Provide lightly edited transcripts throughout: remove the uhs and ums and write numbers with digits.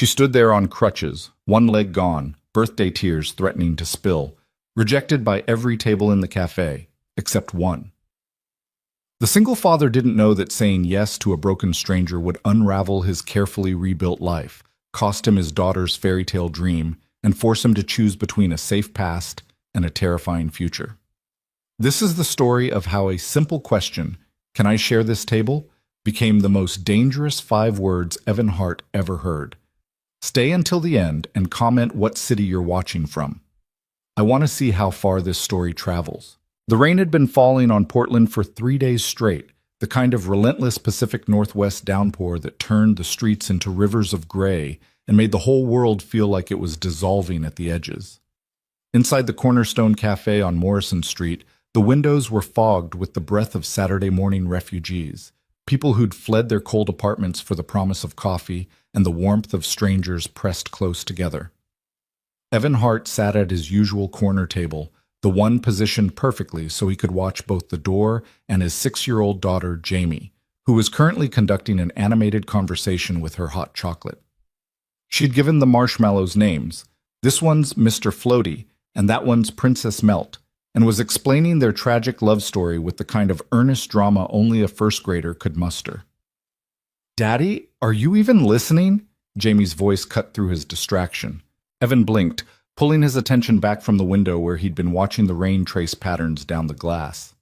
She stood there on crutches, one leg gone, birthday tears threatening to spill, rejected by every table in the cafe, except one. The single father didn't know that saying yes to a broken stranger would unravel his carefully rebuilt life, cost him his daughter's fairy tale dream, and force him to choose between a safe past and a terrifying future. This is the story of how a simple question, "Can I share this table?" became the most dangerous 5 words Evan Hart ever heard. Stay until the end and comment what city you're watching from. I want to see how far this story travels. The rain had been falling on Portland for 3 days straight, the kind of relentless Pacific Northwest downpour that turned the streets into rivers of gray and made the whole world feel like it was dissolving at the edges. Inside the Cornerstone Cafe on Morrison Street, the windows were fogged with the breath of Saturday morning refugees, people who'd fled their cold apartments for the promise of coffee and the warmth of strangers pressed close together. Evan Hart sat at his usual corner table, the one positioned perfectly so he could watch both the door and his 6-year-old daughter, Jamie, who was currently conducting an animated conversation with her hot chocolate. She'd given the marshmallows names. This one's Mr. Floaty, and that one's Princess Melt, and was explaining their tragic love story with the kind of earnest drama only a first grader could muster. "Daddy, are you even listening?" Jamie's voice cut through his distraction. Evan blinked, pulling his attention back from the window where he'd been watching the rain trace patterns down the glass.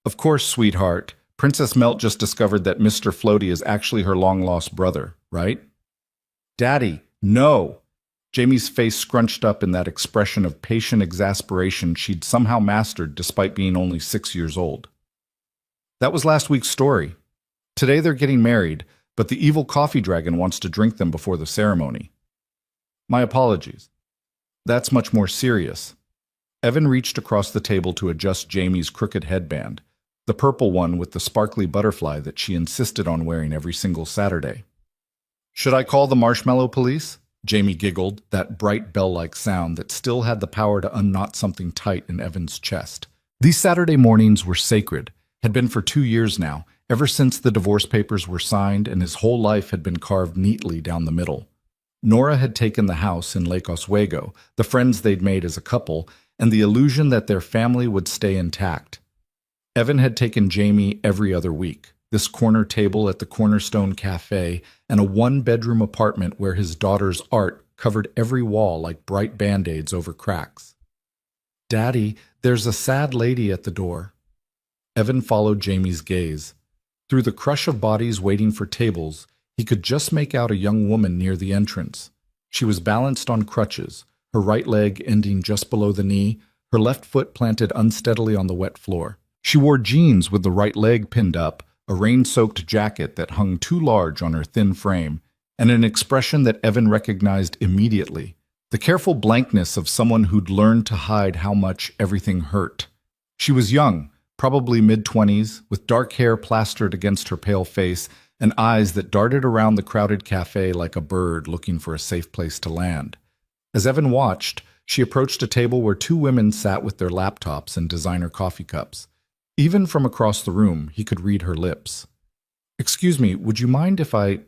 "Of course, sweetheart. Princess Melt just discovered that Mr. Floaty is actually her long-lost brother, right?" "Daddy, no!" Jamie's face scrunched up in that expression of patient exasperation she'd somehow mastered despite being only 6 years old. "That was last week's story. Today they're getting married, but the evil coffee dragon wants to drink them before the ceremony. My apologies. That's much more serious." Evan reached across the table to adjust Jamie's crooked headband, the purple one with the sparkly butterfly that she insisted on wearing every single Saturday. "Should I call the marshmallow police?" Jamie giggled, that bright bell-like sound that still had the power to unknot something tight in Evan's chest. These Saturday mornings were sacred, had been for 2 years now, ever since the divorce papers were signed and his whole life had been carved neatly down the middle. Nora had taken the house in Lake Oswego, the friends they'd made as a couple, and the illusion that their family would stay intact. Evan had taken Jamie every other week, this corner table at the Cornerstone Cafe, and a 1-bedroom apartment where his daughter's art covered every wall like bright band-aids over cracks. "Daddy, there's a sad lady at the door." Evan followed Jamie's gaze. Through the crush of bodies waiting for tables, he could just make out a young woman near the entrance. She was balanced on crutches, her right leg ending just below the knee, her left foot planted unsteadily on the wet floor. She wore jeans with the right leg pinned up, a rain-soaked jacket that hung too large on her thin frame, and an expression that Evan recognized immediately, the careful blankness of someone who'd learned to hide how much everything hurt. She was young, probably mid-20s, with dark hair plastered against her pale face and eyes that darted around the crowded cafe like a bird looking for a safe place to land. As Evan watched, she approached a table where 2 women sat with their laptops and designer coffee cups. Even from across the room, he could read her lips. "Excuse me, would you mind if I—"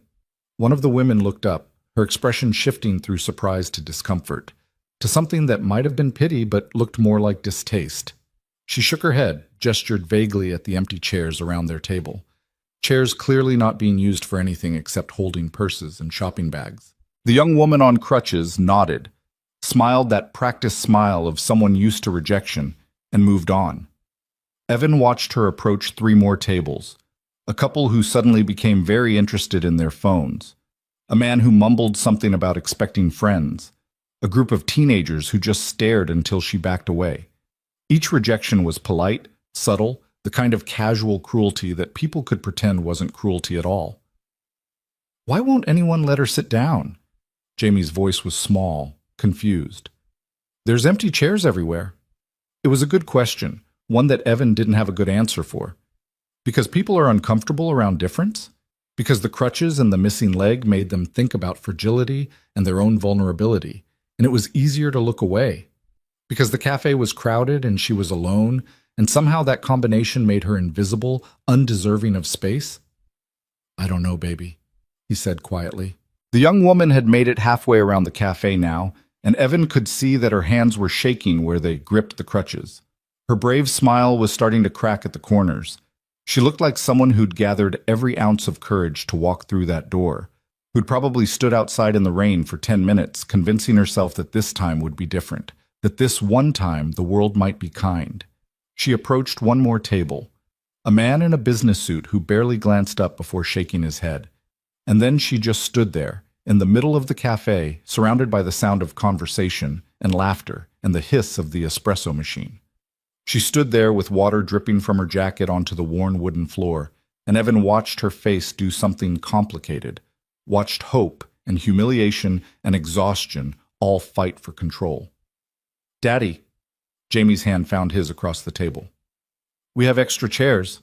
One of the women looked up, her expression shifting through surprise to discomfort, to something that might have been pity but looked more like distaste. She shook her head, gestured vaguely at the empty chairs around their table. Chairs clearly not being used for anything except holding purses and shopping bags. The young woman on crutches nodded, smiled that practiced smile of someone used to rejection, and moved on. Evan watched her approach 3 more tables, a couple who suddenly became very interested in their phones, a man who mumbled something about expecting friends, a group of teenagers who just stared until she backed away. Each rejection was polite, subtle, the kind of casual cruelty that people could pretend wasn't cruelty at all. "Why won't anyone let her sit down?" Jamie's voice was small, confused. "There's empty chairs everywhere." It was a good question, one that Evan didn't have a good answer for. Because people are uncomfortable around difference? Because the crutches and the missing leg made them think about fragility and their own vulnerability, and it was easier to look away? Because the cafe was crowded and she was alone, and somehow that combination made her invisible, undeserving of space? "I don't know, baby," he said quietly. The young woman had made it halfway around the cafe now, and Evan could see that her hands were shaking where they gripped the crutches. Her brave smile was starting to crack at the corners. She looked like someone who'd gathered every ounce of courage to walk through that door, who'd probably stood outside in the rain for 10 minutes, convincing herself that this time would be different, that this one time the world might be kind. She approached one more table, a man in a business suit who barely glanced up before shaking his head. And then she just stood there, in the middle of the cafe, surrounded by the sound of conversation and laughter and the hiss of the espresso machine. She stood there with water dripping from her jacket onto the worn wooden floor, and Evan watched her face do something complicated, watched hope and humiliation and exhaustion all fight for control. "Daddy," Jamie's hand found his across the table. "We have extra chairs."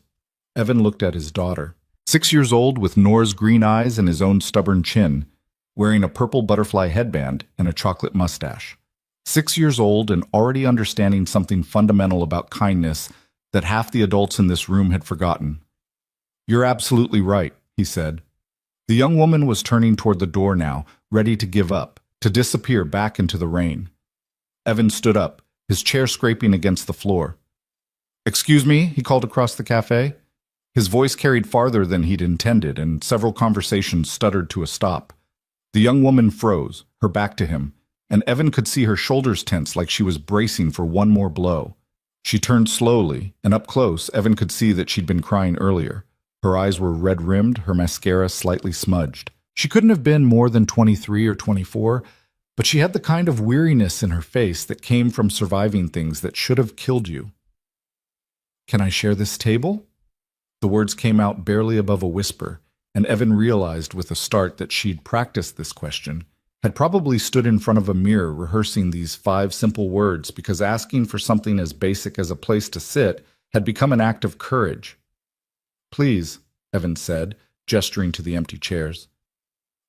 Evan looked at his daughter, 6 years old with Nora's green eyes and his own stubborn chin, wearing a purple butterfly headband and a chocolate mustache. 6 years old and already understanding something fundamental about kindness that half the adults in this room had forgotten. "You're absolutely right," he said. The young woman was turning toward the door now, ready to give up, to disappear back into the rain. Evan stood up, his chair scraping against the floor. "Excuse me," he called across the cafe. His voice carried farther than he'd intended, and several conversations stuttered to a stop. The young woman froze, her back to him, and Evan could see her shoulders tense like she was bracing for one more blow. She turned slowly, and up close, Evan could see that she'd been crying earlier. Her eyes were red-rimmed, her mascara slightly smudged. She couldn't have been more than 23 or 24, but she had the kind of weariness in her face that came from surviving things that should have killed you. "Can I share this table?" The words came out barely above a whisper, and Evan realized with a start that she'd practiced this question, had probably stood in front of a mirror rehearsing these 5 simple words because asking for something as basic as a place to sit had become an act of courage. "Please," Evan said, gesturing to the empty chairs.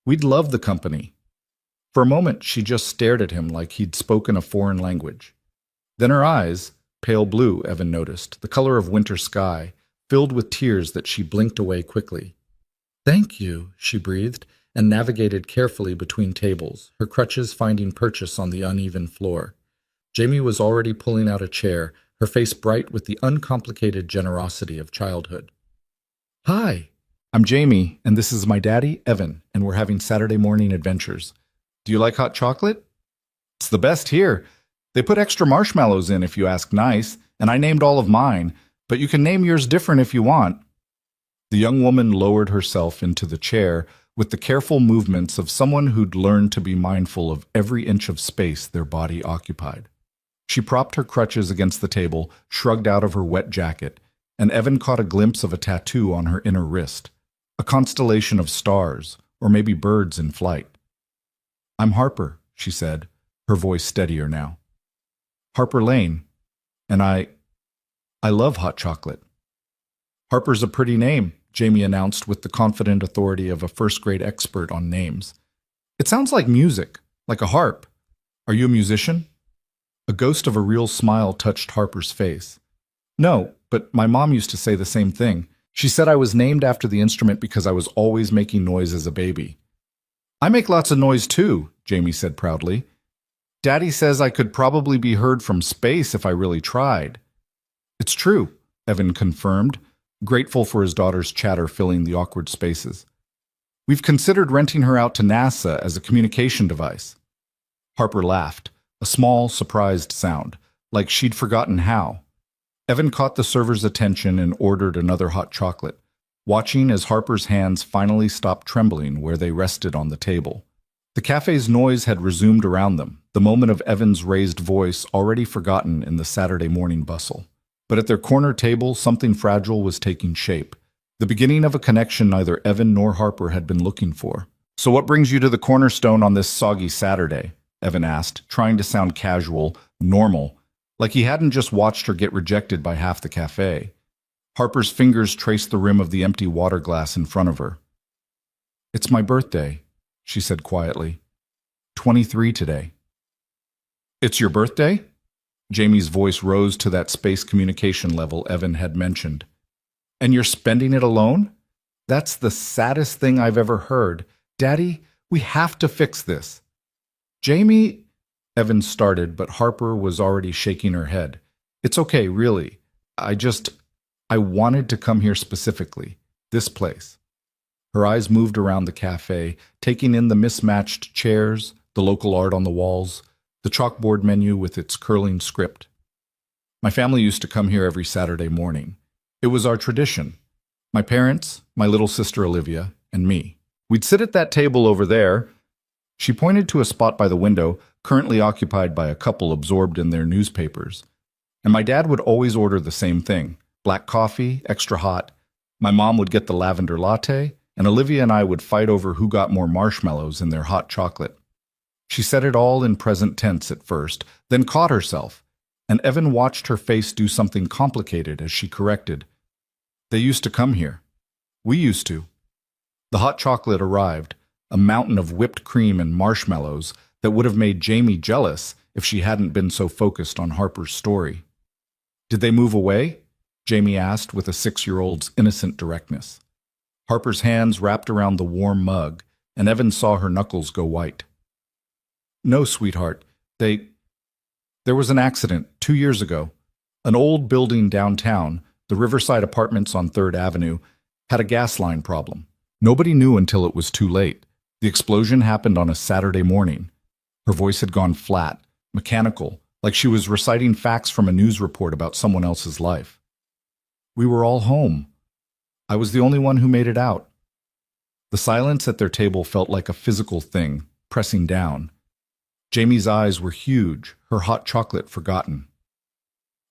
"We'd love the company." For a moment, she just stared at him like he'd spoken a foreign language. Then her eyes, pale blue, Evan noticed, the color of winter sky, filled with tears that she blinked away quickly. "Thank you," she breathed, and navigated carefully between tables, her crutches finding purchase on the uneven floor. Jamie was already pulling out a chair, her face bright with the uncomplicated generosity of childhood. "Hi, I'm Jamie, and this is my daddy, Evan, and we're having Saturday morning adventures. Do you like hot chocolate?" "It's the best here. They put extra marshmallows in if you ask nice, and I named all of mine, but you can name yours different if you want." The young woman lowered herself into the chair with the careful movements of someone who'd learned to be mindful of every inch of space their body occupied. She propped her crutches against the table, shrugged out of her wet jacket, and Evan caught a glimpse of a tattoo on her inner wrist, a constellation of stars, or maybe birds in flight. "I'm Harper," she said, her voice steadier now. "Harper Lane, and I love hot chocolate." "Harper's a pretty name," Jamie announced with the confident authority of a first-grade expert on names. "It sounds like music, like a harp. Are you a musician?" A ghost of a real smile touched Harper's face. "No, but my mom used to say the same thing. She said I was named after the instrument because I was always making noise as a baby." "I make lots of noise too," Jamie said proudly. "Daddy says I could probably be heard from space if I really tried." "It's true," Evan confirmed, grateful for his daughter's chatter filling the awkward spaces. "We've considered renting her out to NASA as a communication device." Harper laughed, a small, surprised sound, like she'd forgotten how. Evan caught the server's attention and ordered another hot chocolate, watching as Harper's hands finally stopped trembling where they rested on the table. The cafe's noise had resumed around them, the moment of Evan's raised voice already forgotten in the Saturday morning bustle. But at their corner table, something fragile was taking shape, the beginning of a connection neither Evan nor Harper had been looking for. "So what brings you to the Cornerstone on this soggy Saturday?" Evan asked, trying to sound casual, normal, like he hadn't just watched her get rejected by half the cafe. Harper's fingers traced the rim of the empty water glass in front of her. "It's my birthday," she said quietly. 23 today." "It's your birthday?" Jamie's voice rose to that space communication level Evan had mentioned. "And you're spending it alone? That's the saddest thing I've ever heard. Daddy, We have to fix this. Jamie, Evan started, but Harper was already shaking her head. It's okay, really. I wanted to come here specifically. This place. Her eyes moved around the cafe, taking in the mismatched chairs, the local art on the walls, the chalkboard menu with its curling script. My family used to come here every Saturday morning. It was our tradition. My parents, my little sister Olivia, and me. We'd sit at that table over there. She pointed to a spot by the window, currently occupied by a couple absorbed in their newspapers. And my dad would always order the same thing, black coffee, extra hot. My mom would get the lavender latte, and Olivia and I would fight over who got more marshmallows in their hot chocolate. She said it all in present tense at first, then caught herself, and Evan watched her face do something complicated as she corrected. They used to come here. We used to. The hot chocolate arrived, a mountain of whipped cream and marshmallows that would have made Jamie jealous if she hadn't been so focused on Harper's story. Did they move away? Jamie asked with a 6-year-old's innocent directness. Harper's hands wrapped around the warm mug, and Evan saw her knuckles go white. No, sweetheart. There was an accident 2 years ago. An old building downtown, the Riverside Apartments on 3rd Avenue, had a gas line problem. Nobody knew until it was too late. The explosion happened on a Saturday morning. Her voice had gone flat, mechanical, like she was reciting facts from a news report about someone else's life. We were all home. I was the only one who made it out. The silence at their table felt like a physical thing, pressing down. Jamie's eyes were huge, her hot chocolate forgotten.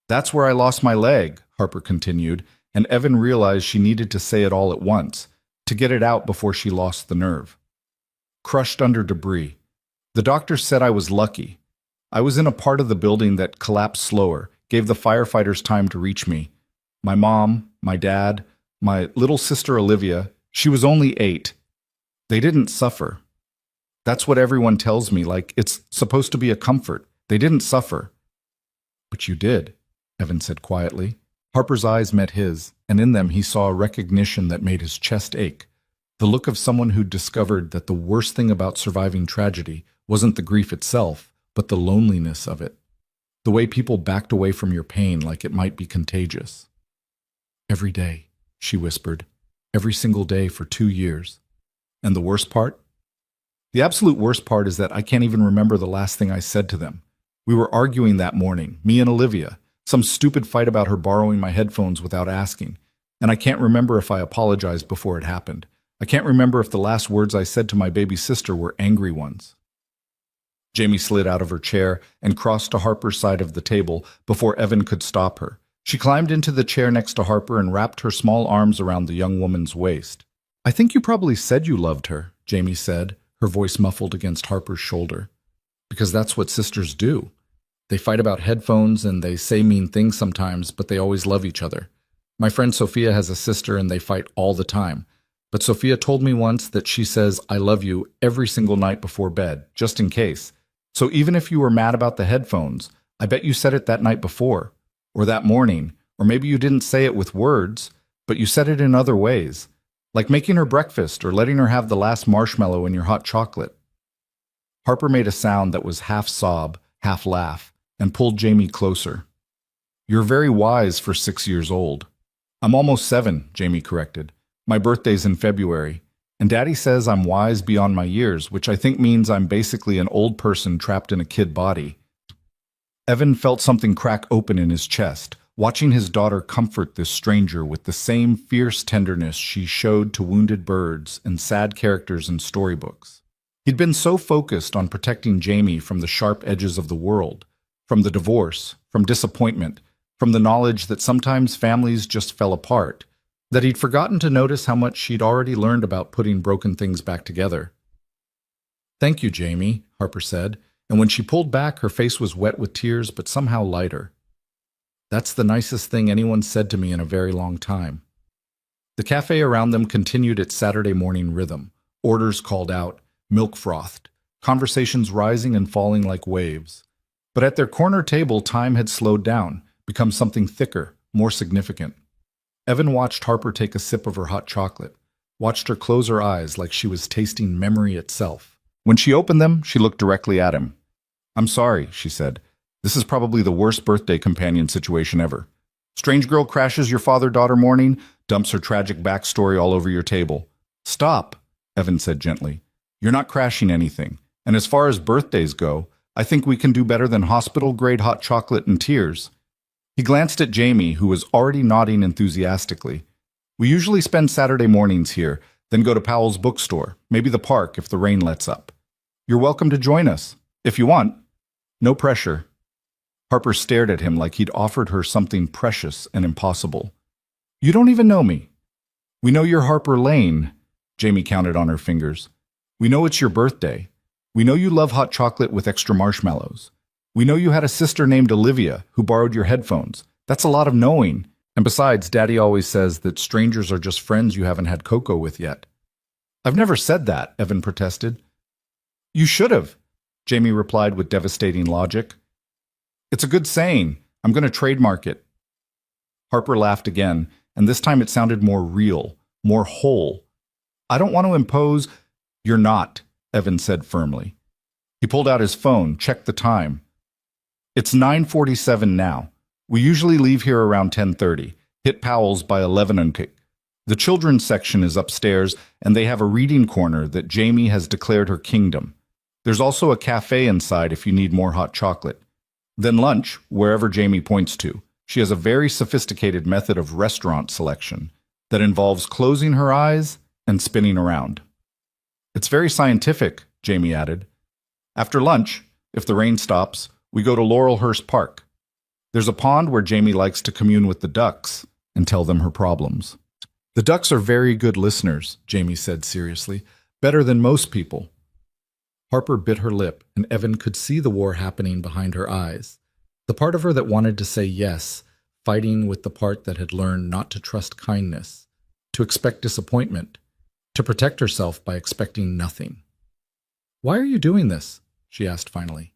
That's where I lost my leg, Harper continued, and Evan realized she needed to say it all at once, to get it out before she lost the nerve. Crushed under debris. The doctor said I was lucky. I was in a part of the building that collapsed slower, gave the firefighters time to reach me. My mom, my dad, my little sister Olivia, she was only 8. They didn't suffer. That's what everyone tells me, like it's supposed to be a comfort. They didn't suffer. But you did, Evan said quietly. Harper's eyes met his, and in them he saw a recognition that made his chest ache. The look of someone who'd discovered that the worst thing about surviving tragedy wasn't the grief itself, but the loneliness of it. The way people backed away from your pain like it might be contagious. Every day, she whispered. Every single day for 2 years. And the worst part? The absolute worst part is that I can't even remember the last thing I said to them. We were arguing that morning, me and Olivia, some stupid fight about her borrowing my headphones without asking, and I can't remember if I apologized before it happened. I can't remember if the last words I said to my baby sister were angry ones. Jamie slid out of her chair and crossed to Harper's side of the table before Evan could stop her. She climbed into the chair next to Harper and wrapped her small arms around the young woman's waist. I think you probably said you loved her, Jamie said, her voice muffled against Harper's shoulder. Because that's what sisters do. They fight about headphones and they say mean things sometimes, but they always love each other. My friend Sophia has a sister and they fight all the time. But Sophia told me once that she says, I love you every single night before bed, just in case. So even if you were mad about the headphones, I bet you said it that night before, or that morning, or maybe you didn't say it with words, but you said it in other ways, like making her breakfast or letting her have the last marshmallow in your hot chocolate. Harper made a sound that was half sob, half laugh, and pulled Jamie closer. You're very wise for 6 years old. I'm almost 7, Jamie corrected. My birthday's in February, and Daddy says I'm wise beyond my years, which I think means I'm basically an old person trapped in a kid body. Evan felt something crack open in his chest, watching his daughter comfort this stranger with the same fierce tenderness she showed to wounded birds and sad characters in storybooks. He'd been so focused on protecting Jamie from the sharp edges of the world, from the divorce, from disappointment, from the knowledge that sometimes families just fell apart, that he'd forgotten to notice how much she'd already learned about putting broken things back together. Thank you, Jamie, Harper said, and when she pulled back, her face was wet with tears, but somehow lighter. That's the nicest thing anyone said to me in a very long time. The cafe around them continued its Saturday morning rhythm. Orders called out, milk frothed, conversations rising and falling like waves. But at their corner table, time had slowed down, become something thicker, more significant. Evan watched Harper take a sip of her hot chocolate. watched her close her eyes like she was tasting memory itself. When she opened them, she looked directly at him. "I'm sorry," she said. "This is probably the worst birthday companion situation ever. Strange girl crashes your father-daughter morning, dumps her tragic backstory all over your table." "Stop," Evan said gently. "You're not crashing anything. And as far as birthdays go, I think we can do better than hospital-grade hot chocolate and tears." He glanced at Jamie, who was already nodding enthusiastically. "We usually spend Saturday mornings here, then go to Powell's bookstore, maybe the park if the rain lets up. You're welcome to join us, if you want. No pressure." Harper stared at him like he'd offered her something precious and impossible. "You don't even know me." "We know you're Harper Lane," Jamie counted on her fingers. "We know it's your birthday. We know you love hot chocolate with extra marshmallows. We know you had a sister named Olivia who borrowed your headphones. That's a lot of knowing. And besides, Daddy always says that strangers are just friends you haven't had cocoa with yet." "I've never said that," Evan protested. "You should have," Jamie replied with devastating logic. "It's a good saying. I'm going to trademark it." Harper laughed again, and this time it sounded more real, more whole. "I don't want to impose—" "You're not," Evan said firmly. He pulled out his phone, checked the time. "It's 9:47 now. We usually leave here around 10:30, hit Powell's by 11 and kick. The children's section is upstairs, and they have a reading corner that Jamie has declared her kingdom. There's also a cafe inside if you need more hot chocolate. Then lunch, wherever Jamie points to. She has a very sophisticated method of restaurant selection that involves closing her eyes and spinning around. It's very scientific," Jamie added. "After lunch, if the rain stops, we go to Laurelhurst Park. There's a pond where Jamie likes to commune with the ducks and tell them her problems." "The ducks are very good listeners," Jamie said seriously. "Better than most people." Harper bit her lip, and Evan could see the war happening behind her eyes. The part of her that wanted to say yes, fighting with the part that had learned not to trust kindness, to expect disappointment, to protect herself by expecting nothing. "Why are you doing this?" she asked finally.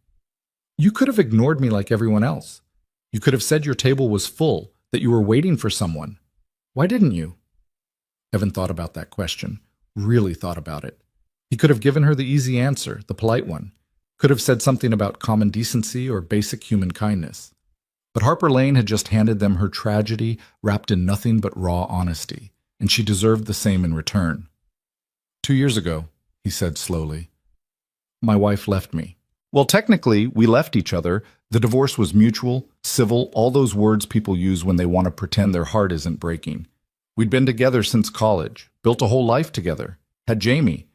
"You could have ignored me like everyone else. You could have said your table was full, that you were waiting for someone. Why didn't you?" Evan thought about that question, really thought about it. He could have given her the easy answer, the polite one. Could have said something about common decency or basic human kindness. But Harper Lane had just handed them her tragedy wrapped in nothing but raw honesty, and she deserved the same in return. 2 years ago, he said slowly, my wife left me. Well, technically, we left each other. The divorce was mutual, civil, all those words people use when they want to pretend their heart isn't breaking. We'd been together since college, built a whole life together, had Jamie.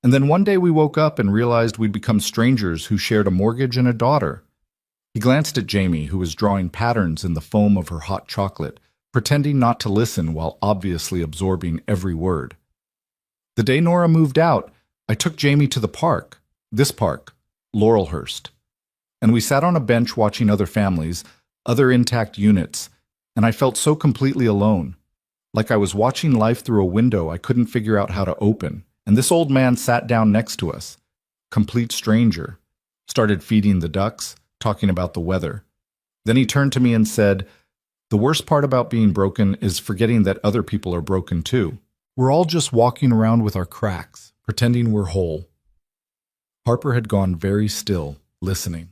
And then one day we woke up and realized we'd become strangers who shared a mortgage and a daughter. He glanced at Jamie, who was drawing patterns in the foam of her hot chocolate, pretending not to listen while obviously absorbing every word. The day Nora moved out, I took Jamie to the park, this park, Laurelhurst. And we sat on a bench watching other families, other intact units, and I felt so completely alone, like I was watching life through a window I couldn't figure out how to open. And this old man sat down next to us, complete stranger, started feeding the ducks, talking about the weather. Then he turned to me and said, the worst part about being broken is forgetting that other people are broken too. We're all just walking around with our cracks, pretending we're whole. Harper had gone very still, listening.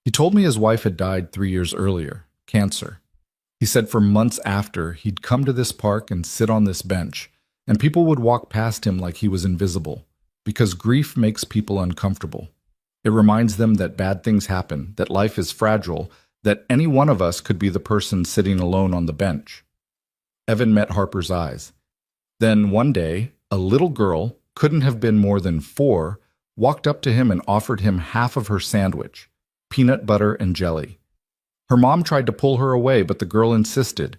He told me his wife had died 3 years earlier, cancer. He said for months after, he'd come to this park and sit on this bench, and people would walk past him like he was invisible, because grief makes people uncomfortable. It reminds them that bad things happen, that life is fragile, that any one of us could be the person sitting alone on the bench. Evan met Harper's eyes. Then one day, a little girl, couldn't have been more than 4, walked up to him and offered him half of her sandwich, peanut butter and jelly. Her mom tried to pull her away, but the girl insisted,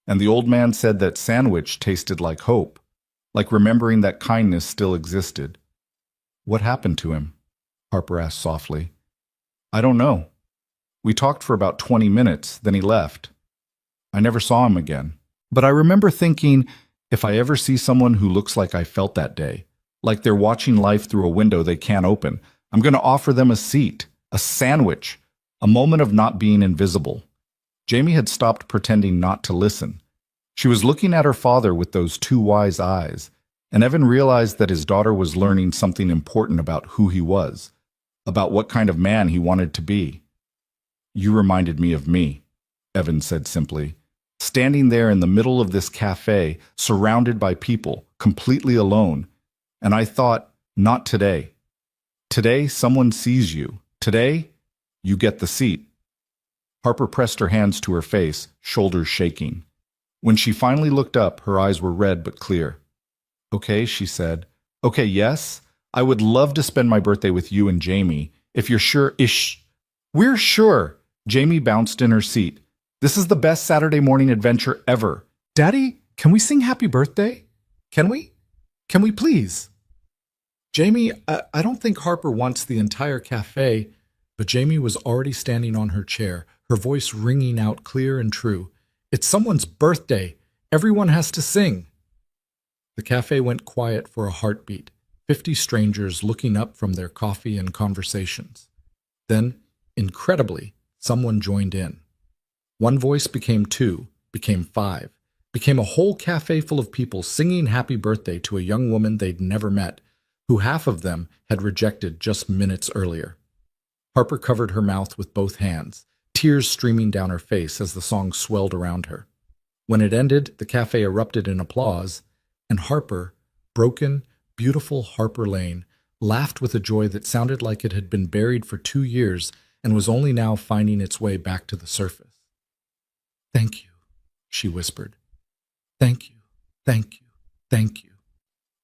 and the old man said that sandwich tasted like hope, like remembering that kindness still existed. What happened to him? Harper asked softly. I don't know. We talked for about 20 minutes, then he left. I never saw him again. But I remember thinking, if I ever see someone who looks like I felt that day, like they're watching life through a window they can't open, I'm going to offer them a seat, a sandwich, a moment of not being invisible. Jamie had stopped pretending not to listen. She was looking at her father with those 2 wise eyes, and Evan realized that his daughter was learning something important about who he was, about what kind of man he wanted to be. "You reminded me of me," Evan said simply, standing there in the middle of this cafe, surrounded by people, completely alone. And I thought, not today. Today, someone sees you. Today, you get the seat. Harper pressed her hands to her face, shoulders shaking. When she finally looked up, her eyes were red but clear. "Okay," she said. "Okay, yes, I would love to spend my birthday with you and Jamie, if you're sure." "We're sure." Jamie bounced in her seat. "This is the best Saturday morning adventure ever. Daddy, can we sing happy birthday? Can we? Can we please?" "Jamie, I don't think Harper wants the entire cafe," but Jamie was already standing on her chair, her voice ringing out clear and true. "It's someone's birthday. Everyone has to sing." The cafe went quiet for a heartbeat, 50 strangers looking up from their coffee and conversations. Then, incredibly, someone joined in. One voice became two, became five, became a whole cafe full of people singing happy birthday to a young woman they'd never met, who half of them had rejected just minutes earlier. Harper covered her mouth with both hands, tears streaming down her face as the song swelled around her. When it ended, the cafe erupted in applause, and Harper, broken, beautiful Harper Lane, laughed with a joy that sounded like it had been buried for 2 years and was only now finding its way back to the surface. "Thank you," she whispered. "Thank you, thank you, thank you."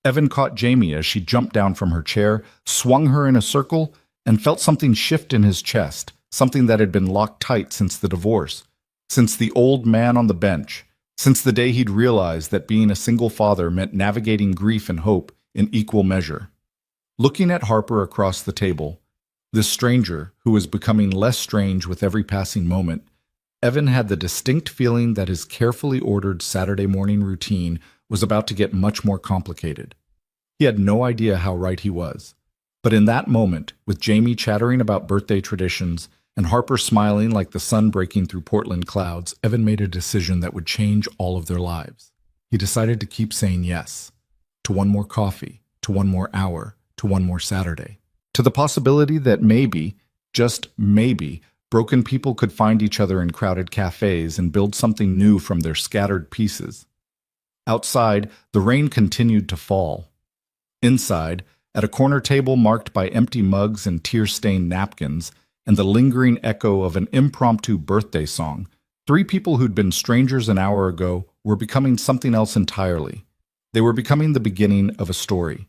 Evan caught Jamie as she jumped down from her chair, swung her in a circle, and felt something shift in his chest, something that had been locked tight since the divorce, since the old man on the bench, since the day he'd realized that being a single father meant navigating grief and hope in equal measure. Looking at Harper across the table, this stranger who was becoming less strange with every passing moment, Evan had the distinct feeling that his carefully ordered Saturday morning routine was about to get much more complicated. He had no idea how right he was. But in that moment, with Jamie chattering about birthday traditions and Harper smiling like the sun breaking through Portland clouds, Evan made a decision that would change all of their lives. He decided to keep saying yes, to one more coffee, to one more hour, to one more Saturday, to the possibility that maybe, just maybe, broken people could find each other in crowded cafes and build something new from their scattered pieces. Outside, the rain continued to fall. Inside, at a corner table marked by empty mugs and tear-stained napkins, and the lingering echo of an impromptu birthday song, 3 people who'd been strangers an hour ago were becoming something else entirely. They were becoming the beginning of a story.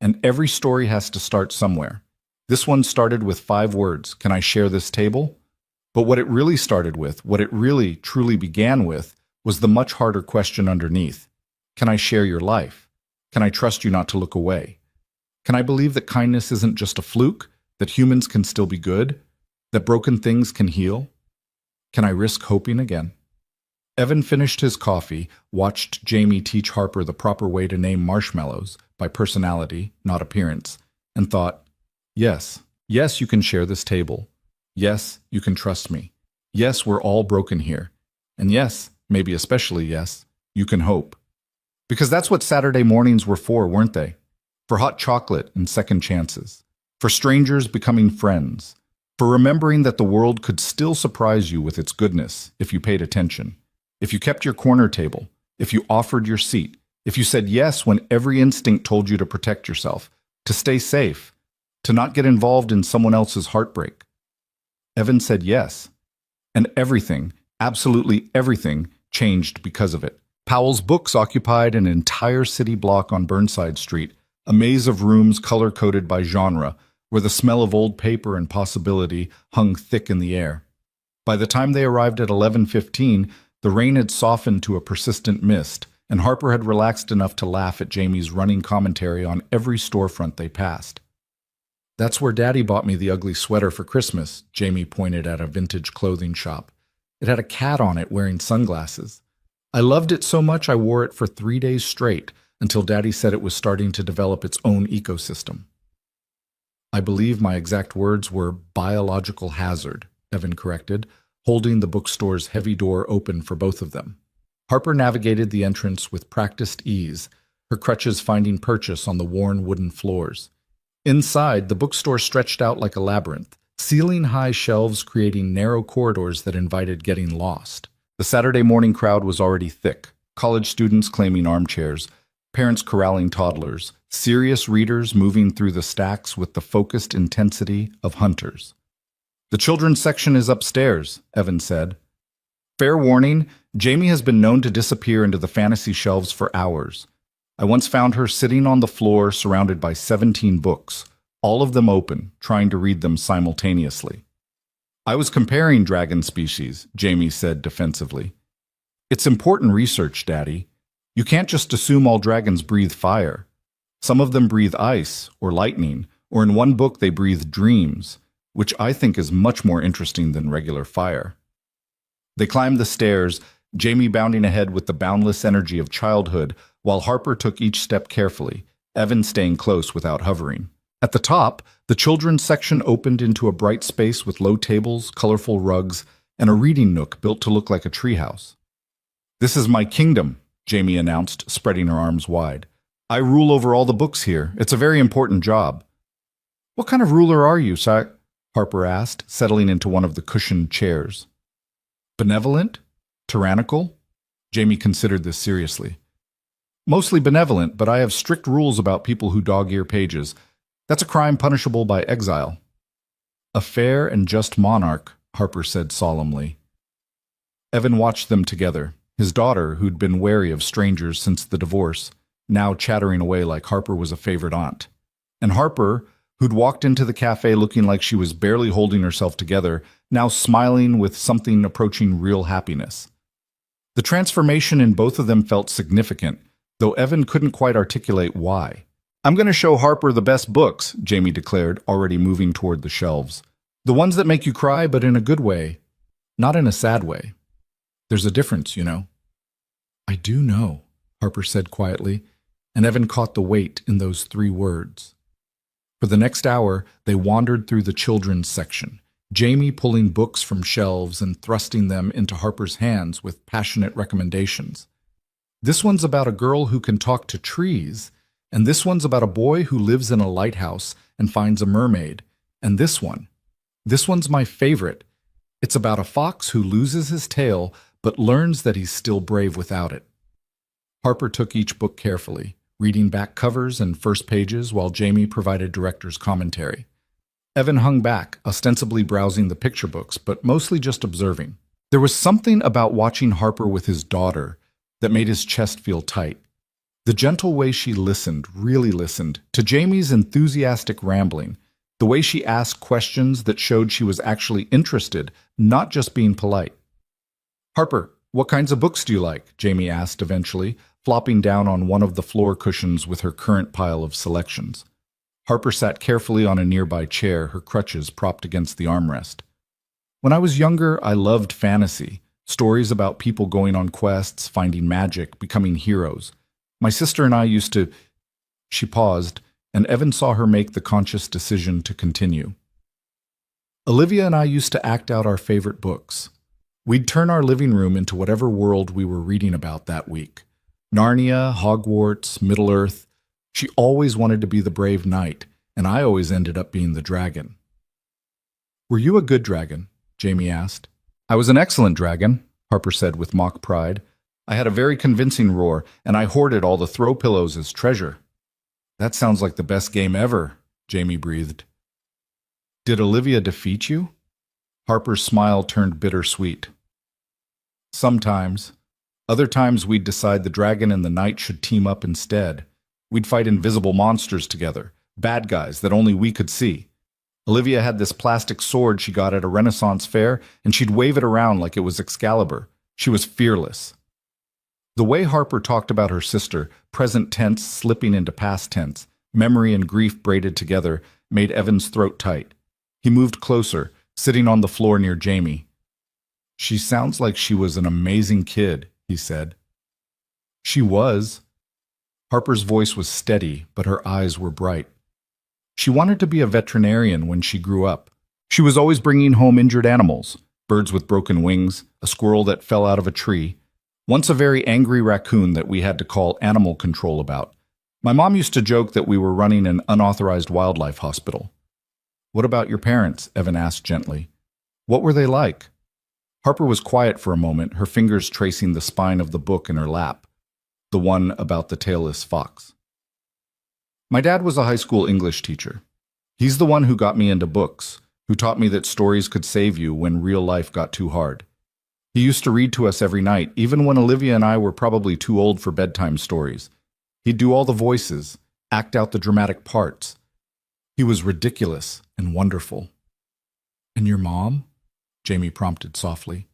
And every story has to start somewhere. This one started with 5 words, "Can I share this table?" But what it really started with, what it really, truly began with, was the much harder question underneath. Can I share your life? Can I trust you not to look away? Can I believe that kindness isn't just a fluke, that humans can still be good, that broken things can heal? Can I risk hoping again? Evan finished his coffee, watched Jamie teach Harper the proper way to name marshmallows, by personality, not appearance, and thought, yes, yes, you can share this table. Yes, you can trust me. Yes, we're all broken here. And yes, maybe especially yes, you can hope. Because that's what Saturday mornings were for, weren't they? For hot chocolate and second chances. For strangers becoming friends. For remembering that the world could still surprise you with its goodness if you paid attention. If you kept your corner table. If you offered your seat. If you said yes when every instinct told you to protect yourself. To stay safe. To not get involved in someone else's heartbreak. Evan said yes. And everything, absolutely everything, changed because of it. Powell's Books occupied an entire city block on Burnside Street, a maze of rooms color-coded by genre, where the smell of old paper and possibility hung thick in the air. By the time they arrived at 11:15, the rain had softened to a persistent mist, and Harper had relaxed enough to laugh at Jamie's running commentary on every storefront they passed. "That's where Daddy bought me the ugly sweater for Christmas," Jamie pointed at a vintage clothing shop. "It had a cat on it wearing sunglasses. I loved it so much I wore it for 3 days straight, until Daddy said it was starting to develop its own ecosystem." "I believe my exact words were biological hazard," Evan corrected, holding the bookstore's heavy door open for both of them. Harper navigated the entrance with practiced ease, her crutches finding purchase on the worn wooden floors. Inside, the bookstore stretched out like a labyrinth, ceiling-high shelves creating narrow corridors that invited getting lost. The Saturday morning crowd was already thick, college students claiming armchairs, parents corralling toddlers, serious readers moving through the stacks with the focused intensity of hunters. "The children's section is upstairs," Evan said. "Fair warning, Jamie has been known to disappear into the fantasy shelves for hours. I once found her sitting on the floor surrounded by 17 books, all of them open, trying to read them simultaneously." "I was comparing dragon species," Jamie said defensively. "It's important research, Daddy. You can't just assume all dragons breathe fire. Some of them breathe ice or lightning, or in one book they breathe dreams, which I think is much more interesting than regular fire." They climbed the stairs, Jamie bounding ahead with the boundless energy of childhood, while Harper took each step carefully, Evan staying close without hovering. At the top, the children's section opened into a bright space with low tables, colorful rugs, and a reading nook built to look like a treehouse. "This is my kingdom," Jamie announced, spreading her arms wide. "I rule over all the books here. It's a very important job." "What kind of ruler are you, Si?" Harper asked, settling into one of the cushioned chairs. "Benevolent? Tyrannical?" Jamie considered this seriously. "Mostly benevolent, but I have strict rules about people who dog-ear pages. That's a crime punishable by exile." "A fair and just monarch," Harper said solemnly. Evan watched them together, his daughter, who'd been wary of strangers since the divorce, now chattering away like Harper was a favorite aunt. And Harper, who'd walked into the cafe looking like she was barely holding herself together, now smiling with something approaching real happiness. The transformation in both of them felt significant, though Evan couldn't quite articulate why. "I'm going to show Harper the best books," Jamie declared, already moving toward the shelves. "The ones that make you cry, but in a good way, not in a sad way. There's a difference, you know." "I do know," Harper said quietly, and Evan caught the weight in those 3 words. For the next hour, they wandered through the children's section, Jamie pulling books from shelves and thrusting them into Harper's hands with passionate recommendations. "This one's about a girl who can talk to trees, and this one's about a boy who lives in a lighthouse and finds a mermaid, and this one's my favorite. It's about a fox who loses his tail but learns that he's still brave without it." Harper took each book carefully, reading back covers and first pages while Jamie provided director's commentary. Evan hung back, ostensibly browsing the picture books, but mostly just observing. There was something about watching Harper with his daughter that made his chest feel tight. The gentle way she listened, really listened, to Jamie's enthusiastic rambling, the way she asked questions that showed she was actually interested, not just being polite. "Harper, what kinds of books do you like?" Jamie asked eventually, flopping down on one of the floor cushions with her current pile of selections. Harper sat carefully on a nearby chair, her crutches propped against the armrest. "When I was younger, I loved fantasy, stories about people going on quests, finding magic, becoming heroes. My sister and I used to—" She paused, and Evan saw her make the conscious decision to continue. "Olivia and I used to act out our favorite books. We'd turn our living room into whatever world we were reading about that week. Narnia, Hogwarts, Middle-earth. She always wanted to be the brave knight, and I always ended up being the dragon." "Were you a good dragon?" Jamie asked. "I was an excellent dragon," Harper said with mock pride. "I had a very convincing roar, and I hoarded all the throw pillows as treasure." "That sounds like the best game ever," Jamie breathed. "Did Olivia defeat you?" Harper's smile turned bittersweet. "Sometimes. Other times we'd decide the dragon and the knight should team up instead. We'd fight invisible monsters together, bad guys that only we could see. Olivia had this plastic sword she got at a Renaissance fair, and she'd wave it around like it was Excalibur. She was fearless." The way Harper talked about her sister, present tense slipping into past tense, memory and grief braided together, made Evan's throat tight. He moved closer, sitting on the floor near Jamie. "She sounds like she was an amazing kid," he said. "She was." Harper's voice was steady, but her eyes were bright. "She wanted to be a veterinarian when she grew up. She was always bringing home injured animals, birds with broken wings, a squirrel that fell out of a tree, once a very angry raccoon that we had to call animal control about, My mom used to joke that we were running an unauthorized wildlife hospital. What about your parents? Evan asked gently. What were they like? Harper was quiet for a moment, her fingers tracing the spine of the book in her lap, the one about the tailless fox. My dad was a high school English teacher. He's the one who got me into books, who taught me that stories could save you when real life got too hard. He used to read to us every night, even when Olivia and I were probably too old for bedtime stories. He'd do all the voices, act out the dramatic parts. He was ridiculous and wonderful. And your mom? Jamie prompted softly.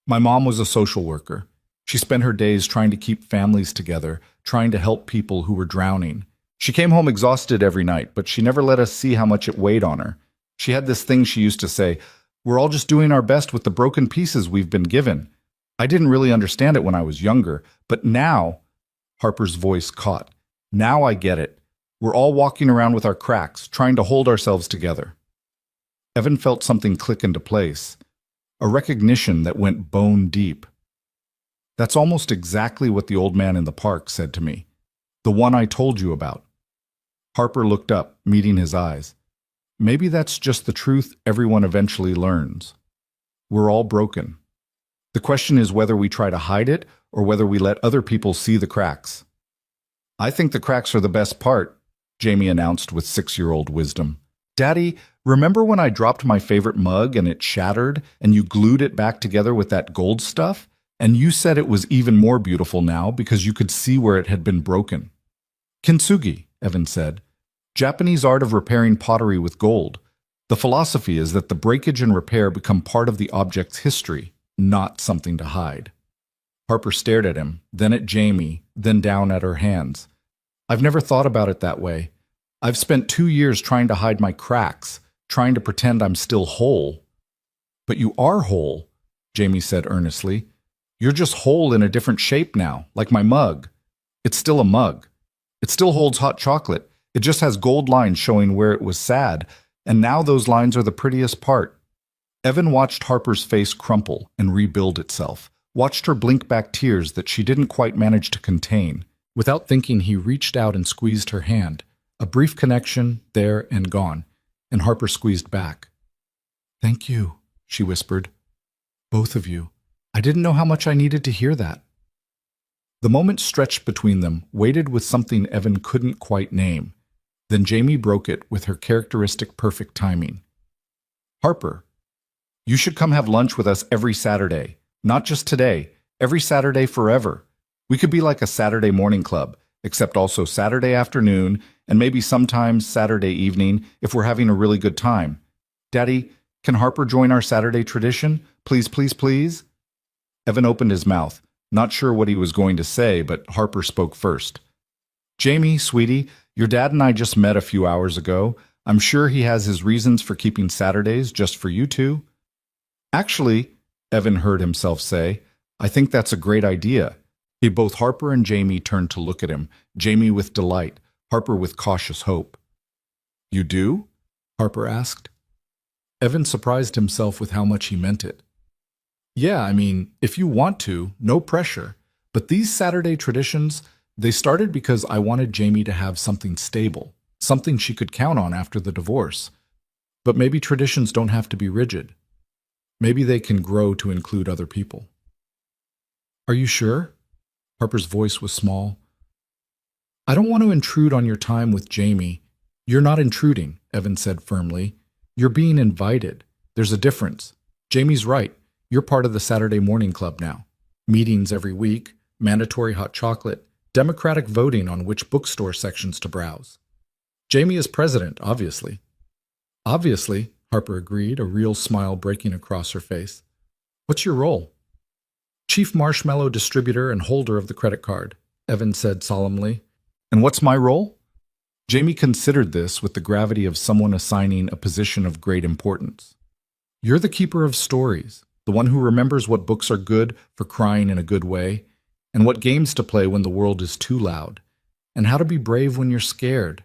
My mom was a social worker. She spent her days trying to keep families together, trying to help people who were drowning. She came home exhausted every night, but she never let us see how much it weighed on her. She had this thing she used to say, "We're all just doing our best with the broken pieces we've been given." I didn't really understand it when I was younger, but now, Harper's voice caught. Now I get it. We're all walking around with our cracks, trying to hold ourselves together. Evan felt something click into place, a recognition that went bone deep. That's almost exactly what the old man in the park said to me, the one I told you about. Harper looked up, meeting his eyes. Maybe that's just the truth everyone eventually learns. We're all broken. The question is whether we try to hide it or whether we let other people see the cracks. I think the cracks are the best part, Jamie announced with 6-year-old wisdom. Daddy, remember when I dropped my favorite mug and it shattered and you glued it back together with that gold stuff? And you said it was even more beautiful now because you could see where it had been broken. Kintsugi, Evan said. Japanese art of repairing pottery with gold. The philosophy is that the breakage and repair become part of the object's history, not something to hide. Harper stared at him, then at Jamie, then down at her hands. I've never thought about it that way. I've spent 2 years trying to hide my cracks, trying to pretend I'm still whole. But you are whole, Jamie said earnestly. You're just whole in a different shape now, like my mug. It's still a mug. It still holds hot chocolate. It just has gold lines showing where it was sad, and now those lines are the prettiest part. Evan watched Harper's face crumple and rebuild itself, watched her blink back tears that she didn't quite manage to contain. Without thinking, he reached out and squeezed her hand. A brief connection, there and gone, and Harper squeezed back. Thank you, she whispered. Both of you. I didn't know how much I needed to hear that. The moment stretched between them, weighted with something Evan couldn't quite name. Then Jamie broke it with her characteristic perfect timing. Harper, you should come have lunch with us every Saturday. Not just today, every Saturday forever. We could be like a Saturday morning club, except also Saturday afternoon, and maybe sometimes Saturday evening if we're having a really good time. Daddy, can Harper join our Saturday tradition? Please, please, please? Evan opened his mouth, not sure what he was going to say, but Harper spoke first. Jamie, sweetie, your dad and I just met a few hours ago. I'm sure he has his reasons for keeping Saturdays just for you two. Actually, Evan heard himself say, I think that's a great idea. Both Harper and Jamie turned to look at him, Jamie with delight, Harper with cautious hope. You do? Harper asked. Evan surprised himself with how much he meant it. Yeah, I mean, if you want to, no pressure. But these Saturday traditions, they started because I wanted Jamie to have something stable, something she could count on after the divorce. But maybe traditions don't have to be rigid. Maybe they can grow to include other people. Are you sure? Harper's voice was small. I don't want to intrude on your time with Jamie. You're not intruding, Evan said firmly. You're being invited. There's a difference. Jamie's right. You're part of the Saturday morning club now. Meetings every week, mandatory hot chocolate, democratic voting on which bookstore sections to browse. Jamie is president, obviously. Obviously, Harper agreed, a real smile breaking across her face. What's your role? Chief marshmallow distributor and holder of the credit card, Evan said solemnly. And what's my role? Jamie considered this with the gravity of someone assigning a position of great importance. You're the keeper of stories, the one who remembers what books are good for crying in a good way, and what games to play when the world is too loud, and how to be brave when you're scared.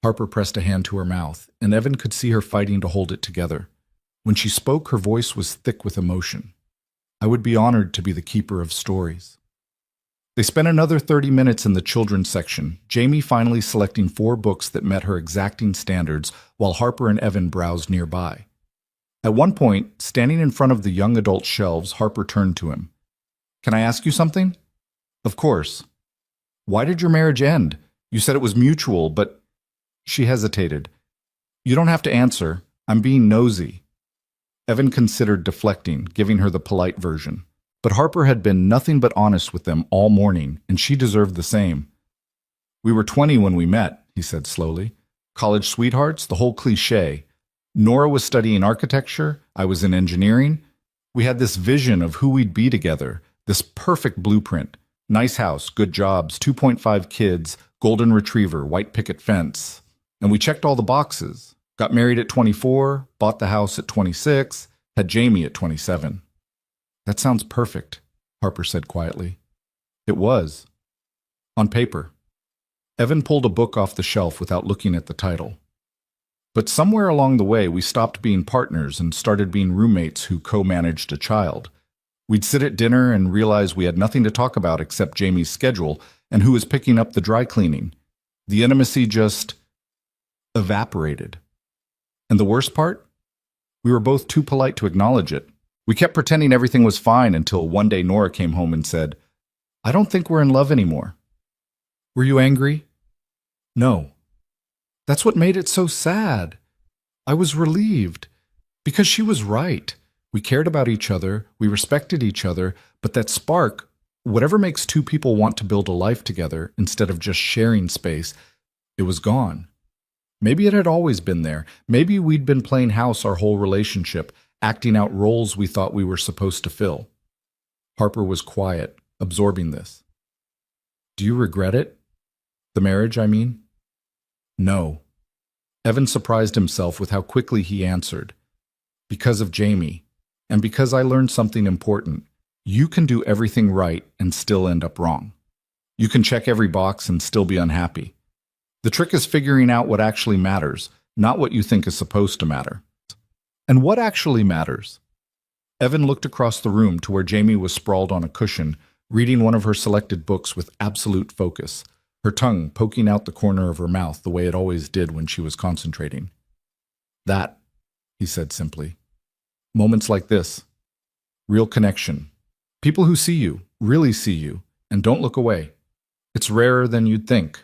Harper pressed a hand to her mouth, and Evan could see her fighting to hold it together. When she spoke, her voice was thick with emotion. I would be honored to be the keeper of stories. They spent another 30 minutes in the children's section, Jamie finally selecting 4 books that met her exacting standards while Harper and Evan browsed nearby. At one point, standing in front of the young adult shelves, Harper turned to him. "Can I ask you something?" "Of course." "Why did your marriage end? You said it was mutual, but—" She hesitated. "You don't have to answer. I'm being nosy." Evan considered deflecting, giving her the polite version. But Harper had been nothing but honest with them all morning, and she deserved the same. "We were 20 when we met," he said slowly. "College sweethearts, the whole cliché. Nora was studying architecture, I was in engineering. We had this vision of who we'd be together, this perfect blueprint. Nice house, good jobs, 2.5 kids, golden retriever, white picket fence. And we checked all the boxes. Got married at 24, bought the house at 26, had Jamie at 27. "That sounds perfect," Harper said quietly. "It was. On paper." Evan pulled a book off the shelf without looking at the title. "But somewhere along the way, we stopped being partners and started being roommates who co-managed a child. We'd sit at dinner and realize we had nothing to talk about except Jamie's schedule and who was picking up the dry cleaning. The intimacy just evaporated. And the worst part? We were both too polite to acknowledge it. We kept pretending everything was fine until one day Nora came home and said, 'I don't think we're in love anymore.'" "Were you angry?" "No." "That's what made it so sad. I was relieved. Because she was right. We cared about each other, we respected each other, but that spark, whatever makes two people want to build a life together instead of just sharing space, it was gone. Maybe it had always been there. Maybe we'd been playing house our whole relationship, acting out roles we thought we were supposed to fill." Harper was quiet, absorbing this. "Do you regret it? The marriage, I mean?" "No." Evan surprised himself with how quickly he answered. "Because of Jamie, and because I learned something important. You can do everything right and still end up wrong. You can check every box and still be unhappy. The trick is figuring out what actually matters, not what you think is supposed to matter." "And what actually matters?" Evan looked across the room to where Jamie was sprawled on a cushion, reading one of her selected books with absolute focus, her tongue poking out the corner of her mouth the way it always did when she was concentrating. "That," he said simply. "Moments like this. Real connection. People who see you, really see you, and don't look away. It's rarer than you'd think."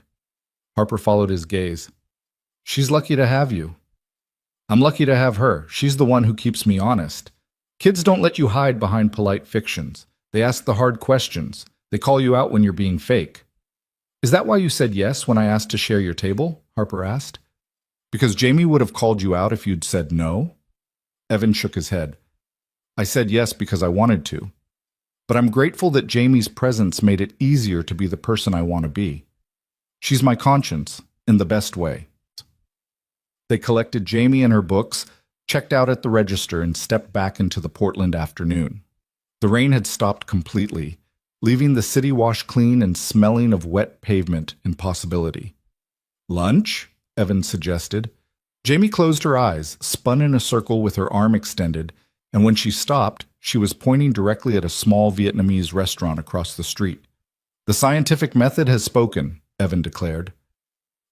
Harper followed his gaze. "She's lucky to have you." "I'm lucky to have her. She's the one who keeps me honest. Kids don't let you hide behind polite fictions. They ask the hard questions. They call you out when you're being fake." "Is that why you said yes when I asked to share your table?" Harper asked. "Because Jamie would have called you out if you'd said no?" Evan shook his head. "I said yes because I wanted to. But I'm grateful that Jamie's presence made it easier to be the person I want to be. She's my conscience, in the best way." They collected Jamie and her books, checked out at the register, and stepped back into the Portland afternoon. The rain had stopped completely, leaving the city washed clean and smelling of wet pavement impossibility. "Lunch?" Evan suggested. Jamie closed her eyes, spun in a circle with her arm extended, and when she stopped, she was pointing directly at a small Vietnamese restaurant across the street. "The scientific method has spoken," Evan declared.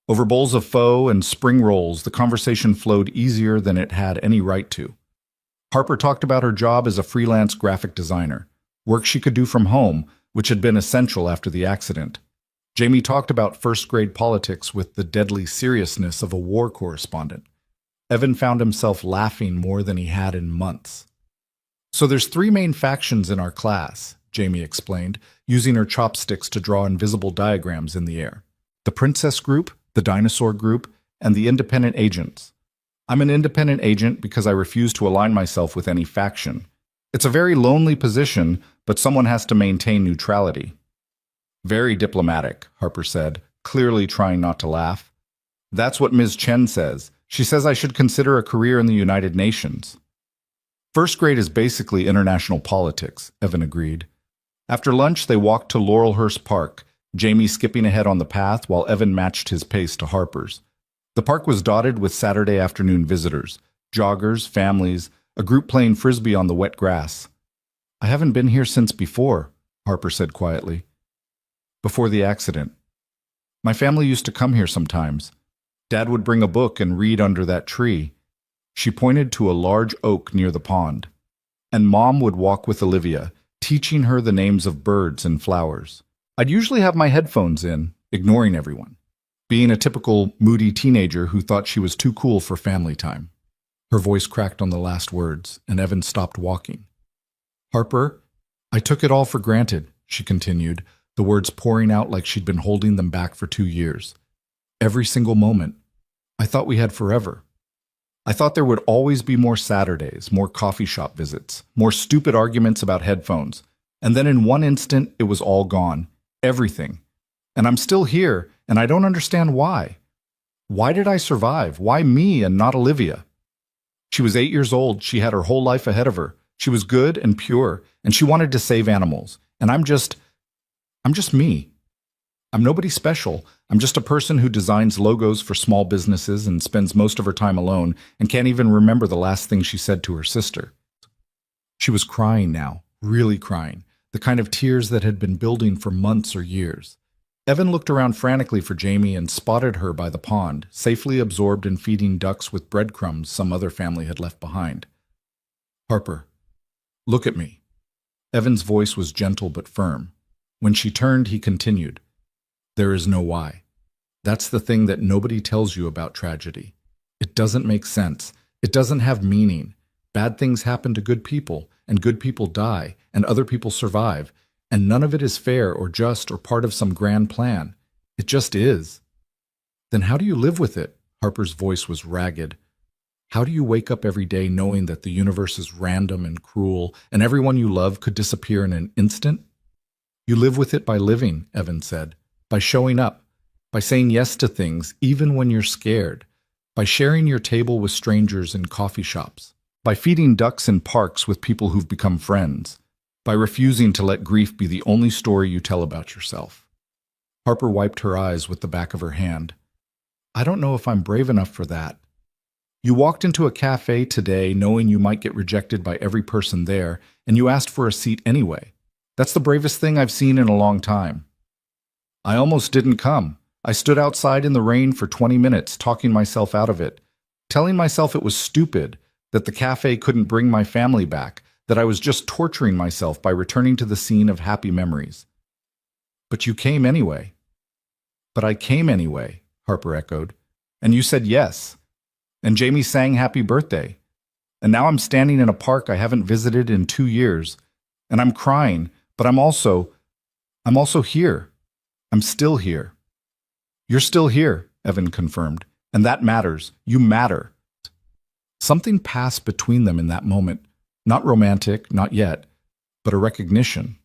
Over bowls of pho and spring rolls, the conversation flowed easier than it had any right to. Harper talked about her job as a freelance graphic designer, work she could do from home, which had been essential after the accident. Jamie talked about first-grade politics with the deadly seriousness of a war correspondent. Evan found himself laughing more than he had in months. "So there's 3 main factions in our class," Jamie explained, using her chopsticks to draw invisible diagrams in the air. "The princess group, the dinosaur group, and the independent agents. I'm an independent agent because I refuse to align myself with any faction. It's a very lonely position, but someone has to maintain neutrality." "Very diplomatic," Harper said, clearly trying not to laugh. "That's what Ms. Chen says. She says I should consider a career in the United Nations." "First grade is basically international politics," Evan agreed. After lunch, they walked to Laurelhurst Park, Jamie skipping ahead on the path while Evan matched his pace to Harper's. The park was dotted with Saturday afternoon visitors, joggers, families, a group playing frisbee on the wet grass. "I haven't been here since before," Harper said quietly. before the accident. My family used to come here sometimes. Dad would bring a book and read under that tree. She pointed to a large oak near the pond. And Mom would walk with Olivia, teaching her the names of birds and flowers. I'd usually have my headphones in, ignoring everyone, being a typical moody teenager who thought she was too cool for family time. Her voice cracked on the last words, and Evan stopped walking. Harper, I took it all for granted, she continued, the words pouring out like she'd been holding them back for 2 years. Every single moment. I thought we had forever. I thought there would always be more Saturdays, more coffee shop visits, more stupid arguments about headphones. And then in one instant, it was all gone. Everything. And I'm still here, and I don't understand why. Why did I survive? Why me and not Olivia? She was 8 years old. She had her whole life ahead of her. She was good and pure, and she wanted to save animals. And I'm just me. I'm nobody special. I'm just a person who designs logos for small businesses and spends most of her time alone and can't even remember the last thing she said to her sister. She was crying now, really crying, the kind of tears that had been building for months or years. Evan looked around frantically for Jamie and spotted her by the pond, safely absorbed in feeding ducks with breadcrumbs some other family had left behind. Harper, look at me. Evan's voice was gentle but firm. When she turned, he continued. There is no why. That's the thing that nobody tells you about tragedy. It doesn't make sense. It doesn't have meaning. Bad things happen to good people, and good people die, and other people survive, and none of it is fair or just or part of some grand plan. It just is. Then how do you live with it? Harper's voice was ragged. How do you wake up every day knowing that the universe is random and cruel, and everyone you love could disappear in an instant? You live with it by living, Evan said. By showing up, by saying yes to things even when you're scared, by sharing your table with strangers in coffee shops, by feeding ducks in parks with people who've become friends, by refusing to let grief be the only story you tell about yourself. Harper wiped her eyes with the back of her hand. I don't know if I'm brave enough for that. You walked into a cafe today knowing you might get rejected by every person there, and you asked for a seat anyway. That's the bravest thing I've seen in a long time. I almost didn't come. I stood outside in the rain for 20 minutes, talking myself out of it, telling myself it was stupid, that the cafe couldn't bring my family back, that I was just torturing myself by returning to the scene of happy memories. But you came anyway. But I came anyway, Harper echoed. And you said yes. And Jamie sang happy birthday. And now I'm standing in a park I haven't visited in 2 years. And I'm crying, but I'm also here. I'm still here. You're still here, Evan confirmed, and that matters. You matter. Something passed between them in that moment, not romantic, not yet, but a recognition,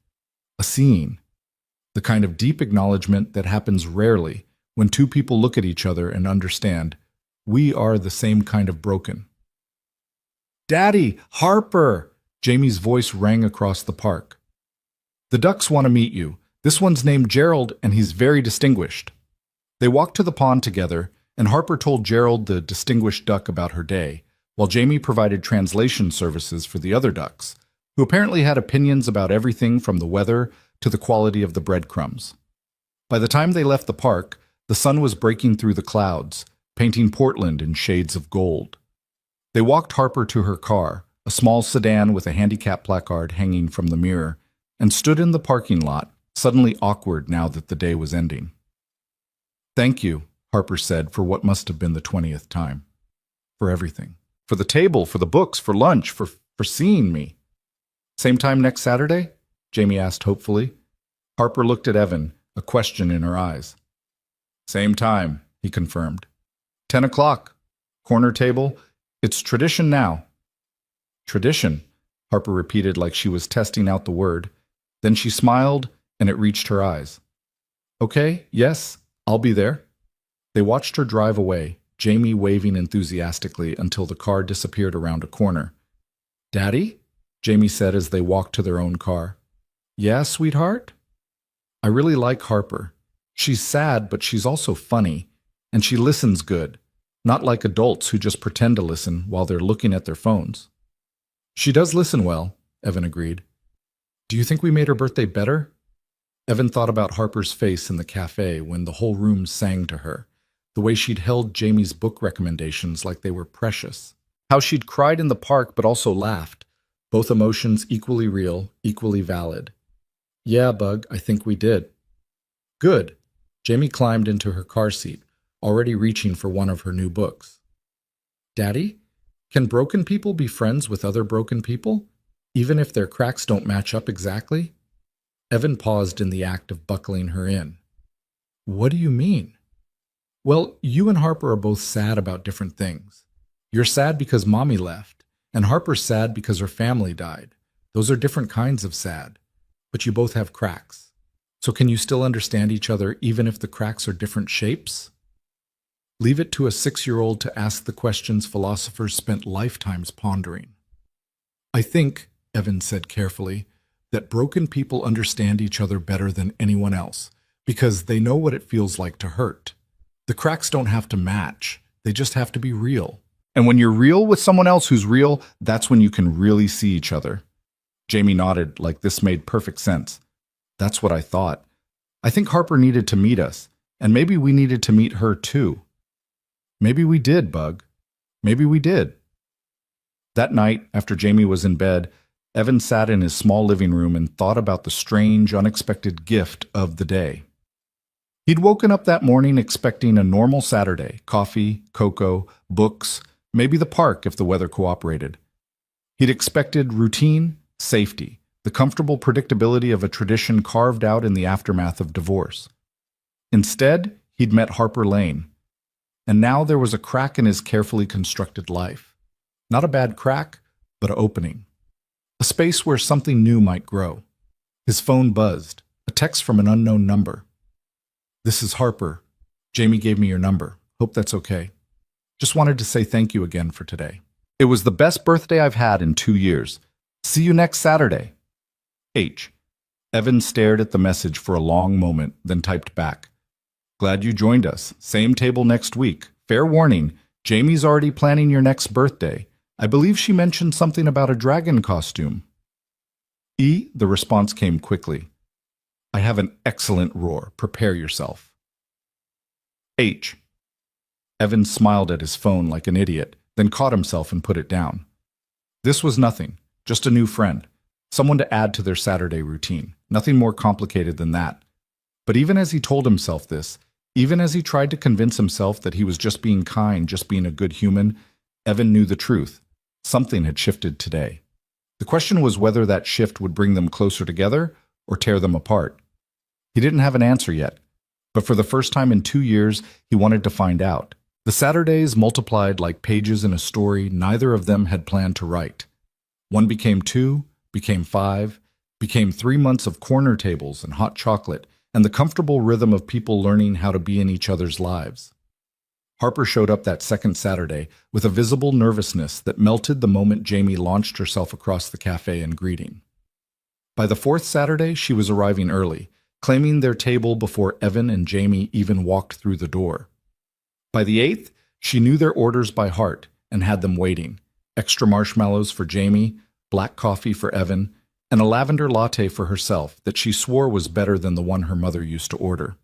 a seeing, the kind of deep acknowledgement that happens rarely when two people look at each other and understand, we are the same kind of broken. Daddy, Harper! Jamie's voice rang across the park. The ducks want to meet you. This one's named Gerald, and he's very distinguished. They walked to the pond together, and Harper told Gerald the distinguished duck about her day, while Jamie provided translation services for the other ducks, who apparently had opinions about everything from the weather to the quality of the breadcrumbs. By the time they left the park, the sun was breaking through the clouds, painting Portland in shades of gold. They walked Harper to her car, a small sedan with a handicap placard hanging from the mirror, and stood in the parking lot, suddenly awkward now that the day was ending. Thank you, Harper said for what must have been the 20th time. For everything. For the table, for the books, for lunch, for seeing me. Same time next Saturday? Jamie asked hopefully. Harper looked at Evan, a question in her eyes. Same time, he confirmed. 10 o'clock. Corner table. It's tradition now. Tradition, Harper repeated like she was testing out the word. Then she smiled, and it reached her eyes. Okay, yes, I'll be there. They watched her drive away, Jamie waving enthusiastically until the car disappeared around a corner. Daddy? Jamie said as they walked to their own car. Yeah, sweetheart? I really like Harper. She's sad, but she's also funny, and she listens good, not like adults who just pretend to listen while they're looking at their phones. She does listen well, Evan agreed. Do you think we made her birthday better? Evan thought about Harper's face in the cafe when the whole room sang to her, the way she'd held Jamie's book recommendations like they were precious, how she'd cried in the park but also laughed, both emotions equally real, equally valid. Yeah, Bug, I think we did. Good. Jamie climbed into her car seat, already reaching for one of her new books. Daddy, can broken people be friends with other broken people, even if their cracks don't match up exactly? Evan paused in the act of buckling her in. What do you mean? Well, you and Harper are both sad about different things. You're sad because Mommy left, and Harper's sad because her family died. Those are different kinds of sad, but you both have cracks. So can you still understand each other even if the cracks are different shapes? Leave it to a 6-year-old to ask the questions philosophers spent lifetimes pondering. I think, Evan said carefully, that broken people understand each other better than anyone else because they know what it feels like to hurt. The cracks don't have to match. They just have to be real. And when you're real with someone else who's real, that's when you can really see each other. Jamie nodded like this made perfect sense. That's what I thought. I think Harper needed to meet us, and maybe we needed to meet her too. Maybe we did, Bug. Maybe we did. That night, after Jamie was in bed, Evan sat in his small living room and thought about the strange, unexpected gift of the day. He'd woken up that morning expecting a normal Saturday, coffee, cocoa, books, maybe the park if the weather cooperated. He'd expected routine, safety, the comfortable predictability of a tradition carved out in the aftermath of divorce. Instead, he'd met Harper Lane. And now there was a crack in his carefully constructed life. Not a bad crack, but an opening. A space where something new might grow. His phone buzzed, a text from an unknown number. This is Harper. Jamie gave me your number. Hope that's okay. Just wanted to say thank you again for today. It was the best birthday I've had in 2 years. See you next Saturday. H. Evan stared at the message for a long moment, then typed back. Glad you joined us. Same table next week. Fair warning, Jamie's already planning your next birthday. I believe she mentioned something about a dragon costume. E. The response came quickly. I have an excellent roar. Prepare yourself. H. Evan smiled at his phone like an idiot, then caught himself and put it down. This was nothing, just a new friend. Someone to add to their Saturday routine. Nothing more complicated than that. But even as he told himself this, even as he tried to convince himself that he was just being kind, just being a good human, Evan knew the truth. Something had shifted today. The question was whether that shift would bring them closer together or tear them apart. He didn't have an answer yet, but for the first time in 2 years, he wanted to find out. The Saturdays multiplied like pages in a story neither of them had planned to write. One became 2, became 5, became 3 months of corner tables and hot chocolate, and the comfortable rhythm of people learning how to be in each other's lives. Harper showed up that second Saturday with a visible nervousness that melted the moment Jamie launched herself across the cafe in greeting. By the fourth Saturday, she was arriving early, claiming their table before Evan and Jamie even walked through the door. By the 8th, she knew their orders by heart and had them waiting. Extra marshmallows for Jamie, black coffee for Evan, and a lavender latte for herself that she swore was better than the one her mother used to order.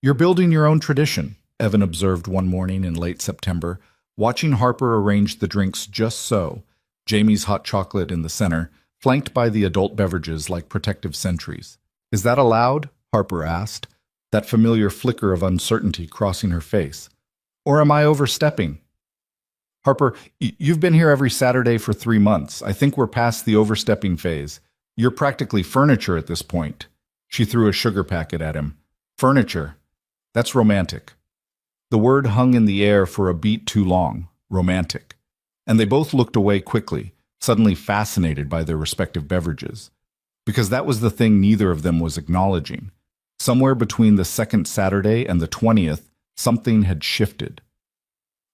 You're building your own tradition, Evan observed one morning in late September, watching Harper arrange the drinks just so, Jamie's hot chocolate in the center, flanked by the adult beverages like protective sentries. Is that allowed? Harper asked, that familiar flicker of uncertainty crossing her face. Or am I overstepping? Harper, you've been here every Saturday for 3 months. I think we're past the overstepping phase. You're practically furniture at this point. She threw a sugar packet at him. Furniture. That's romantic. The word hung in the air for a beat too long. Romantic. And they both looked away quickly, suddenly fascinated by their respective beverages. Because that was the thing neither of them was acknowledging. Somewhere between the second Saturday and the 20th, something had shifted.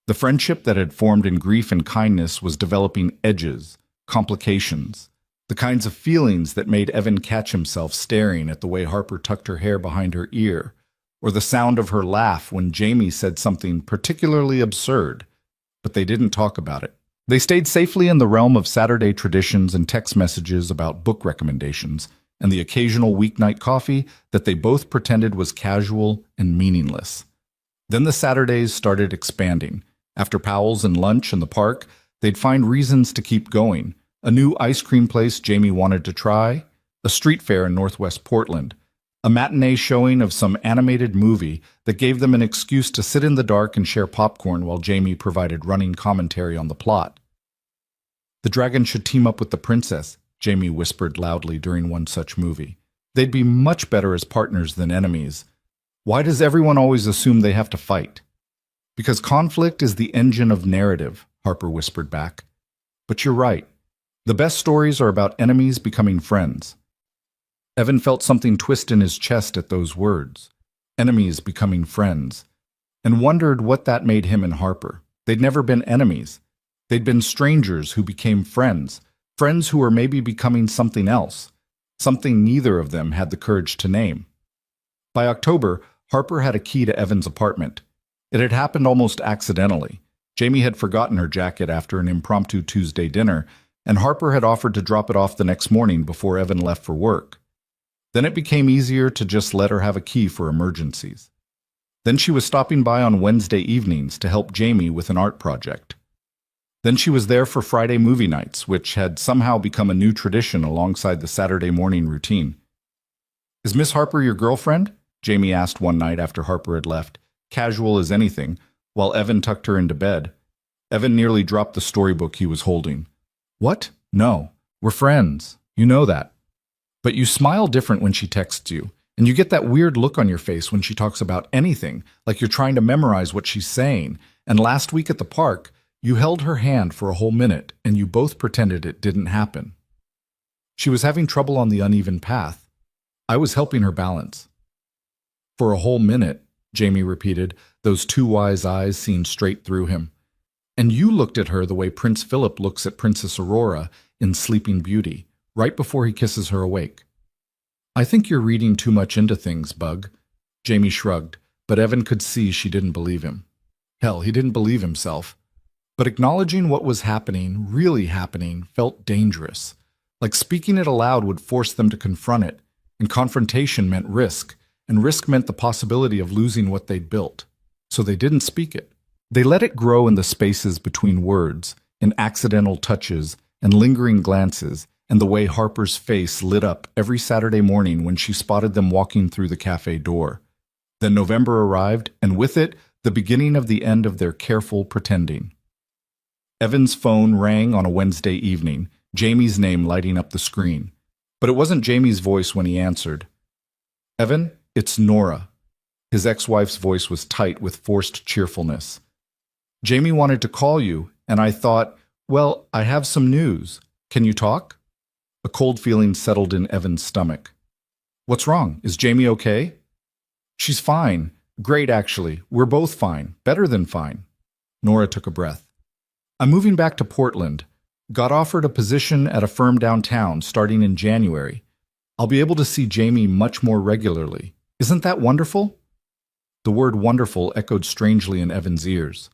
The friendship that had formed in grief and kindness was developing edges, complications, the kinds of feelings that made Evan catch himself staring at the way Harper tucked her hair behind her ear, or the sound of her laugh when Jamie said something particularly absurd, but they didn't talk about it. They stayed safely in the realm of Saturday traditions and text messages about book recommendations, and the occasional weeknight coffee that they both pretended was casual and meaningless. Then the Saturdays started expanding. After Powell's and lunch in the park, they'd find reasons to keep going. A new ice cream place Jamie wanted to try, a street fair in Northwest Portland, a matinee showing of some animated movie that gave them an excuse to sit in the dark and share popcorn while Jamie provided running commentary on the plot. The dragon should team up with the princess, Jamie whispered loudly during one such movie. They'd be much better as partners than enemies. Why does everyone always assume they have to fight? Because conflict is the engine of narrative, Harper whispered back. But you're right. The best stories are about enemies becoming friends. Evan felt something twist in his chest at those words. Enemies becoming friends. And wondered what that made him and Harper. They'd never been enemies. They'd been strangers who became friends. Friends who were maybe becoming something else. Something neither of them had the courage to name. By October, Harper had a key to Evan's apartment. It had happened almost accidentally. Jamie had forgotten her jacket after an impromptu Tuesday dinner, and Harper had offered to drop it off the next morning before Evan left for work. Then it became easier to just let her have a key for emergencies. Then she was stopping by on Wednesday evenings to help Jamie with an art project. Then she was there for Friday movie nights, which had somehow become a new tradition alongside the Saturday morning routine. "Is Miss Harper your girlfriend?" Jamie asked one night after Harper had left, casual as anything, while Evan tucked her into bed. Evan nearly dropped the storybook he was holding. "What? No. We're friends. You know that. But you smile different when she texts you, and you get that weird look on your face when she talks about anything, like you're trying to memorize what she's saying. And last week at the park, you held her hand for a whole minute, and you both pretended it didn't happen." She was having trouble on the uneven path. I was helping her balance. "For a whole minute," Jamie repeated, those two wise eyes seeing straight through him. "And you looked at her the way Prince Philip looks at Princess Aurora in Sleeping Beauty, right before he kisses her awake." "I think you're reading too much into things, Bug." Jamie shrugged, but Evan could see she didn't believe him. Hell, he didn't believe himself. But acknowledging what was happening, really happening, felt dangerous. Like speaking it aloud would force them to confront it, and confrontation meant risk, and risk meant the possibility of losing what they'd built. So they didn't speak it. They let it grow in the spaces between words, in accidental touches and lingering glances, and the way Harper's face lit up every Saturday morning when she spotted them walking through the cafe door. Then November arrived, and with it, the beginning of the end of their careful pretending. Evan's phone rang on a Wednesday evening, Jamie's name lighting up the screen. But it wasn't Jamie's voice when he answered. "Evan, it's Nora." His ex-wife's voice was tight with forced cheerfulness. "Jamie wanted to call you, and I thought, well, I have some news. Can you talk?" A cold feeling settled in Evan's stomach. "What's wrong? Is Jamie okay?" "She's fine. Great, actually. We're both fine. Better than fine." Nora took a breath. "I'm moving back to Portland. Got offered a position at a firm downtown starting in January. I'll be able to see Jamie much more regularly. Isn't that wonderful?" The word wonderful echoed strangely in Evan's ears.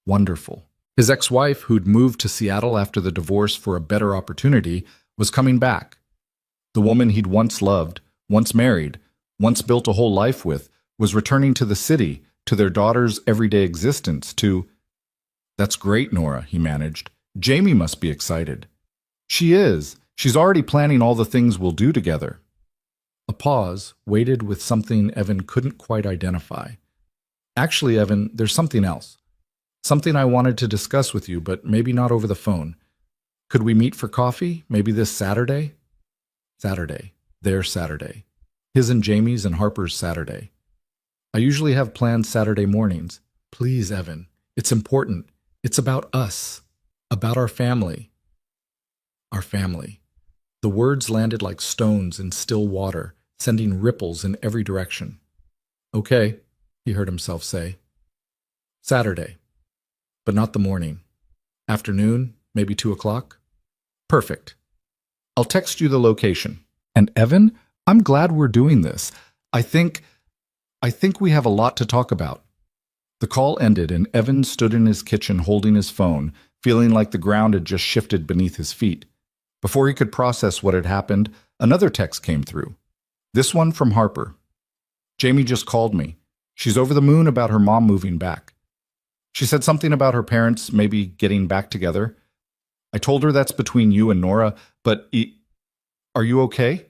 Wonderful. His ex-wife, who'd moved to Seattle after the divorce for a better opportunity, was coming back. The woman he'd once loved, once married, once built a whole life with, was returning to the city, to their daughter's everyday existence, to... "That's great, Nora," he managed. "Jamie must be excited." "She is. She's already planning all the things we'll do together." A pause, weighted with something Evan couldn't quite identify. "Actually, Evan, there's something else. Something I wanted to discuss with you, but maybe not over the phone. Could we meet for coffee, maybe this Saturday?" Saturday. Their Saturday. His and Jamie's and Harper's Saturday. "I usually have plans Saturday mornings. Please, Evan. It's important. It's about us. About our family." Our family. The words landed like stones in still water, sending ripples in every direction. "Okay," he heard himself say. "Saturday. But not the morning. Afternoon, maybe 2 o'clock? Perfect. I'll text you the location. And Evan, I'm glad we're doing this. I think we have a lot to talk about." The call ended and Evan stood in his kitchen holding his phone, feeling like the ground had just shifted beneath his feet. Before he could process what had happened, Another text came through. This one from Harper. Jamie just called me. She's over the moon about her mom moving back. She said something about her parents maybe getting back together. I told her that's between you and Nora, but are you okay?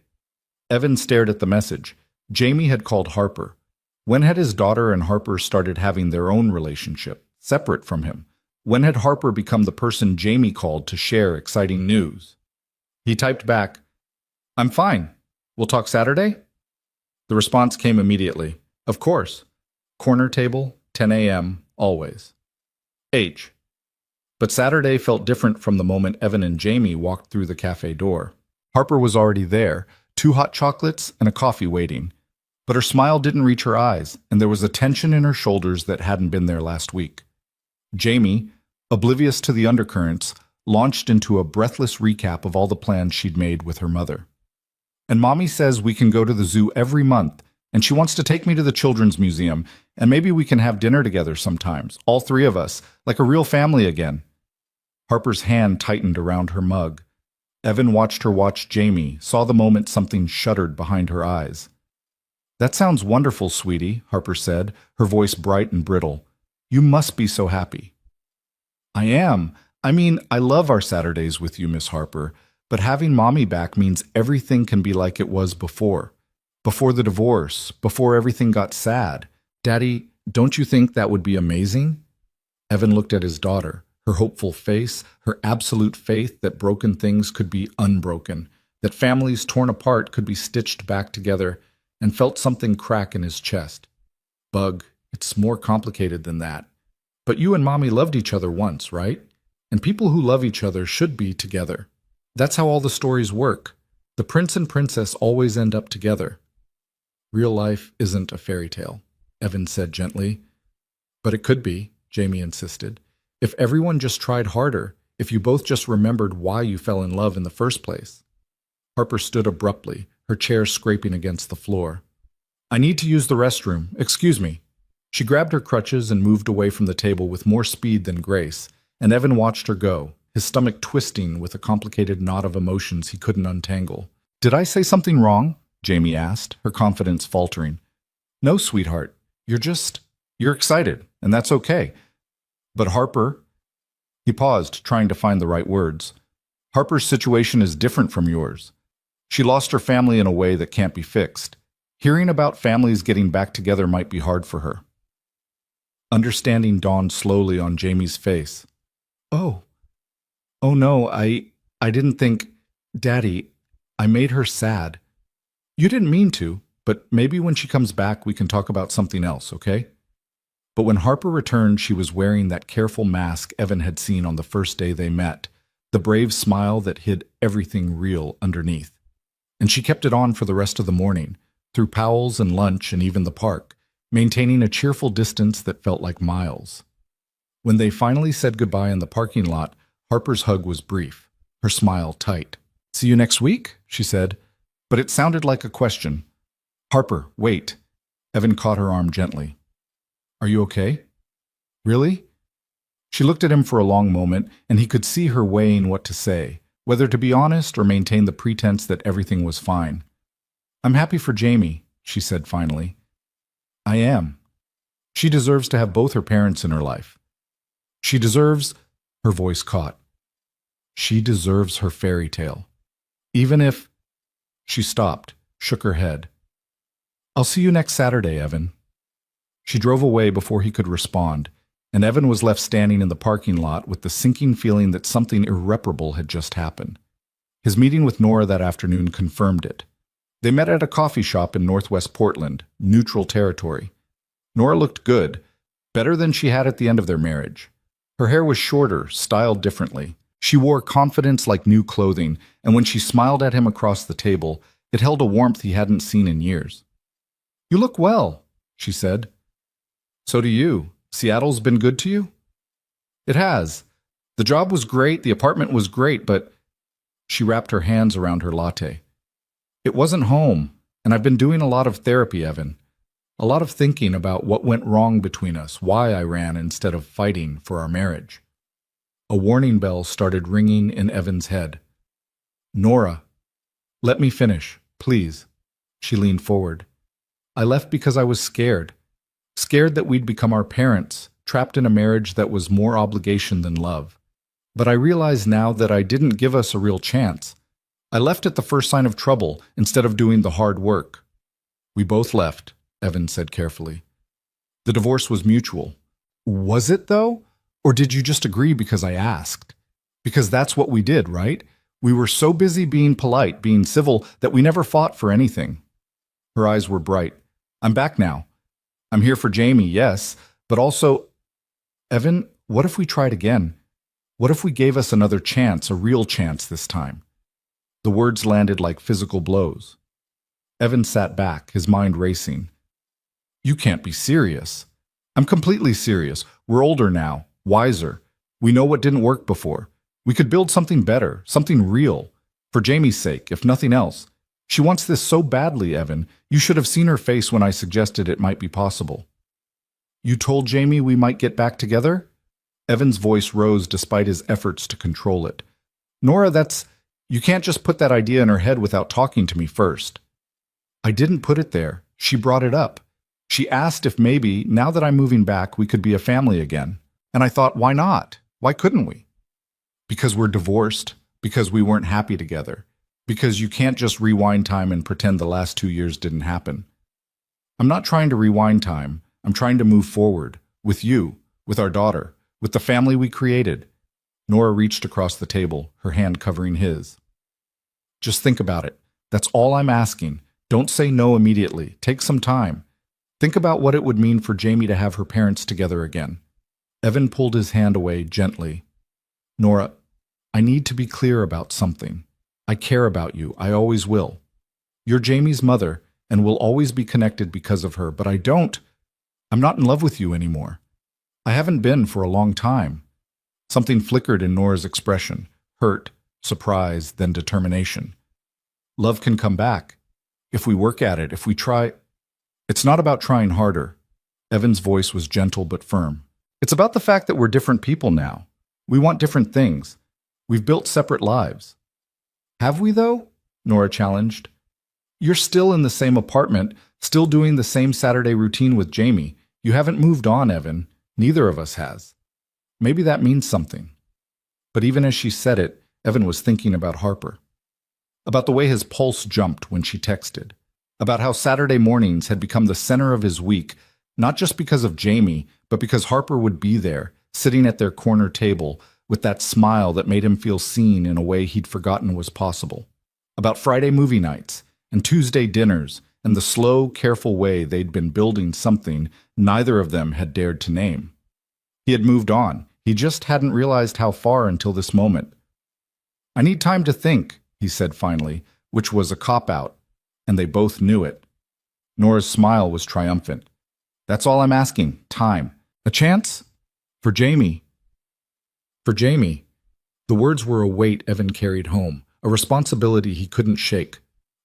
Evan stared at the message. Jamie had called Harper. When had his daughter and Harper started having their own relationship, separate from him? When had Harper become the person Jamie called to share exciting news? He typed back, I'm fine. We'll talk Saturday? The response came immediately. Of course. Corner table, 10 a.m., always. H. But Saturday felt different from the moment Evan and Jamie walked through the cafe door. Harper was already there, 2 hot chocolates and a coffee waiting. But her smile didn't reach her eyes, and there was a tension in her shoulders that hadn't been there last week. Jamie, oblivious to the undercurrents, launched into a breathless recap of all the plans she'd made with her mother. And Mommy says we can go to the zoo every month, and she wants to take me to the Children's Museum, and maybe we can have dinner together sometimes, all 3 of us, like a real family again. Harper's hand tightened around her mug. Evan watched her watch Jamie, saw the moment something shuddered behind her eyes. That sounds wonderful, sweetie, Harper said, her voice bright and brittle. You must be so happy. I am. I mean, I love our Saturdays with you, Miss Harper, but having Mommy back means everything can be like it was before. Before the divorce, before everything got sad. Daddy, don't you think that would be amazing? Evan looked at his daughter, her hopeful face, her absolute faith that broken things could be unbroken, that families torn apart could be stitched back together, and felt something crack in his chest. Bug, it's more complicated than that. But you and Mommy loved each other once, right? And people who love each other should be together. That's how all the stories work. The prince and princess always end up together. Real life isn't a fairy tale, Evan said gently. But it could be, Jamie insisted. If everyone just tried harder, if you both just remembered why you fell in love in the first place. Harper stood abruptly, her chair scraping against the floor. I need to use the restroom. Excuse me. She grabbed her crutches and moved away from the table with more speed than grace, and Evan watched her go, his stomach twisting with a complicated knot of emotions he couldn't untangle. Did I say something wrong? Jamie asked, her confidence faltering. No, sweetheart. You're excited, and that's okay. But Harper... He paused, trying to find the right words. Harper's situation is different from yours. She lost her family in a way that can't be fixed. Hearing about families getting back together might be hard for her. Understanding dawned slowly on Jamie's face. Oh no, I didn't think... Daddy, I made her sad. You didn't mean to, but maybe when she comes back we can talk about something else, okay? But when Harper returned, she was wearing that careful mask Evan had seen on the first day they met, the brave smile that hid everything real underneath. And she kept it on for the rest of the morning, through Powell's and lunch and even the park, maintaining a cheerful distance that felt like miles. When they finally said goodbye in the parking lot, Harper's hug was brief, her smile tight. See you next week, she said, but it sounded like a question. Harper, wait. Evan caught her arm gently. Are you okay? Really? She looked at him for a long moment, and he could see her weighing what to say, whether to be honest or maintain the pretense that everything was fine. I'm happy for Jamie, she said finally. I am. She deserves to have both her parents in her life. She deserves... Her voice caught. She deserves her fairy tale. Even if... She stopped, shook her head. I'll see you next Saturday, Evan. She drove away before he could respond, and Evan was left standing in the parking lot with the sinking feeling that something irreparable had just happened. His meeting with Nora that afternoon confirmed it. They met at a coffee shop in Northwest Portland, neutral territory. Nora looked good, better than she had at the end of their marriage. Her hair was shorter, styled differently. She wore confidence like new clothing, and when she smiled at him across the table, it held a warmth he hadn't seen in years. You look well, she said. So do you. Seattle's been good to you? It has. The job was great, the apartment was great, but... She wrapped her hands around her latte. It wasn't home, and I've been doing a lot of therapy, Evan. A lot of thinking about what went wrong between us, why I ran instead of fighting for our marriage. A warning bell started ringing in Evan's head. Nora. Let me finish, please. She leaned forward. I left because I was scared. Scared that we'd become our parents, trapped in a marriage that was more obligation than love. But I realize now that I didn't give us a real chance. I left at the first sign of trouble instead of doing the hard work. We both left, Evan said carefully. The divorce was mutual. Was it, though? Or did you just agree because I asked? Because that's what we did, right? We were so busy being polite, being civil, that we never fought for anything. Her eyes were bright. I'm back now. I'm here for Jamie, yes, but also, Evan, what if we tried again? What if we gave us another chance, a real chance this time? The words landed like physical blows. Evan sat back, his mind racing. You can't be serious. I'm completely serious. We're older now, wiser. We know what didn't work before. We could build something better, something real. For Jamie's sake, if nothing else. She wants this so badly, Evan. You should have seen her face when I suggested it might be possible. You told Jamie we might get back together? Evan's voice rose despite his efforts to control it. Nora, you can't just put that idea in her head without talking to me first. I didn't put it there. She brought it up. She asked if maybe, now that I'm moving back, we could be a family again. And I thought, why not? Why couldn't we? Because we're divorced. Because we weren't happy together. Because you can't just rewind time and pretend the last 2 years didn't happen. I'm not trying to rewind time. I'm trying to move forward. With you. With our daughter. With the family we created. Nora reached across the table, her hand covering his. Just think about it. That's all I'm asking. Don't say no immediately. Take some time. Think about what it would mean for Jamie to have her parents together again. Evan pulled his hand away gently. Nora, I need to be clear about something. I care about you. I always will. You're Jamie's mother, and we'll always be connected because of her, but I'm not in love with you anymore. I haven't been for a long time. Something flickered in Nora's expression. Hurt, surprise, then determination. Love can come back. If we work at it, if we try. It's not about trying harder. Evan's voice was gentle but firm. It's about the fact that we're different people now. We want different things. We've built separate lives. Have we, though? Nora challenged. You're still in the same apartment, still doing the same Saturday routine with Jamie. You haven't moved on, Evan. Neither of us has. Maybe that means something. But even as she said it, Evan was thinking about Harper. About the way his pulse jumped when she texted. About how Saturday mornings had become the center of his week, not just because of Jamie, but because Harper would be there, sitting at their corner table, with that smile that made him feel seen in a way he'd forgotten was possible. About Friday movie nights, and Tuesday dinners, and the slow, careful way they'd been building something neither of them had dared to name. He had moved on. He just hadn't realized how far until this moment. I need time to think, he said finally, which was a cop-out, and they both knew it. Nora's smile was triumphant. That's all I'm asking, time. A chance? For Jamie. For Jamie. The words were a weight Evan carried home, a responsibility he couldn't shake.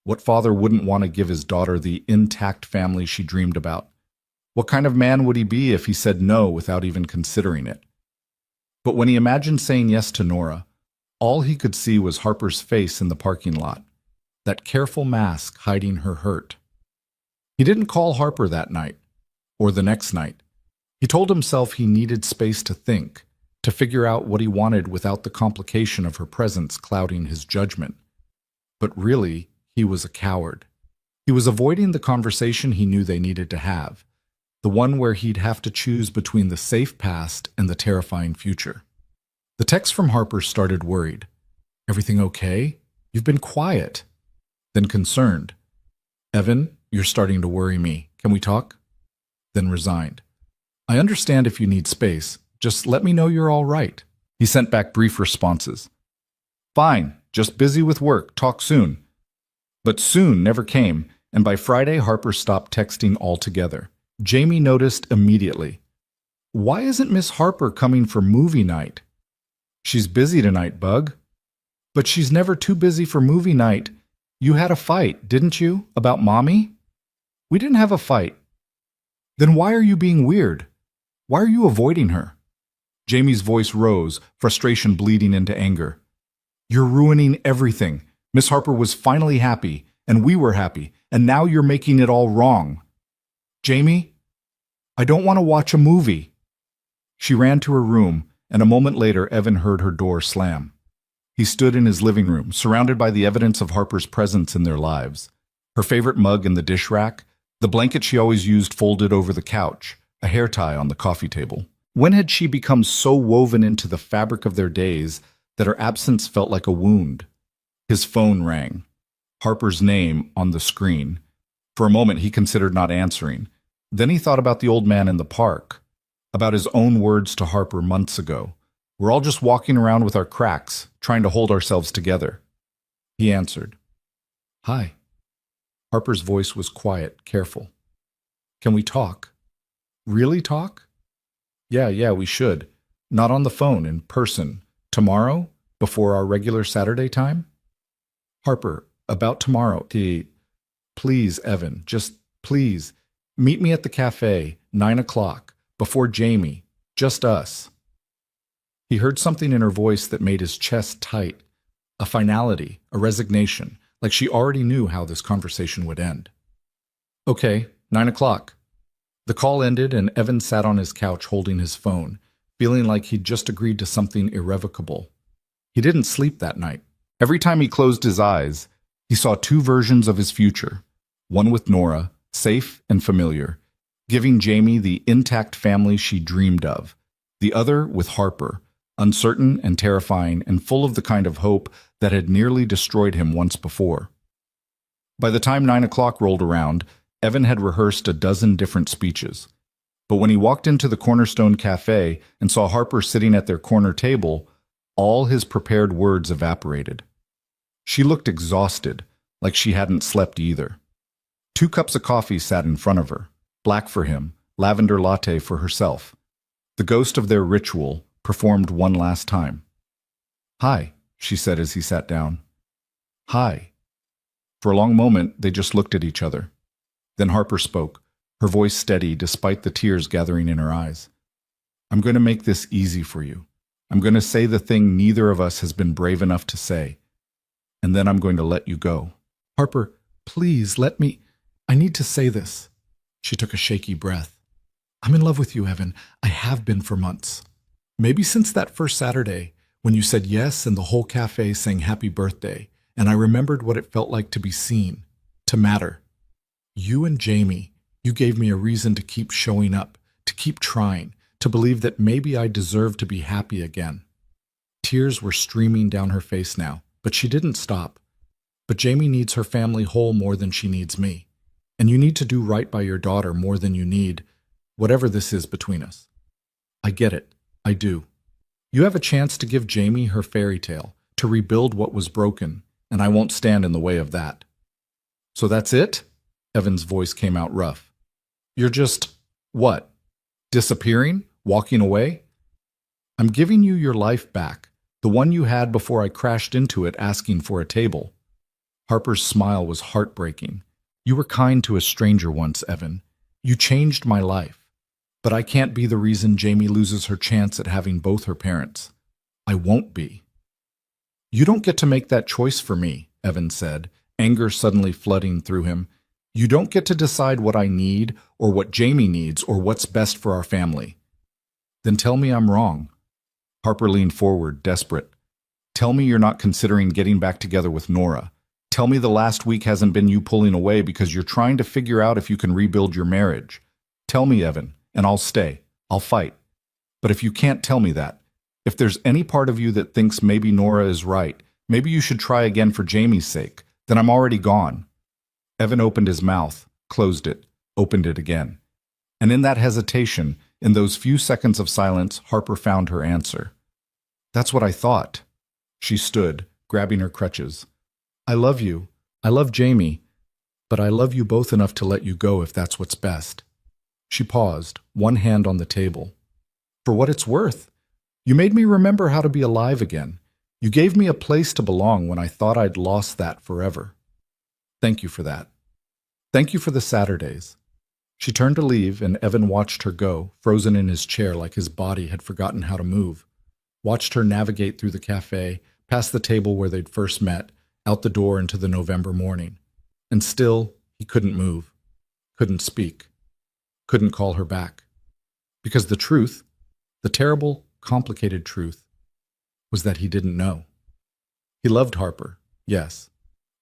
What father wouldn't want to give his daughter the intact family she dreamed about? What kind of man would he be if he said no without even considering it? But when he imagined saying yes to Nora, all he could see was Harper's face in the parking lot, that careful mask hiding her hurt. He didn't call Harper that night, or the next night. He told himself he needed space to think, to figure out what he wanted without the complication of her presence clouding his judgment. But really, he was a coward. He was avoiding the conversation he knew they needed to have, the one where he'd have to choose between the safe past and the terrifying future. The text from Harper started worried. Everything okay? You've been quiet. Then concerned. Evan, you're starting to worry me. Can we talk? Then resigned. I understand if you need space. Just let me know you're all right. He sent back brief responses. Fine, just busy with work. Talk soon. But soon never came, and by Friday Harper stopped texting altogether. Jamie noticed immediately. Why isn't Miss Harper coming for movie night? She's busy tonight, Bug. But she's never too busy for movie night. You had a fight, didn't you, about Mommy? We didn't have a fight. Then why are you being weird? Why are you avoiding her? Jamie's voice rose, frustration bleeding into anger. You're ruining everything. Miss Harper was finally happy, and we were happy, and now you're making it all wrong. Jamie, I don't want to watch a movie. She ran to her room, and a moment later Evan heard her door slam. He stood in his living room, surrounded by the evidence of Harper's presence in their lives. Her favorite mug in the dish rack, the blanket she always used folded over the couch, a hair tie on the coffee table. When had she become so woven into the fabric of their days that her absence felt like a wound? His phone rang. Harper's name on the screen. For a moment he considered not answering. Then he thought about the old man in the park, about his own words to Harper months ago. We're all just walking around with our cracks, trying to hold ourselves together. He answered. Hi. Harper's voice was quiet, careful. Can we talk? Really talk? Yeah, we should. Not on the phone, in person. Tomorrow? Before our regular Saturday time? Harper, about tomorrow. Please, Evan, just please. Meet me at the cafe, 9 o'clock, before Jamie. Just us. He heard something in her voice that made his chest tight. A finality, a resignation, like she already knew how this conversation would end. Okay, 9 o'clock. The call ended and Evan sat on his couch holding his phone, feeling like he'd just agreed to something irrevocable. He didn't sleep that night. Every time he closed his eyes, he saw two versions of his future. One with Nora, safe and familiar, giving Jamie the intact family she dreamed of. The other with Harper, uncertain and terrifying and full of the kind of hope that had nearly destroyed him once before. By the time 9 o'clock rolled around, Evan had rehearsed a dozen different speeches. But when he walked into the Cornerstone Cafe and saw Harper sitting at their corner table, all his prepared words evaporated. She looked exhausted, like she hadn't slept either. 2 cups of coffee sat in front of her, black for him, lavender latte for herself. The ghost of their ritual performed one last time. Hi, she said as he sat down. Hi. For a long moment, they just looked at each other. Then Harper spoke, her voice steady despite the tears gathering in her eyes. I'm going to make this easy for you. I'm going to say the thing neither of us has been brave enough to say. And then I'm going to let you go. Harper, please let me. I need to say this. She took a shaky breath. I'm in love with you, Evan. I have been for months. Maybe since that first Saturday, when you said yes and the whole cafe sang happy birthday, and I remembered what it felt like to be seen, to matter. You and Jamie, you gave me a reason to keep showing up, to keep trying, to believe that maybe I deserve to be happy again. Tears were streaming down her face now, but she didn't stop. But Jamie needs her family whole more than she needs me. And you need to do right by your daughter more than you need whatever this is between us. I get it. I do. You have a chance to give Jamie her fairy tale, to rebuild what was broken, and I won't stand in the way of that. So that's it? Evan's voice came out rough. You're just, what? Disappearing? Walking away? I'm giving you your life back, the one you had before I crashed into it asking for a table. Harper's smile was heartbreaking. You were kind to a stranger once, Evan. You changed my life. But I can't be the reason Jamie loses her chance at having both her parents. I won't be. You don't get to make that choice for me, Evan said, anger suddenly flooding through him. You don't get to decide what I need or what Jamie needs or what's best for our family. Then tell me I'm wrong. Harper leaned forward, desperate. Tell me you're not considering getting back together with Nora. Tell me the last week hasn't been you pulling away because you're trying to figure out if you can rebuild your marriage. Tell me, Evan, and I'll stay. I'll fight. But if you can't tell me that, if there's any part of you that thinks maybe Nora is right, maybe you should try again for Jamie's sake, then I'm already gone. Evan opened his mouth, closed it, opened it again. And in that hesitation, in those few seconds of silence, Harper found her answer. That's what I thought. She stood, grabbing her crutches. I love you. I love Jamie. But I love you both enough to let you go if that's what's best. She paused, one hand on the table. For what it's worth. You made me remember how to be alive again. You gave me a place to belong when I thought I'd lost that forever. Thank you for that. Thank you for the Saturdays. She turned to leave, and Evan watched her go, frozen in his chair like his body had forgotten how to move. Watched her navigate through the cafe, past the table where they'd first met, out the door into the November morning. And still, he couldn't move, couldn't speak, couldn't call her back. Because the truth, the terrible, complicated truth, was that he didn't know. He loved Harper, yes,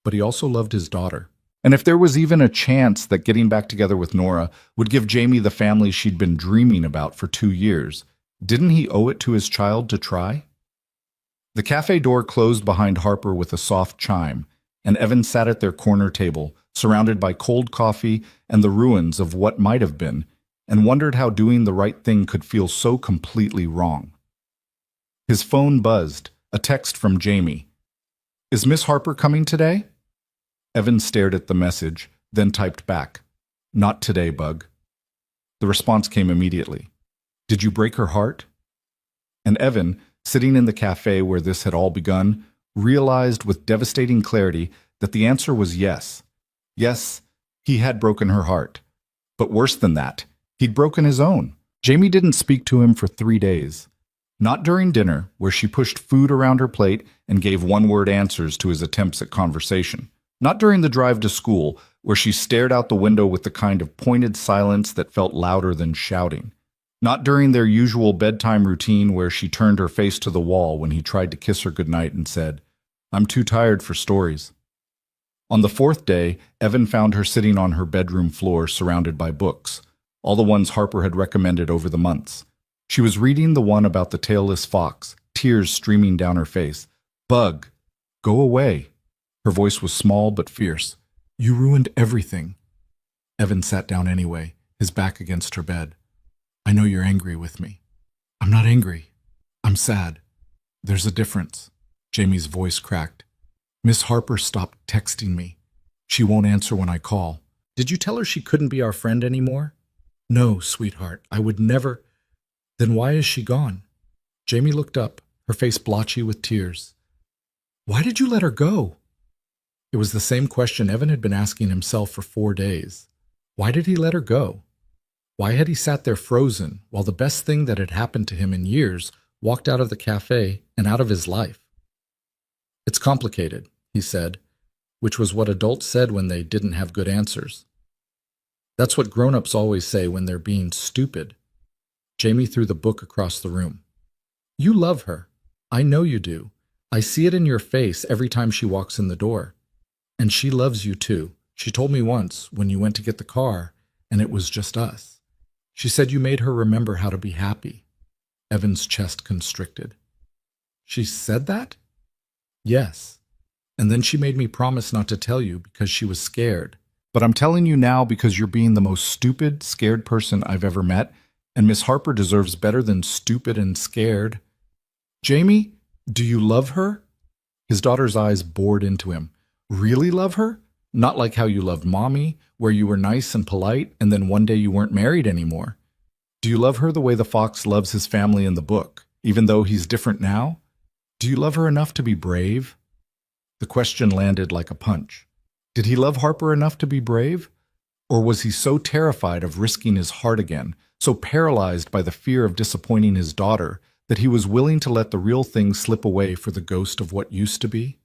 but he also loved his daughter. And if there was even a chance that getting back together with Nora would give Jamie the family she'd been dreaming about for 2 years, didn't he owe it to his child to try? The cafe door closed behind Harper with a soft chime, and Evan sat at their corner table, surrounded by cold coffee and the ruins of what might have been, and wondered how doing the right thing could feel so completely wrong. His phone buzzed, a text from Jamie. "Is Miss Harper coming today?" Evan stared at the message, then typed back, "Not today, Bug." The response came immediately. "Did you break her heart?" And Evan, sitting in the cafe where this had all begun, realized with devastating clarity that the answer was yes. Yes, he had broken her heart. But worse than that, he'd broken his own. Jamie didn't speak to him for 3 days. Not during dinner, where she pushed food around her plate and gave one-word answers to his attempts at conversation. Not during the drive to school, where she stared out the window with the kind of pointed silence that felt louder than shouting. Not during their usual bedtime routine where she turned her face to the wall when he tried to kiss her goodnight and said, "I'm too tired for stories." On the 4th day, Evan found her sitting on her bedroom floor surrounded by books, all the ones Harper had recommended over the months. She was reading the one about the tailless fox, tears streaming down her face. "Bug, go away." Her voice was small but fierce. "You ruined everything." Evan sat down anyway, his back against her bed. "I know you're angry with me." "I'm not angry. I'm sad. There's a difference." Jamie's voice cracked. "Miss Harper stopped texting me. She won't answer when I call." "Did you tell her she couldn't be our friend anymore?" "No, sweetheart, I would never." "Then why is she gone?" Jamie looked up, her face blotchy with tears. "Why did you let her go?" It was the same question Evan had been asking himself for 4 days. Why did he let her go? Why had he sat there frozen while the best thing that had happened to him in years walked out of the cafe and out of his life? "It's complicated," he said, which was what adults said when they didn't have good answers. That's what grown-ups always say when they're being stupid. Jamie threw the book across the room. "You love her. I know you do. I see it in your face every time she walks in the door. And she loves you too. She told me once when you went to get the car and it was just us. She said you made her remember how to be happy." Evan's chest constricted. "She said that?" "Yes. And then she made me promise not to tell you because she was scared. But I'm telling you now because you're being the most stupid, scared person I've ever met, and Miss Harper deserves better than stupid and scared." "Jamie, do you love her?" His daughter's eyes bored into him. "Really love her? Not like how you loved Mommy, where you were nice and polite, and then one day you weren't married anymore. Do you love her the way the fox loves his family in the book, even though he's different now? Do you love her enough to be brave?" The question landed like a punch. Did he love Harper enough to be brave? Or was he so terrified of risking his heart again, so paralyzed by the fear of disappointing his daughter, that he was willing to let the real thing slip away for the ghost of what used to be?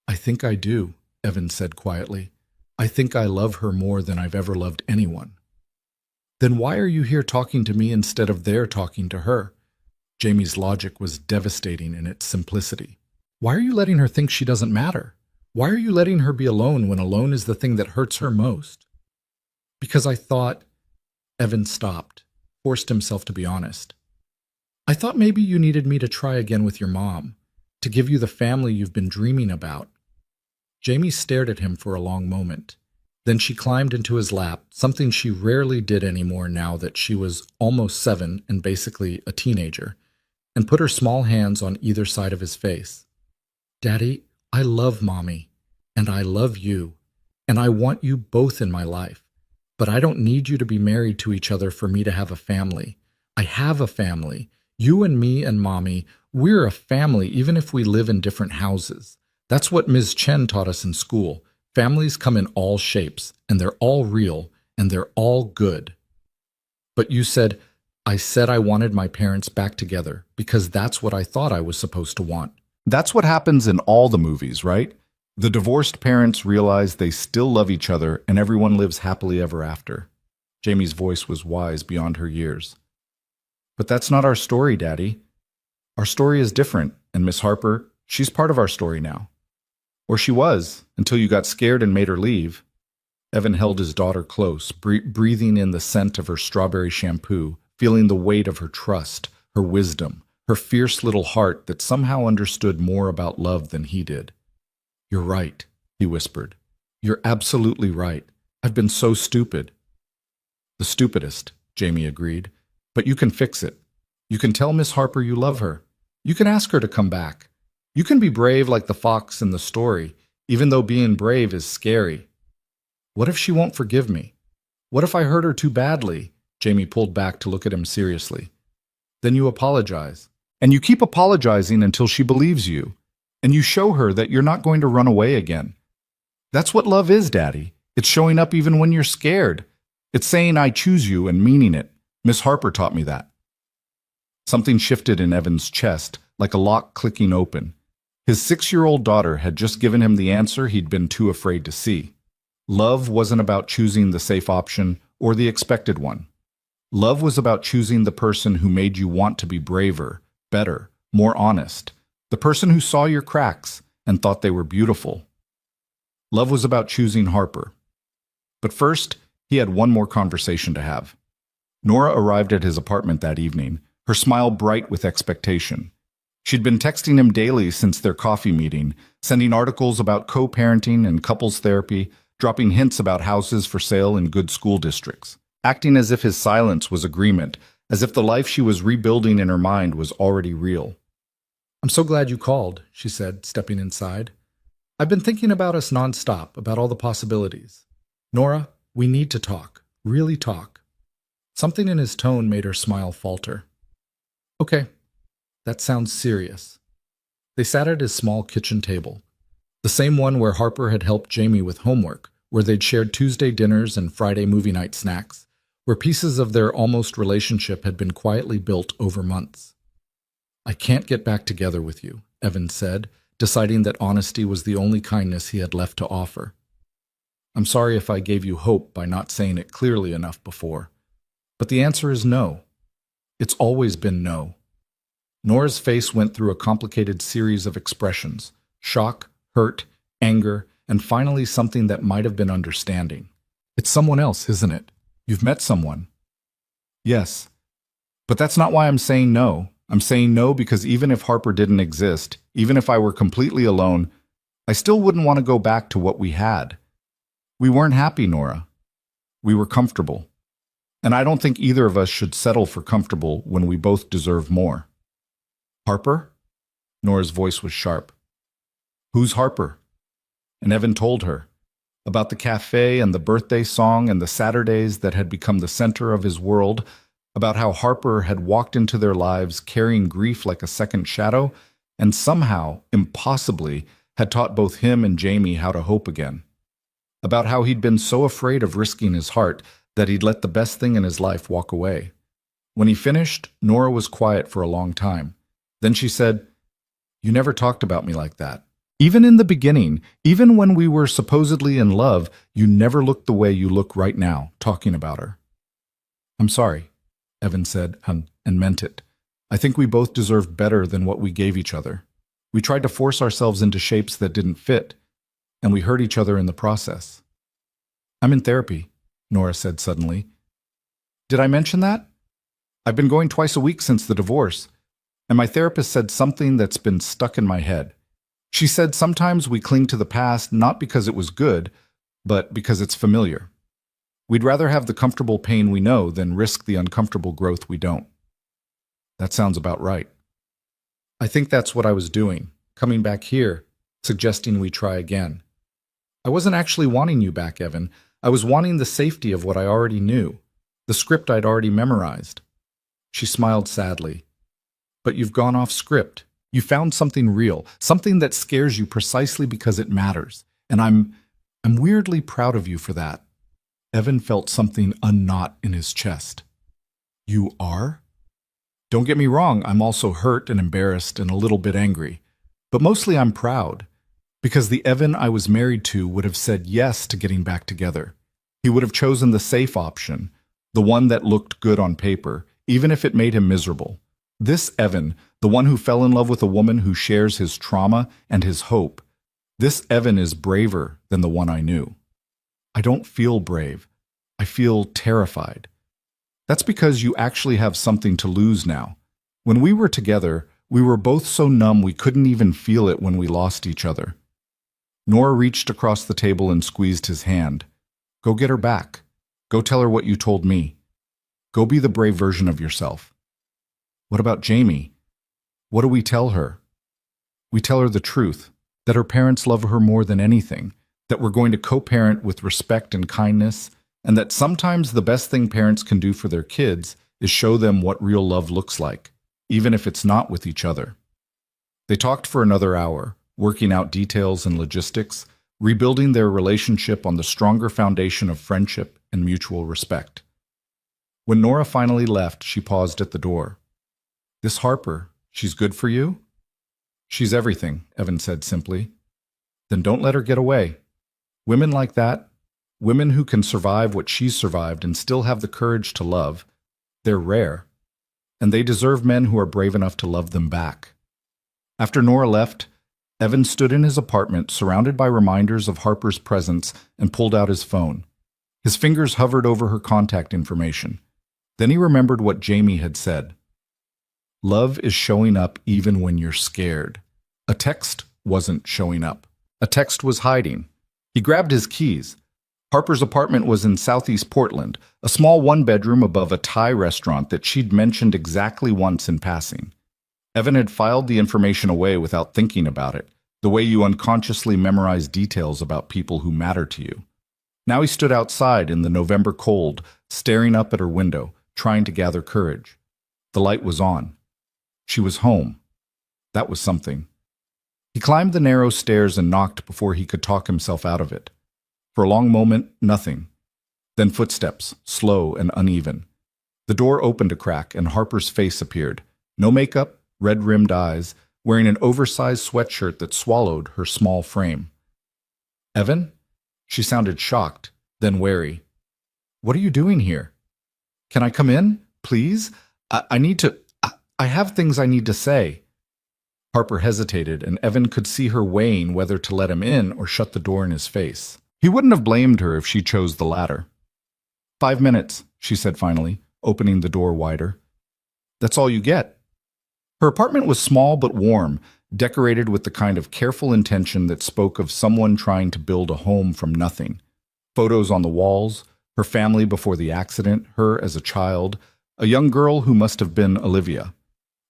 "I think I do," Evan said quietly. "I think I love her more than I've ever loved anyone." "Then why are you here talking to me instead of there talking to her?" Jamie's logic was devastating in its simplicity. "Why are you letting her think she doesn't matter? Why are you letting her be alone when alone is the thing that hurts her most?" "Because I thought—" Evan stopped, forced himself to be honest. "I thought maybe you needed me to try again with your mom, to give you the family you've been dreaming about." Jamie stared at him for a long moment. Then she climbed into his lap, something she rarely did anymore now that she was almost 7 and basically a teenager, and put her small hands on either side of his face. "Daddy, I love Mommy, and I love you, and I want you both in my life. But I don't need you to be married to each other for me to have a family. I have a family. You and me and Mommy, we're a family even if we live in different houses. That's what Ms. Chen taught us in school. Families come in all shapes, and they're all real, and they're all good." "But you said—" "I said I wanted my parents back together because that's what I thought I was supposed to want." That's what happens in all the movies, right? The divorced parents realize they still love each other and everyone lives happily ever after. Jamie's voice was wise beyond her years. But that's not our story, Daddy. Our story is different, and Miss Harper, she's part of our story now. Or she was, until you got scared and made her leave. Evan held his daughter close, breathing in the scent of her strawberry shampoo, feeling the weight of her trust, her wisdom, her fierce little heart that somehow understood more about love than he did. "You're right," he whispered. "You're absolutely right. I've been so stupid." "The stupidest," Jamie agreed. "But you can fix it. You can tell Miss Harper you love her. You can ask her to come back. You can be brave like the fox in the story, even though being brave is scary." "What if she won't forgive me? What if I hurt her too badly?" Jamie pulled back to look at him seriously. "Then you apologize. And you keep apologizing until she believes you. And you show her that you're not going to run away again. That's what love is, Daddy. It's showing up even when you're scared. It's saying I choose you and meaning it. Miss Harper taught me that." Something shifted in Evan's chest, like a lock clicking open. His 6-year-old daughter had just given him the answer he'd been too afraid to see. Love wasn't about choosing the safe option or the expected one. Love was about choosing the person who made you want to be braver, better, more honest. The person who saw your cracks and thought they were beautiful. Love was about choosing Harper. But first, he had one more conversation to have. Nora arrived at his apartment that evening, her smile bright with expectation. She'd been texting him daily since their coffee meeting, sending articles about co-parenting and couples therapy, dropping hints about houses for sale in good school districts, acting as if his silence was agreement, as if the life she was rebuilding in her mind was already real. "I'm so glad you called," she said, stepping inside. "I've been thinking about us nonstop, about all the possibilities. Nora, we need to talk, really talk." Something in his tone made her smile falter. "Okay, that sounds serious." They sat at his small kitchen table, the same one where Harper had helped Jamie with homework, where they'd shared Tuesday dinners and Friday movie night snacks, where pieces of their almost relationship had been quietly built over months. "I can't get back together with you," Evan said, deciding that honesty was the only kindness he had left to offer. "I'm sorry if I gave you hope by not saying it clearly enough before. But the answer is no. It's always been no." Nora's face went through a complicated series of expressions: shock, hurt, anger, and finally something that might have been understanding. "It's someone else, isn't it? You've met someone." "Yes. But that's not why I'm saying no. I'm saying no because even if Harper didn't exist, even if I were completely alone, I still wouldn't want to go back to what we had. We weren't happy, Nora. We were comfortable. And I don't think either of us should settle for comfortable when we both deserve more." "Harper?" Nora's voice was sharp. "Who's Harper?" And Evan told her about the cafe and the birthday song and the Saturdays that had become the center of his world, about how Harper had walked into their lives carrying grief like a second shadow, and somehow, impossibly, had taught both him and Jamie how to hope again. About how he'd been so afraid of risking his heart that he'd let the best thing in his life walk away. When he finished, Nora was quiet for a long time. Then she said, "You never talked about me like that. Even in the beginning, even when we were supposedly in love, you never looked the way you look right now, talking about her." "I'm sorry," Evan said, and meant it. "I think we both deserved better than what we gave each other. We tried to force ourselves into shapes that didn't fit, and we hurt each other in the process." "I'm in therapy," Nora said suddenly. "Did I mention that? I've been going twice a week since the divorce, and my therapist said something that's been stuck in my head. She said sometimes we cling to the past not because it was good, but because it's familiar. We'd rather have the comfortable pain we know than risk the uncomfortable growth we don't." "That sounds about right." "I think that's what I was doing, coming back here, suggesting we try again. I wasn't actually wanting you back, Evan. I was wanting the safety of what I already knew, the script I'd already memorized." She smiled sadly. "But you've gone off script. You found something real, something that scares you precisely because it matters. And I'm weirdly proud of you for that." Evan felt something unknot in his chest. "You are?" "Don't get me wrong, I'm also hurt and embarrassed and a little bit angry. But mostly I'm proud. Because the Evan I was married to would have said yes to getting back together. He would have chosen the safe option, the one that looked good on paper, even if it made him miserable. This Evan, the one who fell in love with a woman who shares his trauma and his hope, this Evan is braver than the one I knew. I don't feel brave. I feel terrified. That's because you actually have something to lose now. When we were together, we were both so numb we couldn't even feel it when we lost each other. Nora reached across the table and squeezed his hand. Go get her back. Go tell her what you told me. Go be the brave version of yourself. What about Jamie? What do we tell her? We tell her the truth, that her parents love her more than anything, that we're going to co-parent with respect and kindness, and that sometimes the best thing parents can do for their kids is show them what real love looks like, even if it's not with each other. They talked for another hour, working out details and logistics, rebuilding their relationship on the stronger foundation of friendship and mutual respect. When Nora finally left, she paused at the door. This Harper, she's good for you? She's everything, Evan said simply. Then don't let her get away. Women like that, women who can survive what she's survived and still have the courage to love, they're rare. And they deserve men who are brave enough to love them back. After Nora left, Evan stood in his apartment, surrounded by reminders of Harper's presence, and pulled out his phone. His fingers hovered over her contact information. Then he remembered what Jamie had said. Love is showing up even when you're scared. A text wasn't showing up. A text was hiding. He grabbed his keys. Harper's apartment was in Southeast Portland, a small one-bedroom above a Thai restaurant that she'd mentioned exactly once in passing. Evan had filed the information away without thinking about it, the way you unconsciously memorize details about people who matter to you. Now he stood outside in the November cold, staring up at her window, trying to gather courage. The light was on. She was home. That was something. He climbed the narrow stairs and knocked before he could talk himself out of it. For a long moment, nothing. Then footsteps, slow and uneven. The door opened a crack and Harper's face appeared. No makeup, red-rimmed eyes, wearing an oversized sweatshirt that swallowed her small frame. Evan? She sounded shocked, then wary. What are you doing here? Can I come in, please? I have things I need to say. Harper hesitated, and Evan could see her weighing whether to let him in or shut the door in his face. He wouldn't have blamed her if she chose the latter. 5 minutes, she said finally, opening the door wider. That's all you get. Her apartment was small but warm, decorated with the kind of careful intention that spoke of someone trying to build a home from nothing. Photos on the walls, her family before the accident, her as a child, a young girl who must have been Olivia.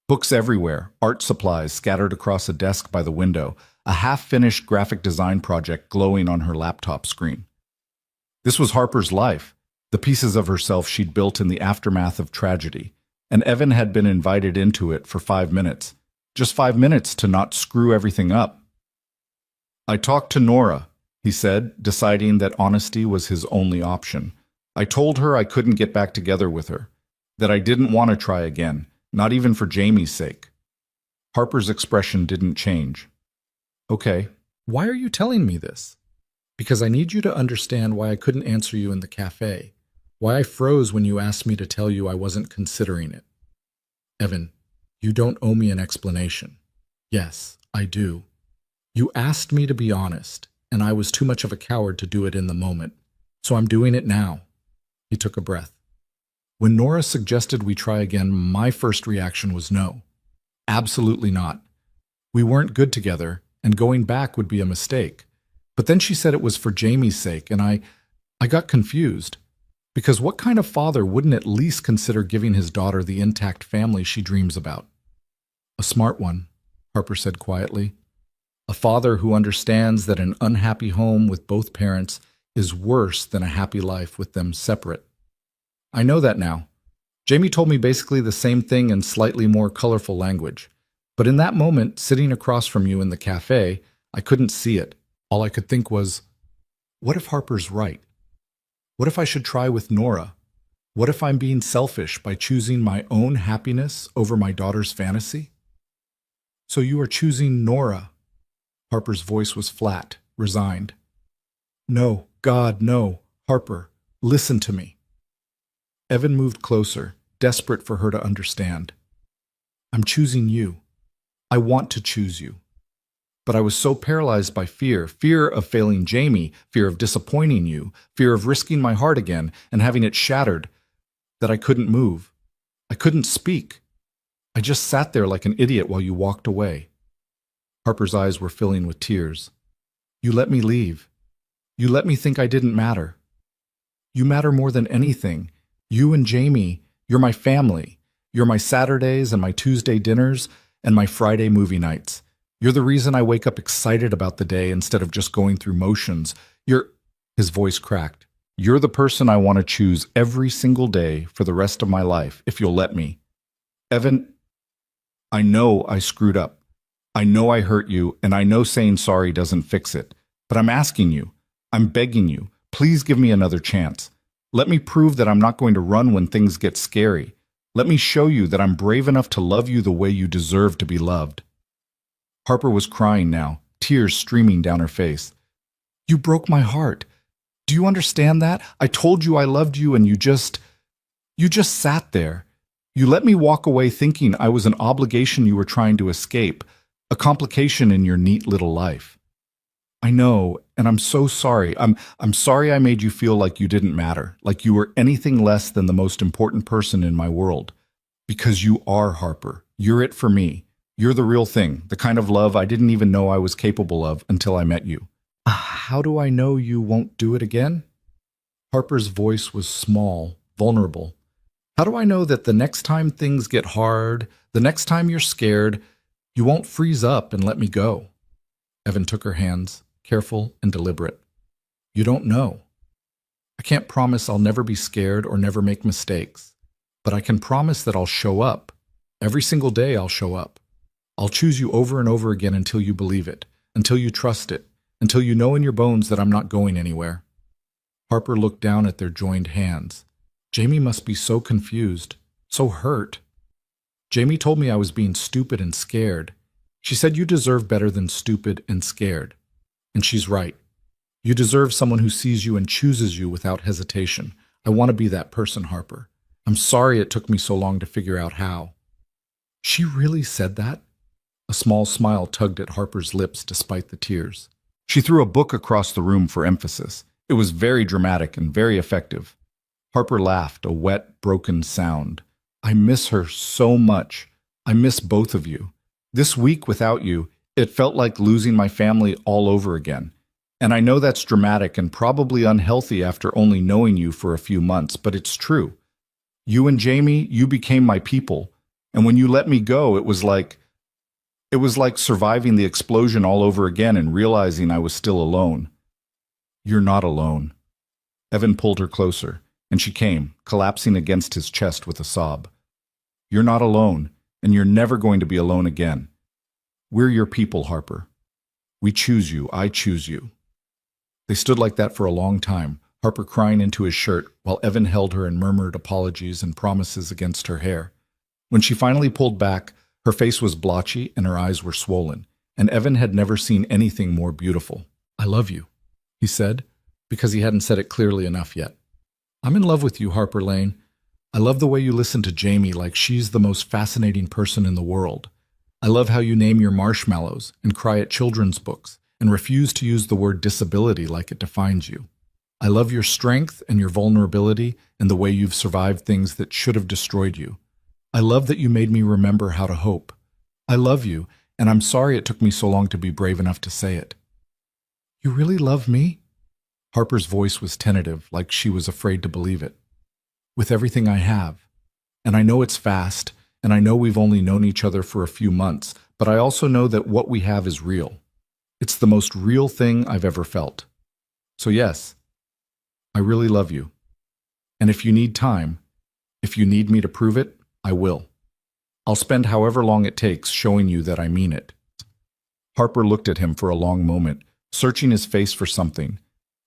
Books everywhere, art supplies scattered across a desk by the window, a half-finished graphic design project glowing on her laptop screen. This was Harper's life, the pieces of herself she'd built in the aftermath of tragedy, and Evan had been invited into it for 5 minutes. Just 5 minutes to not screw everything up. I talked to Nora, he said, deciding that honesty was his only option. I told her I couldn't get back together with her, that I didn't want to try again, not even for Jamie's sake. Harper's expression didn't change. Okay, why are you telling me this? Because I need you to understand why I couldn't answer you in the cafe, why I froze when you asked me to tell you I wasn't considering it. Evan, you don't owe me an explanation. Yes, I do. You asked me to be honest, and I was too much of a coward to do it in the moment, so I'm doing it now. He took a breath. When Nora suggested we try again, my first reaction was no. Absolutely not. We weren't good together, and going back would be a mistake. But then she said it was for Jamie's sake, and I got confused. Because what kind of father wouldn't at least consider giving his daughter the intact family she dreams about? A smart one, Harper said quietly. A father who understands that an unhappy home with both parents is worse than a happy life with them separate. I know that now. Jamie told me basically the same thing in slightly more colorful language. But in that moment, sitting across from you in the cafe, I couldn't see it. All I could think was, what if Harper's right? What if I should try with Nora? What if I'm being selfish by choosing my own happiness over my daughter's fantasy? So you are choosing Nora. Harper's voice was flat, resigned. No, God, no. Harper, listen to me. Evan moved closer, desperate for her to understand. I'm choosing you. I want to choose you. But I was so paralyzed by fear of failing Jamie, fear of disappointing you, fear of risking my heart again and having it shattered, that I couldn't move. I couldn't speak. I just sat there like an idiot while you walked away. Harper's eyes were filling with tears. You let me leave. You let me think I didn't matter. You matter more than anything. You and Jamie, you're my family. You're my Saturdays and my Tuesday dinners and my Friday movie nights. You're the reason I wake up excited about the day instead of just going through motions. His voice cracked. You're the person I want to choose every single day for the rest of my life, if you'll let me. Evan, I know I screwed up. I know I hurt you, and I know saying sorry doesn't fix it. But I'm asking you, I'm begging you, please give me another chance. Let me prove that I'm not going to run when things get scary. Let me show you that I'm brave enough to love you the way you deserve to be loved. Harper was crying now, tears streaming down her face. You broke my heart. Do you understand that? I told you I loved you and you just sat there. You let me walk away thinking I was an obligation you were trying to escape, a complication in your neat little life. I know, and I'm so sorry. I'm sorry I made you feel like you didn't matter, like you were anything less than the most important person in my world. Because you are, Harper. You're it for me. You're the real thing, the kind of love I didn't even know I was capable of until I met you. How do I know you won't do it again? Harper's voice was small, vulnerable. How do I know that the next time things get hard, the next time you're scared, you won't freeze up and let me go? Evan took her hands, careful and deliberate. You don't know. I can't promise I'll never be scared or never make mistakes, but I can promise that I'll show up. Every single day I'll show up. I'll choose you over and over again until you believe it, until you trust it, until you know in your bones that I'm not going anywhere. Harper looked down at their joined hands. Jamie must be so confused, so hurt. Jamie told me I was being stupid and scared. She said you deserve better than stupid and scared. And she's right. You deserve someone who sees you and chooses you without hesitation. I want to be that person, Harper. I'm sorry it took me so long to figure out how. She really said that? A small smile tugged at Harper's lips despite the tears. She threw a book across the room for emphasis. It was very dramatic and very effective. Harper laughed, a wet, broken sound. I miss her so much. I miss both of you. This week without you, it felt like losing my family all over again. And I know that's dramatic and probably unhealthy after only knowing you for a few months, but it's true. You and Jamie, you became my people. And when you let me go, it was like surviving the explosion all over again and realizing I was still alone. You're not alone. Evan pulled her closer, and she came, collapsing against his chest with a sob. You're not alone, and you're never going to be alone again. We're your people, Harper. We choose you. I choose you. They stood like that for a long time, Harper crying into his shirt, while Evan held her and murmured apologies and promises against her hair. When she finally pulled back, her face was blotchy and her eyes were swollen, and Evan had never seen anything more beautiful. I love you, he said, because he hadn't said it clearly enough yet. I'm in love with you, Harper Lane. I love the way you listen to Jamie like she's the most fascinating person in the world. I love how you name your marshmallows and cry at children's books and refuse to use the word disability like it defines you. I love your strength and your vulnerability and the way you've survived things that should have destroyed you. I love that you made me remember how to hope. I love you, and I'm sorry it took me so long to be brave enough to say it. You really love me? Harper's voice was tentative, like she was afraid to believe it. With everything I have. And I know it's fast, and I know we've only known each other for a few months, but I also know that what we have is real. It's the most real thing I've ever felt. So yes, I really love you. And if you need time, if you need me to prove it, I will. I'll spend however long it takes showing you that I mean it. Harper looked at him for a long moment, searching his face for something.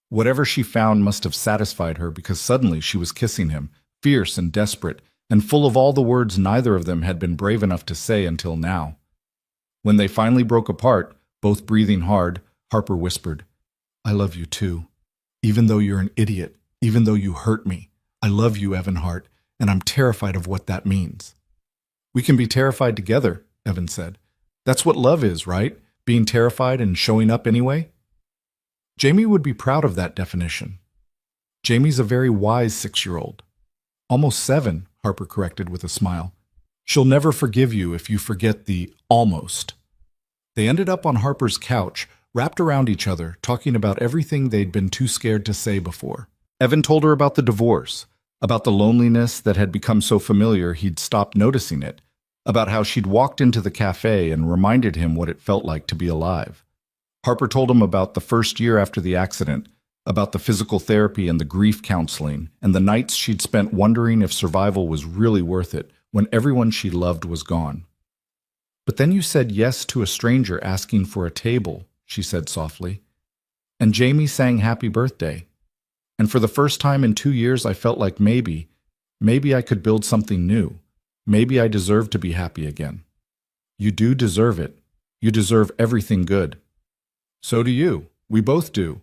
Whatever she found must have satisfied her because suddenly she was kissing him, fierce and desperate, and full of all the words neither of them had been brave enough to say until now. When they finally broke apart, Both breathing hard, Harper whispered, "I love you too. Even though you're an idiot, even though you hurt me, I love you, Evan Hart, and I'm terrified of what that means." "We can be terrified together," Evan said. "That's what love is, right? Being terrified and showing up anyway?" Jamie would be proud of that definition. Jamie's a very wise 6-year-old. "Almost 7, Harper corrected with a smile. "She'll never forgive you if you forget the almost." They ended up on Harper's couch, wrapped around each other, talking about everything they'd been too scared to say before. Evan told her about the divorce, about the loneliness that had become so familiar he'd stopped noticing it, about how she'd walked into the cafe and reminded him what it felt like to be alive. Harper told him about the first year after the accident, about the physical therapy and the grief counseling, and the nights she'd spent wondering if survival was really worth it when everyone she loved was gone. "But then you said yes to a stranger asking for a table," she said softly. "And Jamie sang happy birthday. And for the first time in 2 years, I felt like maybe I could build something new. Maybe I deserve to be happy again." "You do deserve it. You deserve everything good." "So do you. We both do.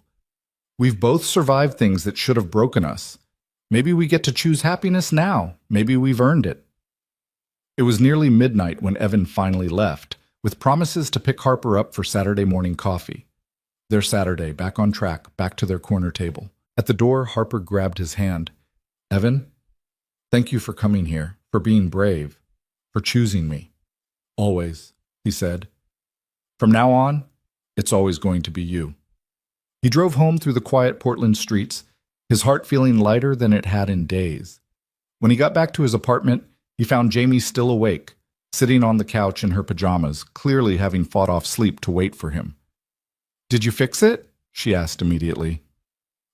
We've both survived things that should have broken us. Maybe we get to choose happiness now. Maybe we've earned it." It was nearly midnight when Evan finally left, with promises to pick Harper up for Saturday morning coffee. Their Saturday, back on track, back to their corner table. At the door, Harper grabbed his hand. "Evan, thank you for coming here, for being brave, for choosing me. Always," he said. "From now on, it's always going to be you." He drove home through the quiet Portland streets, his heart feeling lighter than it had in days. When he got back to his apartment, he found Jamie still awake, sitting on the couch in her pajamas, clearly having fought off sleep to wait for him. "Did you fix it?" she asked immediately.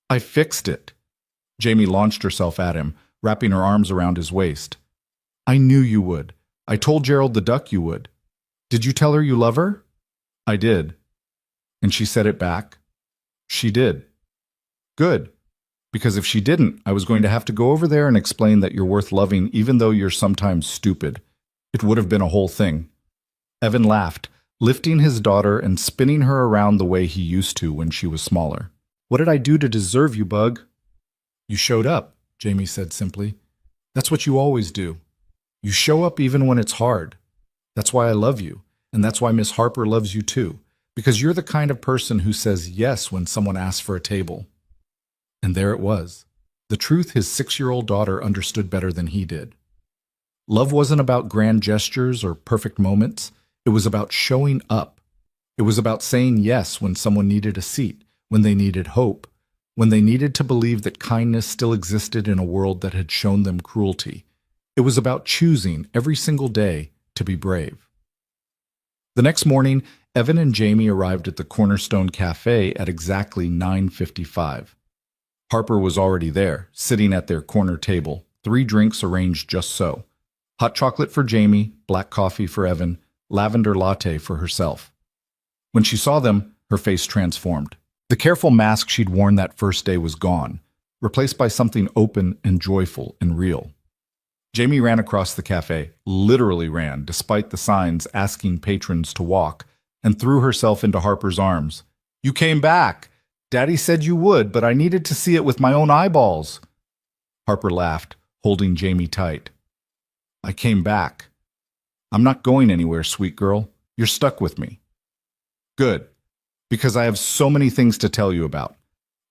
"I fixed it." Jamie launched herself at him, wrapping her arms around his waist. "I knew you would. I told Gerald the duck you would. Did you tell her you love her?" "I did." "And she said it back?" "She did." "Good. Because if she didn't, I was going to have to go over there and explain that you're worth loving even though you're sometimes stupid. It would have been a whole thing." Evan laughed, lifting his daughter and spinning her around the way he used to when she was smaller. "What did I do to deserve you, Bug?" "You showed up," Jamie said simply. "That's what you always do. You show up even when it's hard. That's why I love you, and that's why Miss Harper loves you too, because you're the kind of person who says yes when someone asks for a table." And there it was, the truth his 6-year-old daughter understood better than he did. Love wasn't about grand gestures or perfect moments. It was about showing up. It was about saying yes when someone needed a seat, when they needed hope, when they needed to believe that kindness still existed in a world that had shown them cruelty. It was about choosing every single day to be brave. The next morning, Evan and Jamie arrived at the Cornerstone Cafe at exactly 9:55. Harper was already there, sitting at their corner table, 3 drinks arranged just so. Hot chocolate for Jamie, black coffee for Evan, lavender latte for herself. When she saw them, her face transformed. The careful mask she'd worn that first day was gone, replaced by something open and joyful and real. Jamie ran across the cafe, literally ran, despite the signs asking patrons to walk, and threw herself into Harper's arms. "You came back! Daddy said you would, but I needed to see it with my own eyeballs." Harper laughed, holding Jamie tight. "I came back. I'm not going anywhere, sweet girl. You're stuck with me." "Good, because I have so many things to tell you about.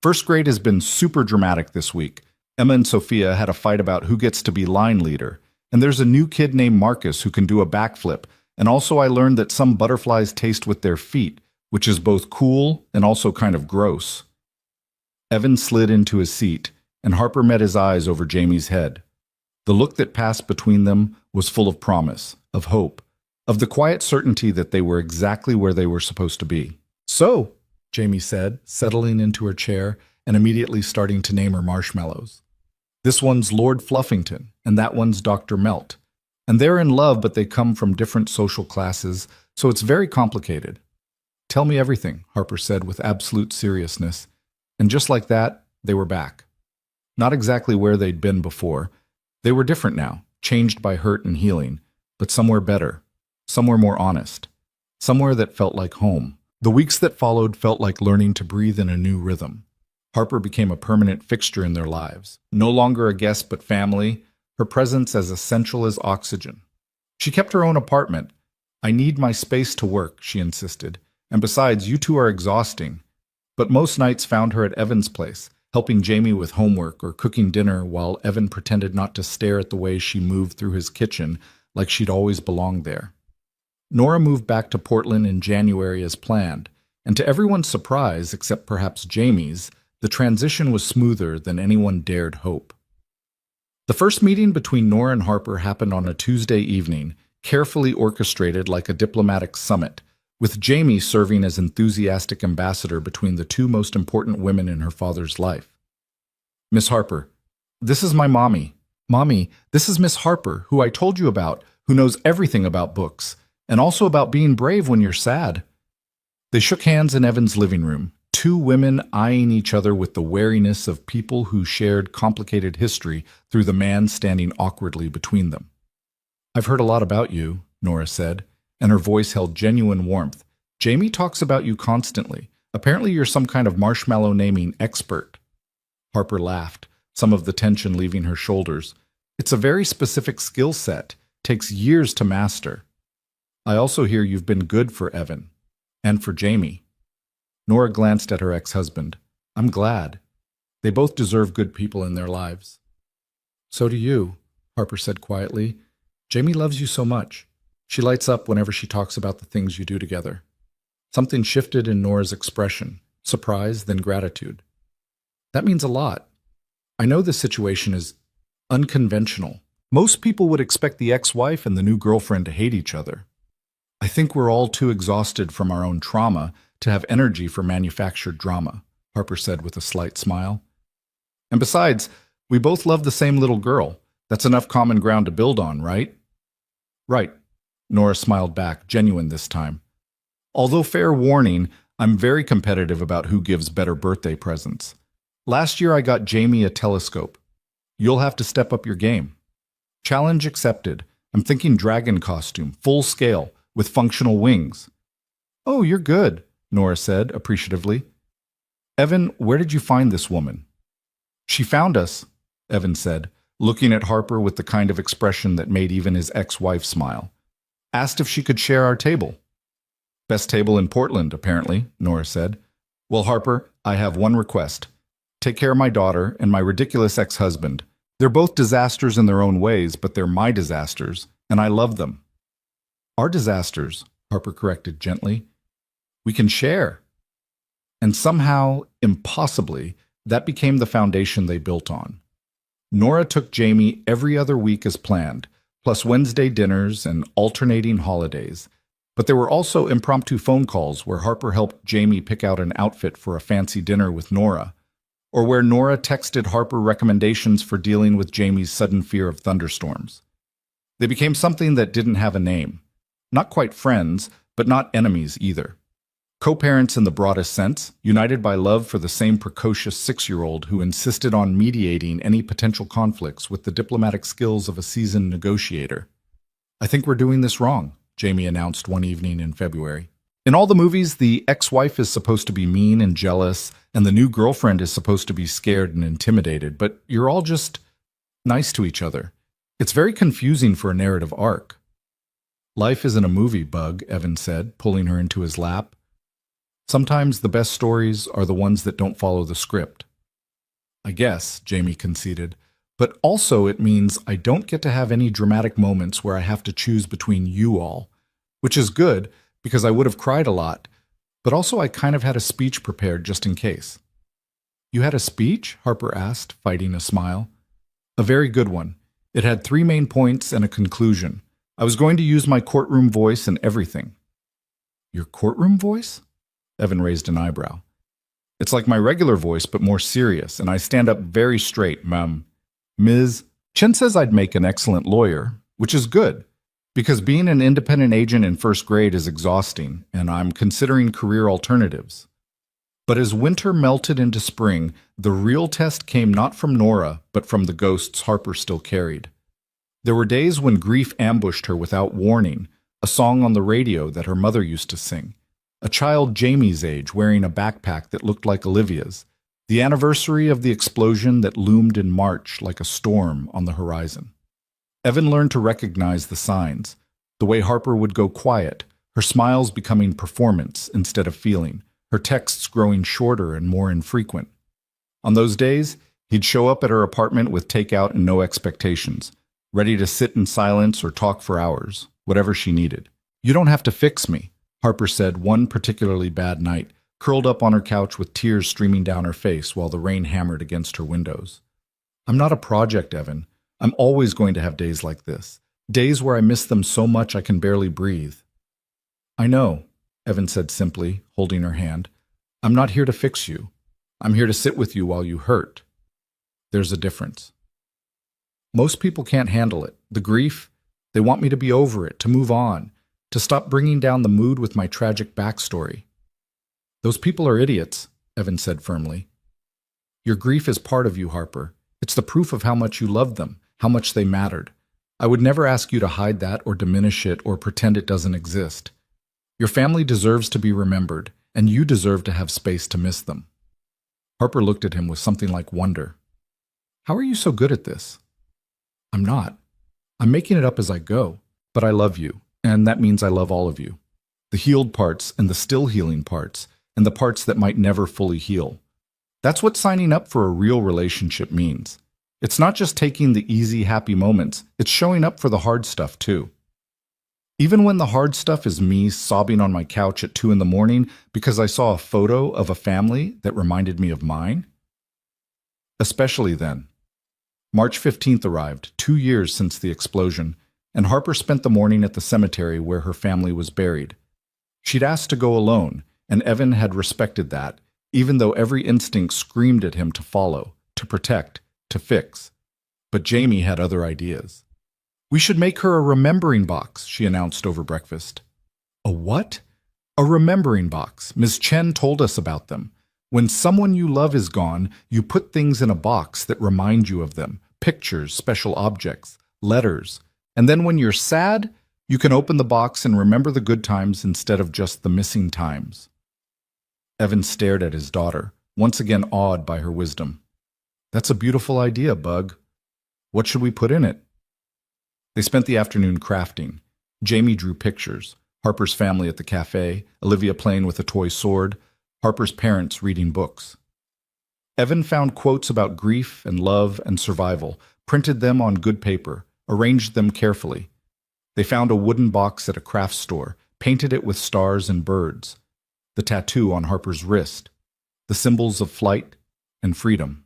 First grade has been super dramatic this week. Emma and Sophia had a fight about who gets to be line leader, and there's a new kid named Marcus who can do a backflip, and also I learned that some butterflies taste with their feet, which is both cool and also kind of gross." Evan slid into his seat, and Harper met his eyes over Jamie's head. The look that passed between them was full of promise, of hope, of the quiet certainty that they were exactly where they were supposed to be. "So," Jamie said, settling into her chair and immediately starting to name her marshmallows. "This one's Lord Fluffington, and that one's Dr. Melt. And they're in love, but they come from different social classes, so it's very complicated." "Tell me everything," Harper said with absolute seriousness. And just like that, they were back. Not exactly where they'd been before. They were different now, changed by hurt and healing, but somewhere better, somewhere more honest, somewhere that felt like home. The weeks that followed felt like learning to breathe in a new rhythm. Harper became a permanent fixture in their lives. No longer a guest but family, her presence as essential as oxygen. She kept her own apartment. "I need my space to work," she insisted. "And besides, you two are exhausting." But most nights found her at Evan's place, helping Jamie with homework or cooking dinner while Evan pretended not to stare at the way she moved through his kitchen like she'd always belonged there. Nora moved back to Portland in January as planned, and to everyone's surprise, except perhaps Jamie's, the transition was smoother than anyone dared hope. The first meeting between Nora and Harper happened on a Tuesday evening, carefully orchestrated like a diplomatic summit, with Jamie serving as enthusiastic ambassador between the two most important women in her father's life. "Miss Harper, this is my mommy. Mommy, this is Miss Harper, who I told you about, who knows everything about books, and also about being brave when you're sad." They shook hands in Evan's living room, two women eyeing each other with the wariness of people who shared complicated history through the man standing awkwardly between them. "I've heard a lot about you," Nora said, and her voice held genuine warmth. "Jamie talks about you constantly. Apparently you're some kind of marshmallow naming expert." Harper laughed, some of the tension leaving her shoulders. "It's a very specific skill set. Takes years to master. I also hear you've been good for Evan. And for Jamie." Nora glanced at her ex-husband. "I'm glad. They both deserve good people in their lives." "So do you," Harper said quietly. "Jamie loves you so much. She lights up whenever she talks about the things you do together." Something shifted in Nora's expression, surprise, then gratitude. "That means a lot. I know this situation is unconventional. Most people would expect the ex-wife and the new girlfriend to hate each other. I think we're all too exhausted from our own trauma to have energy for manufactured drama," Harper said with a slight smile. "And besides, we both love the same little girl. That's enough common ground to build on, right?" "Right," Nora smiled back, genuine this time. "Although fair warning, I'm very competitive about who gives better birthday presents. Last year I got Jamie a telescope. You'll have to step up your game." "Challenge accepted. I'm thinking dragon costume, full scale, with functional wings." "Oh, you're good," Nora said appreciatively. "Evan, where did you find this woman?" "She found us," Evan said, looking at Harper with the kind of expression that made even his ex-wife smile. "Asked if she could share our table." "Best table in Portland, apparently," Nora said. "Well, Harper, I have one request. Take care of my daughter and my ridiculous ex-husband. They're both disasters in their own ways, but they're my disasters, and I love them." "Our disasters," Harper corrected gently. "We can share." And somehow, impossibly, that became the foundation they built on. Nora took Jamie every other week as planned, plus Wednesday dinners and alternating holidays. But there were also impromptu phone calls where Harper helped Jamie pick out an outfit for a fancy dinner with Nora, or where Nora texted Harper recommendations for dealing with Jamie's sudden fear of thunderstorms. They became something that didn't have a name. Not quite friends, but not enemies either. Co-parents in the broadest sense, united by love for the same precocious 6-year-old who insisted on mediating any potential conflicts with the diplomatic skills of a seasoned negotiator. "I think we're doing this wrong," Jamie announced one evening in February. "In all the movies, the ex-wife is supposed to be mean and jealous, and the new girlfriend is supposed to be scared and intimidated, but you're all just nice to each other. It's very confusing for a narrative arc." "Life isn't a movie, Bug," Evan said, pulling her into his lap. "Sometimes the best stories are the ones that don't follow the script." "I guess," Jamie conceded, "but also it means I don't get to have any dramatic moments where I have to choose between you all, which is good because I would have cried a lot, but also I kind of had a speech prepared just in case." "You had a speech?" Harper asked, fighting a smile. "A very good one. It had 3 main points and a conclusion. I was going to use my courtroom voice and everything." "Your courtroom voice?" Evan raised an eyebrow. "It's like my regular voice, but more serious, and I stand up very straight, ma'am. Ms. Chen says I'd make an excellent lawyer, which is good, because being an independent agent in first grade is exhausting, and I'm considering career alternatives." But as winter melted into spring, the real test came not from Nora, but from the ghosts Harper still carried. There were days when grief ambushed her without warning, a song on the radio that her mother used to sing, a child Jamie's age wearing a backpack that looked like Olivia's, the anniversary of the explosion that loomed in March like a storm on the horizon. Evan learned to recognize the signs, the way Harper would go quiet, her smiles becoming performance instead of feeling, her texts growing shorter and more infrequent. On those days, he'd show up at her apartment with takeout and no expectations, ready to sit in silence or talk for hours, whatever she needed. "You don't have to fix me," Harper said one particularly bad night, curled up on her couch with tears streaming down her face while the rain hammered against her windows. "I'm not a project, Evan. I'm always going to have days like this, days where I miss them so much I can barely breathe." "I know," Evan said simply, holding her hand. "I'm not here to fix you. I'm here to sit with you while you hurt. There's a difference. Most people can't handle it. The grief, they want me to be over it, to move on, to stop bringing down the mood with my tragic backstory. Those people are idiots," Evan said firmly. "Your grief is part of you, Harper. It's the proof of how much you loved them, how much they mattered. I would never ask you to hide that or diminish it or pretend it doesn't exist. Your family deserves to be remembered, and you deserve to have space to miss them." Harper looked at him with something like wonder. "How are you so good at this?" "I'm not. I'm making it up as I go, but I love you, and that means I love all of you. The healed parts and the still healing parts, and the parts that might never fully heal. That's what signing up for a real relationship means. It's not just taking the easy, happy moments, it's showing up for the hard stuff too. Even when the hard stuff is me sobbing on my couch at 2 a.m. because I saw a photo of a family that reminded me of mine. Especially then. March 15th arrived, 2 years since the explosion, and Harper spent the morning at the cemetery where her family was buried. She'd asked to go alone, and Evan had respected that, even though every instinct screamed at him to follow, to protect, to fix. But Jamie had other ideas. "We should make her a remembering box," she announced over breakfast. "A what?" "A remembering box. Ms. Chen told us about them. When someone you love is gone, you put things in a box that remind you of them, pictures, special objects, letters. And then when you're sad, you can open the box and remember the good times instead of just the missing times." Evan stared at his daughter, once again awed by her wisdom. "That's a beautiful idea, Bug. What should we put in it?" They spent the afternoon crafting. Jamie drew pictures, Harper's family at the cafe, Olivia playing with a toy sword, Harper's parents reading books. Evan found quotes about grief and love and survival, printed them on good paper, arranged them carefully. They found a wooden box at a craft store, painted it with stars and birds, the tattoo on Harper's wrist, the symbols of flight and freedom.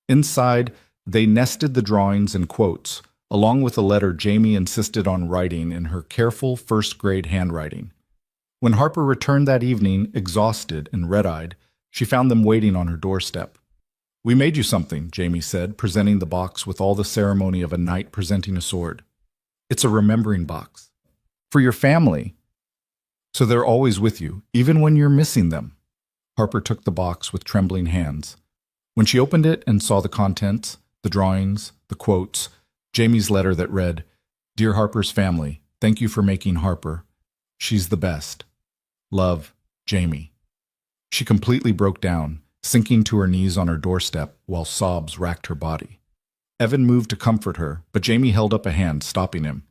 Inside, they nested the drawings and quotes, along with a letter Jamie insisted on writing in her careful first-grade handwriting. When Harper returned that evening, exhausted and red-eyed, she found them waiting on her doorstep. "We made you something," Jamie said, presenting the box with all the ceremony of a knight presenting a sword. "It's a remembering box. For your family. So they're always with you, even when you're missing them." Harper took the box with trembling hands. When she opened it and saw the contents, the drawings, the quotes, Jamie's letter that read, "Dear Harper's family, thank you for making Harper. She's the best. Love, Jamie." She completely broke down, sinking to her knees on her doorstep while sobs racked her body. Evan moved to comfort her, but Jamie held up a hand, stopping him.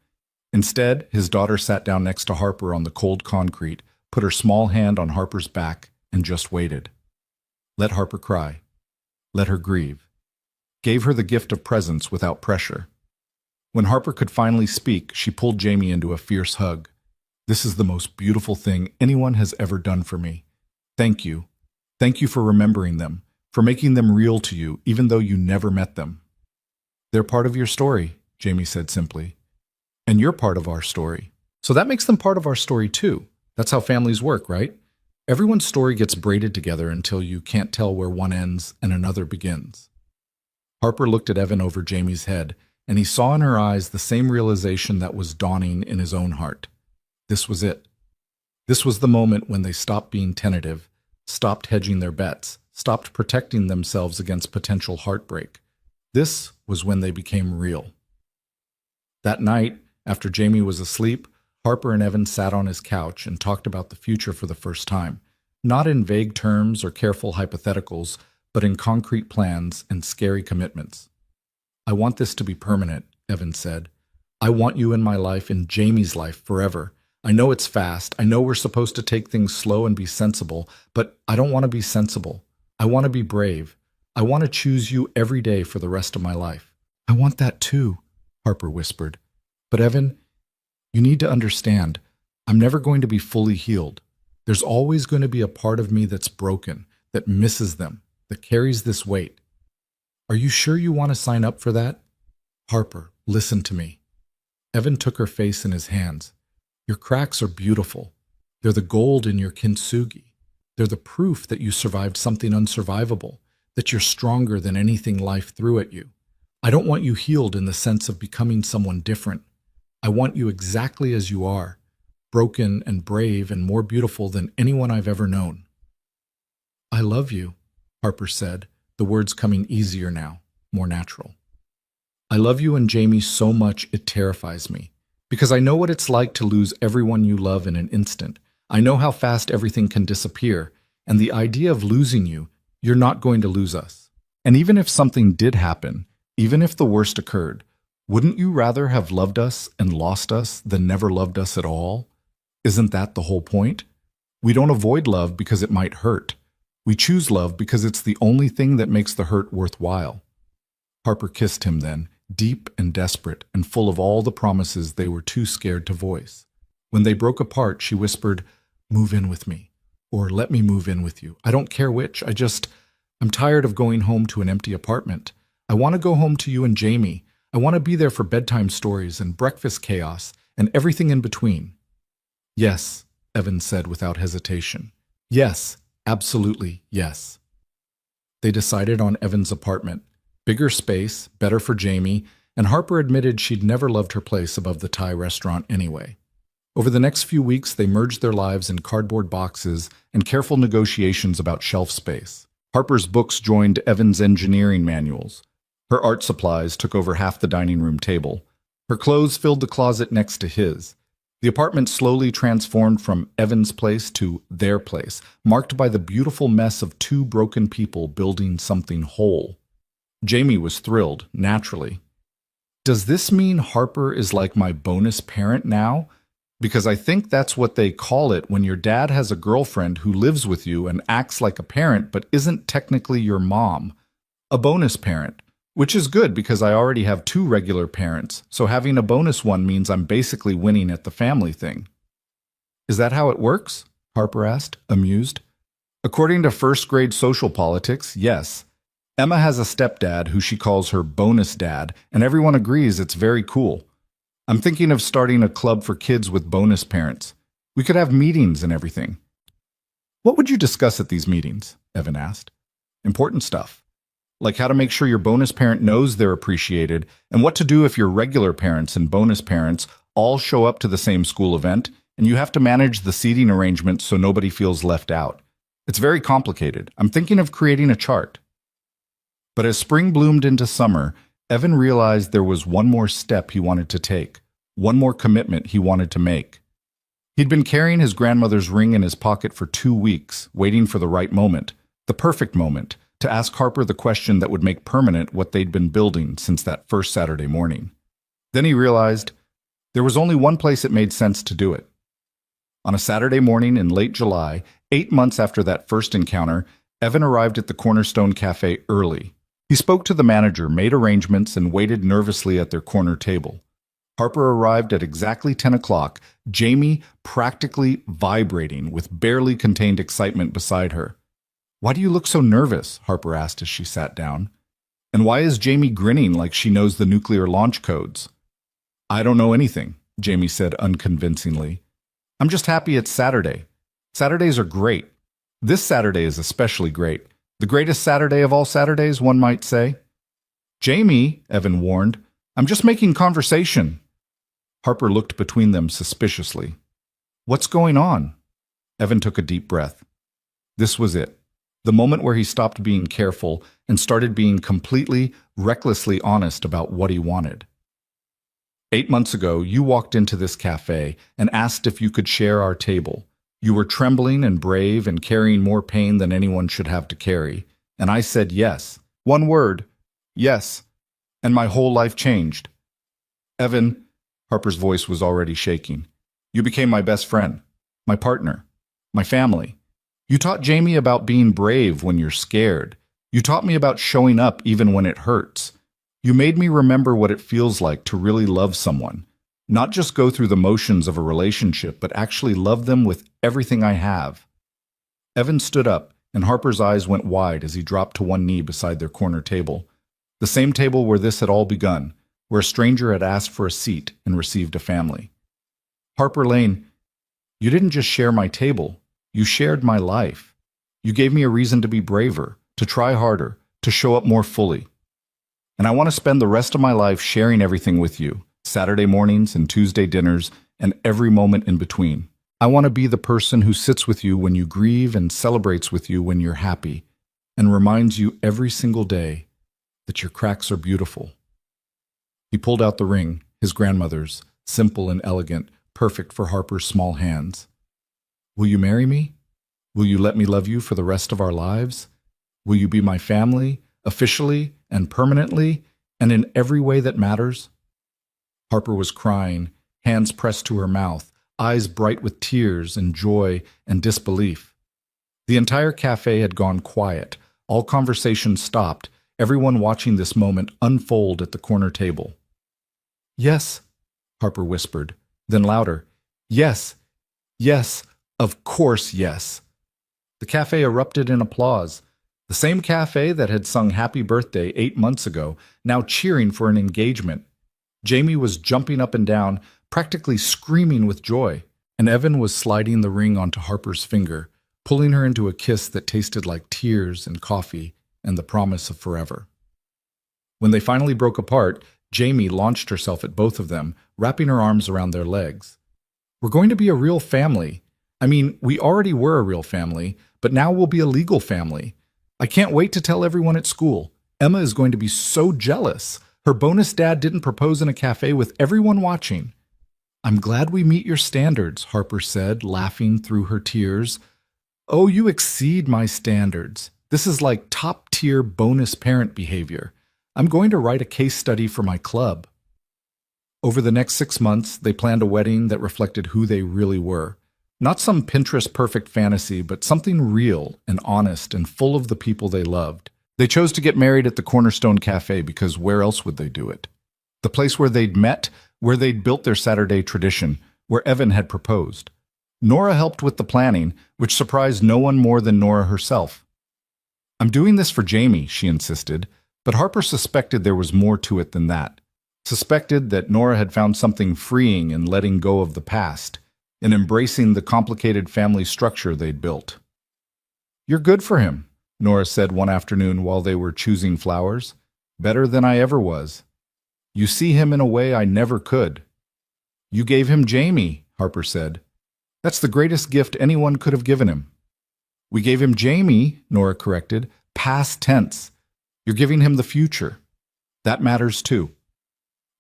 Instead, his daughter sat down next to Harper on the cold concrete, put her small hand on Harper's back, and just waited. Let Harper cry. Let her grieve. Gave her the gift of presence without pressure. When Harper could finally speak, she pulled Jamie into a fierce hug. "This is the most beautiful thing anyone has ever done for me. Thank you. Thank you for remembering them, for making them real to you, even though you never met them." "They're part of your story," Jamie said simply. "And you're part of our story. So that makes them part of our story too. That's how families work, right? Everyone's story gets braided together until you can't tell where one ends and another begins." Harper looked at Evan over Jamie's head, and he saw in her eyes the same realization that was dawning in his own heart. This was it. This was the moment when they stopped being tentative, stopped hedging their bets, stopped protecting themselves against potential heartbreak. This was when they became real. That night, after Jamie was asleep, Harper and Evan sat on his couch and talked about the future for the first time, not in vague terms or careful hypotheticals, but in concrete plans and scary commitments. "I want this to be permanent," Evan said. "I want you in my life, in Jamie's life, forever. I know it's fast. I know we're supposed to take things slow and be sensible, but I don't want to be sensible. I want to be brave. I want to choose you every day for the rest of my life." "I want that too," Harper whispered. "But Evan, you need to understand, I'm never going to be fully healed. There's always going to be a part of me that's broken, that misses them, that carries this weight. Are you sure you want to sign up for that?" "Harper, listen to me." Evan took her face in his hands. "Your cracks are beautiful. They're the gold in your kintsugi. They're the proof that you survived something unsurvivable, that you're stronger than anything life threw at you. I don't want you healed in the sense of becoming someone different. I want you exactly as you are, broken and brave and more beautiful than anyone I've ever known." "I love you," Harper said, the words coming easier now, more natural. "I love you and Jamie so much it terrifies me, because I know what it's like to lose everyone you love in an instant. I know how fast everything can disappear, and the idea of losing you, you're not going to lose us. And even if something did happen, even if the worst occurred, wouldn't you rather have loved us and lost us than never loved us at all? Isn't that the whole point? We don't avoid love because it might hurt. We choose love because it's the only thing that makes the hurt worthwhile." Harper kissed him then, deep and desperate, and full of all the promises they were too scared to voice. When they broke apart, she whispered, "Move in with me," or "Let me move in with you. I don't care which. I'm tired of going home to an empty apartment. I want to go home to you and Jamie. I want to be there for bedtime stories and breakfast chaos and everything in between." "Yes," Evan said without hesitation. "Yes, absolutely yes." They decided on Evan's apartment. Bigger space, better for Jamie, and Harper admitted she'd never loved her place above the Thai restaurant anyway. Over the next few weeks, they merged their lives in cardboard boxes and careful negotiations about shelf space. Harper's books joined Evan's engineering manuals. Her art supplies took over half the dining room table. Her clothes filled the closet next to his. The apartment slowly transformed from Evan's place to their place, marked by the beautiful mess of two broken people building something whole. Jamie was thrilled, naturally. "Does this mean Harper is like my bonus parent now? Because I think that's what they call it when your dad has a girlfriend who lives with you and acts like a parent but isn't technically your mom. A bonus parent. Which is good because I already have two regular parents, so having a bonus one means I'm basically winning at the family thing." "Is that how it works?" Harper asked, amused. "According to first-grade social politics, yes. Emma has a stepdad who she calls her bonus dad, and everyone agrees it's very cool. I'm thinking of starting a club for kids with bonus parents. We could have meetings and everything." "What would you discuss at these meetings?" Evan asked. "Important stuff. Like how to make sure your bonus parent knows they're appreciated, and what to do if your regular parents and bonus parents all show up to the same school event, and you have to manage the seating arrangements so nobody feels left out. It's very complicated. I'm thinking of creating a chart." But as spring bloomed into summer, Evan realized there was one more step he wanted to take, one more commitment he wanted to make. He'd been carrying his grandmother's ring in his pocket for 2 weeks, waiting for the right moment, the perfect moment, to ask Harper the question that would make permanent what they'd been building since that first Saturday morning. Then he realized there was only one place it made sense to do it. On a Saturday morning in late July, 8 months after that first encounter, Evan arrived at the Cornerstone Cafe early. He spoke to the manager, made arrangements, and waited nervously at their corner table. Harper arrived at exactly 10 o'clock, Jamie practically vibrating with barely contained excitement beside her. "Why do you look so nervous?" Harper asked as she sat down. "And why is Jamie grinning like she knows the nuclear launch codes?" "I don't know anything," Jamie said unconvincingly. "I'm just happy it's Saturday. Saturdays are great. This Saturday is especially great. The greatest Saturday of all Saturdays, one might say." "Jamie," Evan warned, "I'm just making conversation." Harper looked between them suspiciously. "What's going on?" Evan took a deep breath. This was it. The moment where he stopped being careful and started being completely, recklessly honest about what he wanted. 8 months ago, you walked into this cafe and asked if you could share our table. You were trembling and brave and carrying more pain than anyone should have to carry. And I said yes. One word. Yes. And my whole life changed. Evan, Harper's voice was already shaking. You became my best friend, my partner, my family. You taught Jamie about being brave when you're scared. You taught me about showing up even when it hurts. You made me remember what it feels like to really love someone. Not just go through the motions of a relationship, but actually love them with everything I have. Evan stood up, and Harper's eyes went wide as he dropped to one knee beside their corner table. The same table where this had all begun, where a stranger had asked for a seat and received a family. Harper Lane, you didn't just share my table, you shared my life. You gave me a reason to be braver, to try harder, to show up more fully. And I want to spend the rest of my life sharing everything with you, Saturday mornings and Tuesday dinners, and every moment in between. I want to be the person who sits with you when you grieve and celebrates with you when you're happy, and reminds you every single day that your cracks are beautiful. He pulled out the ring, his grandmother's, simple and elegant, perfect for Harper's small hands. Will you marry me? Will you let me love you for the rest of our lives? Will you be my family, officially and permanently, and in every way that matters? Harper was crying, hands pressed to her mouth, eyes bright with tears and joy and disbelief. The entire cafe had gone quiet. All conversation stopped, everyone watching this moment unfold at the corner table. Yes, Harper whispered, then louder. Yes, yes, of course yes. The cafe erupted in applause. The same cafe that had sung Happy Birthday 8 months ago, now cheering for an engagement. Jamie was jumping up and down, practically screaming with joy, and Evan was sliding the ring onto Harper's finger, pulling her into a kiss that tasted like tears and coffee and the promise of forever. When they finally broke apart, Jamie launched herself at both of them, wrapping her arms around their legs. We're going to be a real family. I mean, we already were a real family, but now we'll be a legal family. I can't wait to tell everyone at school. Emma is going to be so jealous. Her bonus dad didn't propose in a cafe with everyone watching. I'm glad we meet your standards, Harper said, laughing through her tears. Oh, you exceed my standards. This is like top-tier bonus parent behavior. I'm going to write a case study for my club. Over the next 6 months, they planned a wedding that reflected who they really were. Not some Pinterest-perfect fantasy, but something real and honest and full of the people they loved. They chose to get married at the Cornerstone Cafe because where else would they do it? The place where they'd met, where they'd built their Saturday tradition, where Evan had proposed. Nora helped with the planning, which surprised no one more than Nora herself. I'm doing this for Jamie, she insisted, but Harper suspected there was more to it than that. Suspected that Nora had found something freeing in letting go of the past, in embracing the complicated family structure they'd built. You're good for him, Nora said one afternoon while they were choosing flowers. Better than I ever was. You see him in a way I never could. You gave him Jamie, Harper said. That's the greatest gift anyone could have given him. We gave him Jamie, Nora corrected, past tense. You're giving him the future. That matters too.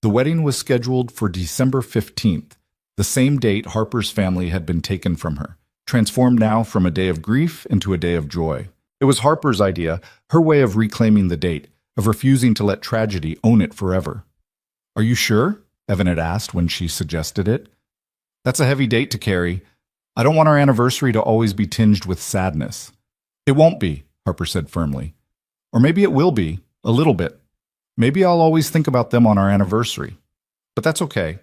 The wedding was scheduled for December 15th, the same date Harper's family had been taken from her, transformed now from a day of grief into a day of joy. It was Harper's idea, her way of reclaiming the date, of refusing to let tragedy own it forever. Are you sure? Evan had asked when she suggested it. That's a heavy date to carry. I don't want our anniversary to always be tinged with sadness. It won't be, Harper said firmly. Or maybe it will be, a little bit. Maybe I'll always think about them on our anniversary. But that's okay.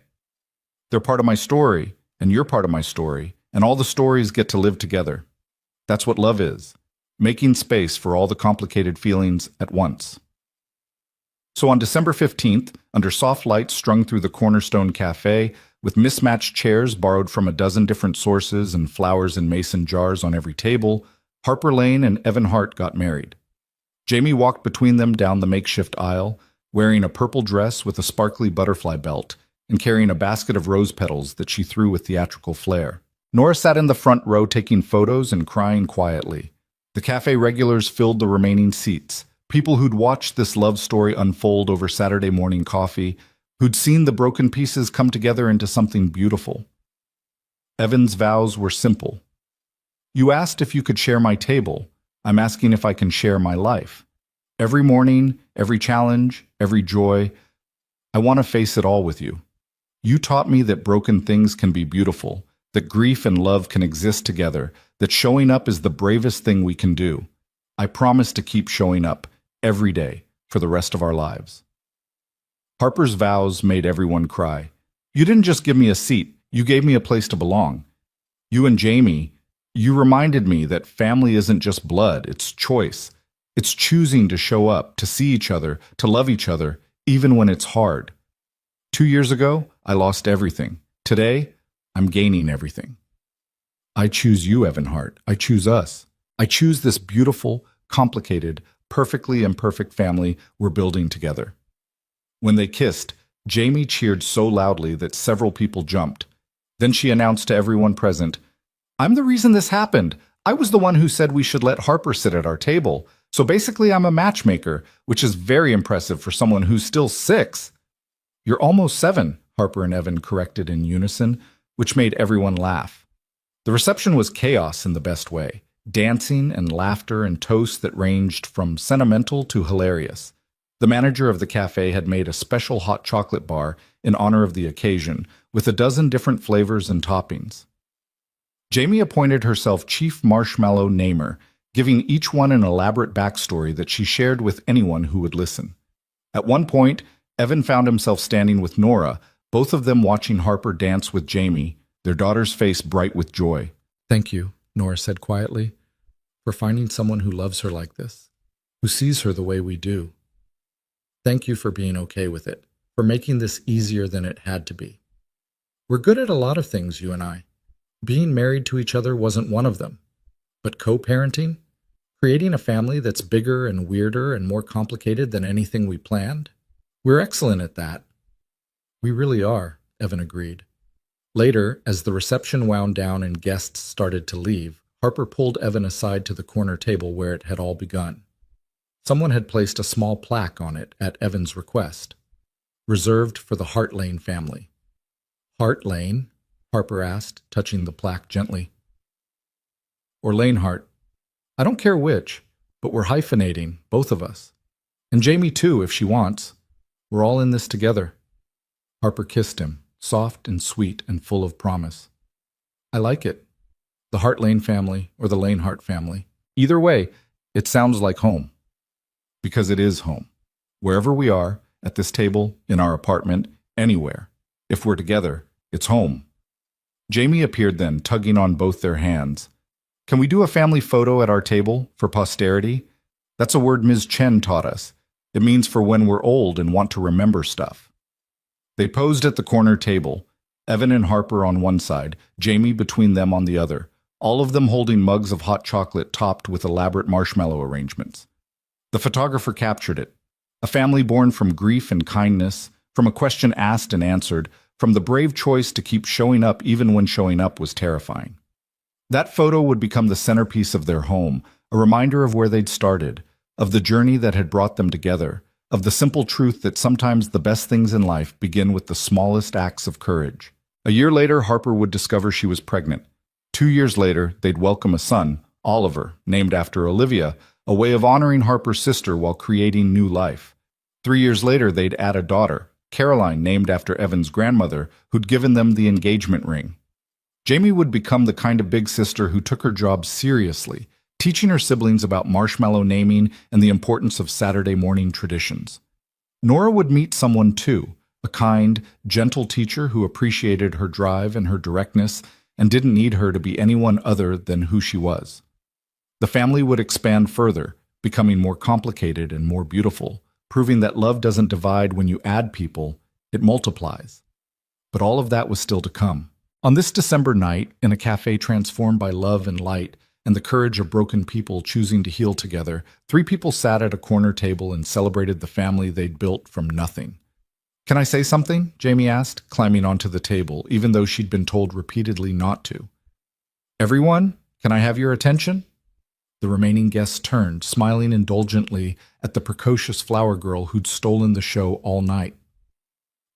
They're part of my story, and you're part of my story, and all the stories get to live together. That's what love is, making space for all the complicated feelings at once. So on December 15th, under soft lights strung through the Cornerstone Cafe, with mismatched chairs borrowed from a dozen different sources and flowers in mason jars on every table, Harper Lane and Evan Hart got married. Jamie walked between them down the makeshift aisle, wearing a purple dress with a sparkly butterfly belt, and carrying a basket of rose petals that she threw with theatrical flair. Nora sat in the front row taking photos and crying quietly. The cafe regulars filled the remaining seats, people who'd watched this love story unfold over Saturday morning coffee, who'd seen the broken pieces come together into something beautiful. Evan's vows were simple. You asked if you could share my table. I'm asking if I can share my life. Every morning, every challenge, every joy, I want to face it all with you. You taught me that broken things can be beautiful, that grief and love can exist together, that showing up is the bravest thing we can do. I promise to keep showing up every day for the rest of our lives. Harper's vows made everyone cry. You didn't just give me a seat, you gave me a place to belong. You and Jamie, you reminded me that family isn't just blood, it's choice. It's choosing to show up, to see each other, to love each other, even when it's hard. 2 years ago, I lost everything. Today, I'm gaining everything. I choose you, Evan Hart. I choose us. I choose this beautiful, complicated, perfectly imperfect family we're building together. When they kissed, Jamie cheered so loudly that several people jumped. Then she announced to everyone present, I'm the reason this happened. I was the one who said we should let Harper sit at our table. So basically, I'm a matchmaker, which is very impressive for someone who's still 6. You're almost 7, Harper and Evan corrected in unison, which made everyone laugh. The reception was chaos in the best way, dancing and laughter and toasts that ranged from sentimental to hilarious. The manager of the cafe had made a special hot chocolate bar in honor of the occasion, with a dozen different flavors and toppings. Jamie appointed herself Chief Marshmallow Namer, giving each one an elaborate backstory that she shared with anyone who would listen. At one point, Evan found himself standing with Nora, both of them watching Harper dance with Jamie, their daughter's face bright with joy. Thank you, Nora said quietly, for finding someone who loves her like this, who sees her the way we do. Thank you for being okay with it, for making this easier than it had to be. We're good at a lot of things, you and I. Being married to each other wasn't one of them. But co-parenting? Creating a family that's bigger and weirder and more complicated than anything we planned? We're excellent at that. We really are, Evan agreed. Later, as the reception wound down and guests started to leave, Harper pulled Evan aside to the corner table where it had all begun. Someone had placed a small plaque on it at Evan's request, reserved for the Hart Lane family. Hart Lane? Harper asked, touching the plaque gently. Or Lane Hart. I don't care which, but we're hyphenating, both of us. And Jamie too, if she wants. We're all in this together. Harper kissed him, soft and sweet and full of promise. I like it. The Hart Lane family or the Lane Hart family. Either way, it sounds like home. Because it is home. Wherever we are, at this table, in our apartment, anywhere. If we're together, it's home. Jamie appeared then, tugging on both their hands. Can we do a family photo at our table, for posterity? That's a word Ms. Chen taught us. It means for when we're old and want to remember stuff. They posed at the corner table, Evan and Harper on one side, Jamie between them on the other, all of them holding mugs of hot chocolate topped with elaborate marshmallow arrangements. The photographer captured it. A family born from grief and kindness, from a question asked and answered, from the brave choice to keep showing up even when showing up was terrifying. That photo would become the centerpiece of their home, a reminder of where they'd started, of the journey that had brought them together, of the simple truth that sometimes the best things in life begin with the smallest acts of courage. A year later, Harper would discover she was pregnant. 2 years later, they'd welcome a son, Oliver, named after Olivia, a way of honoring Harper's sister while creating new life. 3 years later, they'd add a daughter, Caroline, named after Evan's grandmother, who'd given them the engagement ring. Jamie would become the kind of big sister who took her job seriously, teaching her siblings about marshmallow naming and the importance of Saturday morning traditions. Nora would meet someone too, a kind, gentle teacher who appreciated her drive and her directness and didn't need her to be anyone other than who she was. The family would expand further, becoming more complicated and more beautiful, proving that love doesn't divide when you add people, it multiplies. But all of that was still to come. On this December night, in a cafe transformed by love and light and the courage of broken people choosing to heal together, 3 people sat at a corner table and celebrated the family they'd built from nothing. Can I say something? Jamie asked, climbing onto the table, even though she'd been told repeatedly not to. Everyone, can I have your attention? The remaining guests turned, smiling indulgently at the precocious flower girl who'd stolen the show all night.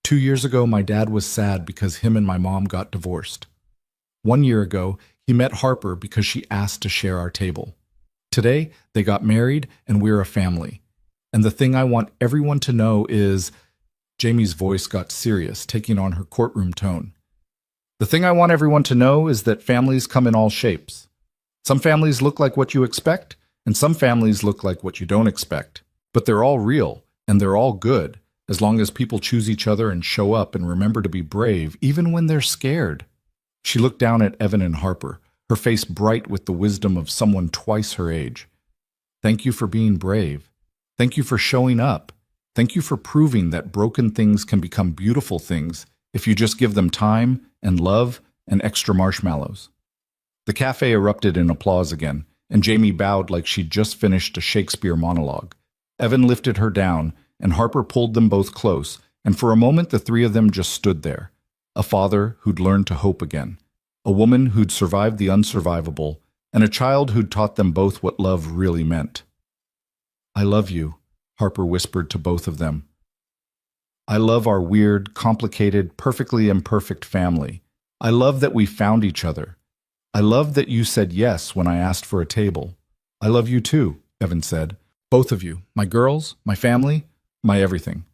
2 years ago, my dad was sad because him and my mom got divorced. 1 year ago, he met Harper because she asked to share our table. Today, they got married and we're a family. And the thing I want everyone to know is, Jamie's voice got serious, taking on her courtroom tone. The thing I want everyone to know is that families come in all shapes. Some families look like what you expect, and some families look like what you don't expect. But they're all real, and they're all good, as long as people choose each other and show up and remember to be brave, even when they're scared. She looked down at Evan and Harper, her face bright with the wisdom of someone twice her age. Thank you for being brave. Thank you for showing up. Thank you for proving that broken things can become beautiful things if you just give them time and love and extra marshmallows. The cafe erupted in applause again, and Jamie bowed like she'd just finished a Shakespeare monologue. Evan lifted her down, and Harper pulled them both close, and for a moment the three of them just stood there. A father who'd learned to hope again, a woman who'd survived the unsurvivable, and a child who'd taught them both what love really meant. "I love you," Harper whispered to both of them. "I love our weird, complicated, perfectly imperfect family. I love that we found each other. I love that you said yes when I asked for a table. I love you too," Evan said. "Both of you, my girls, my family, my everything."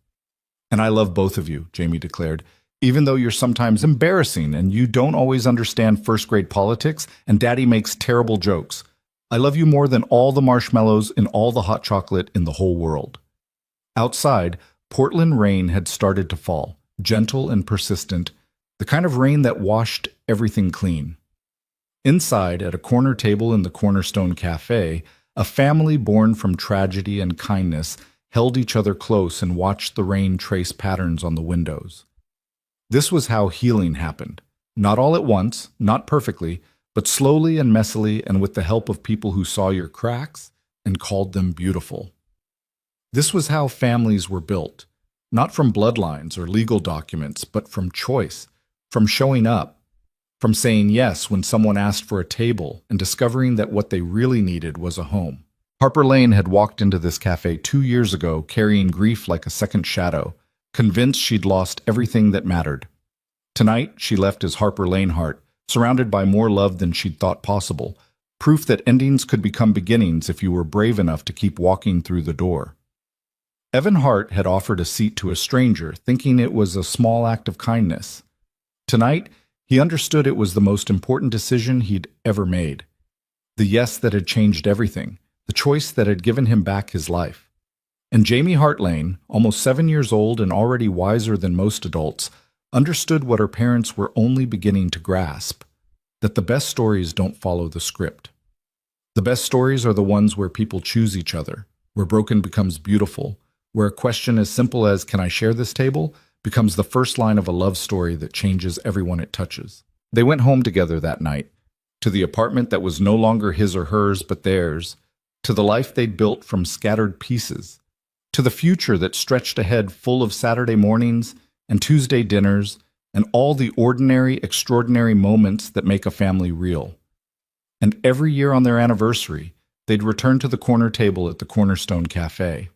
"And I love both of you," Jamie declared, "even though you're sometimes embarrassing and you don't always understand first-grade politics and Daddy makes terrible jokes. I love you more than all the marshmallows and all the hot chocolate in the whole world." Outside, Portland rain had started to fall, gentle and persistent, the kind of rain that washed everything clean. Inside, at a corner table in the Cornerstone Cafe, a family born from tragedy and kindness held each other close and watched the rain trace patterns on the windows. This was how healing happened. Not all at once, not perfectly, but slowly and messily and with the help of people who saw your cracks and called them beautiful. This was how families were built, not from bloodlines or legal documents, but from choice, from showing up, from saying yes when someone asked for a table and discovering that what they really needed was a home. Harper Lane had walked into this cafe 2 years ago carrying grief like a second shadow, convinced she'd lost everything that mattered. Tonight, she left as Harper Lanehart, surrounded by more love than she'd thought possible, proof that endings could become beginnings if you were brave enough to keep walking through the door. Evan Hart had offered a seat to a stranger, thinking it was a small act of kindness. Tonight, he understood it was the most important decision he'd ever made. The yes that had changed everything, the choice that had given him back his life. And Jamie Hart Lane, almost 7 years old and already wiser than most adults, understood what her parents were only beginning to grasp, that the best stories don't follow the script. The best stories are the ones where people choose each other, where broken becomes beautiful, where a question as simple as, "Can I share this table?" becomes the first line of a love story that changes everyone it touches. They went home together that night, to the apartment that was no longer his or hers but theirs, to the life they'd built from scattered pieces, to the future that stretched ahead full of Saturday mornings and Tuesday dinners and all the ordinary, extraordinary moments that make a family real. And every year on their anniversary, they'd return to the corner table at the Cornerstone Cafe.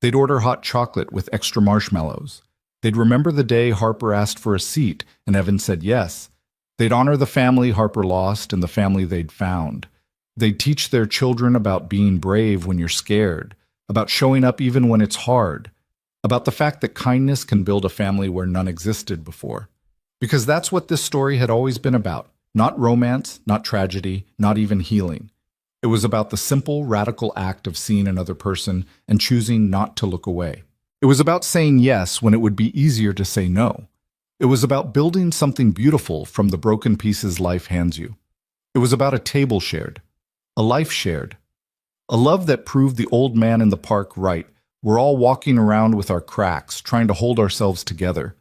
They'd order hot chocolate with extra marshmallows. They'd remember the day Harper asked for a seat and Evan said yes. They'd honor the family Harper lost and the family they'd found. They'd teach their children about being brave when you're scared, about showing up even when it's hard, about the fact that kindness can build a family where none existed before. Because that's what this story had always been about. Not romance, not tragedy, not even healing. It was about the simple, radical act of seeing another person and choosing not to look away. It was about saying yes when it would be easier to say no. It was about building something beautiful from the broken pieces life hands you. It was about a table shared, a life shared, a love that proved the old man in the park right. We're all walking around with our cracks, trying to hold ourselves together.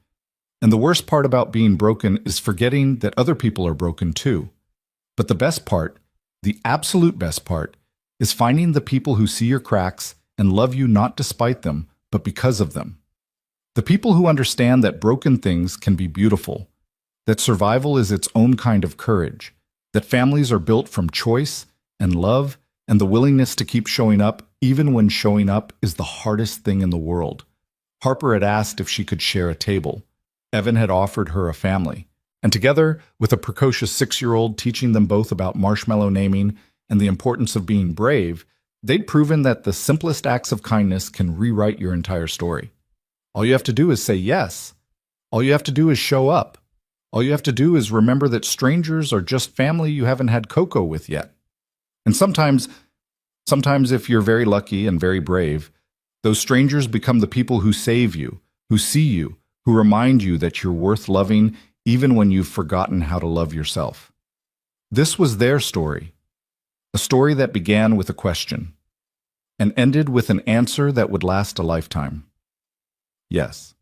And the worst part about being broken is forgetting that other people are broken too. But the best part, the absolute best part, is finding the people who see your cracks and love you not despite them, but because of them. The people who understand that broken things can be beautiful, that survival is its own kind of courage, that families are built from choice and love and the willingness to keep showing up even when showing up is the hardest thing in the world. Harper had asked if she could share a table. Evan had offered her a family. And together, with a precocious 6-year-old teaching them both about marshmallow naming and the importance of being brave, they'd proven that the simplest acts of kindness can rewrite your entire story. All you have to do is say yes. All you have to do is show up. All you have to do is remember that strangers are just family you haven't had cocoa with yet. And sometimes if you're very lucky and very brave, those strangers become the people who save you, who see you, who remind you that you're worth loving even when you've forgotten how to love yourself. This was their story, a story that began with a question and ended with an answer that would last a lifetime. Yes.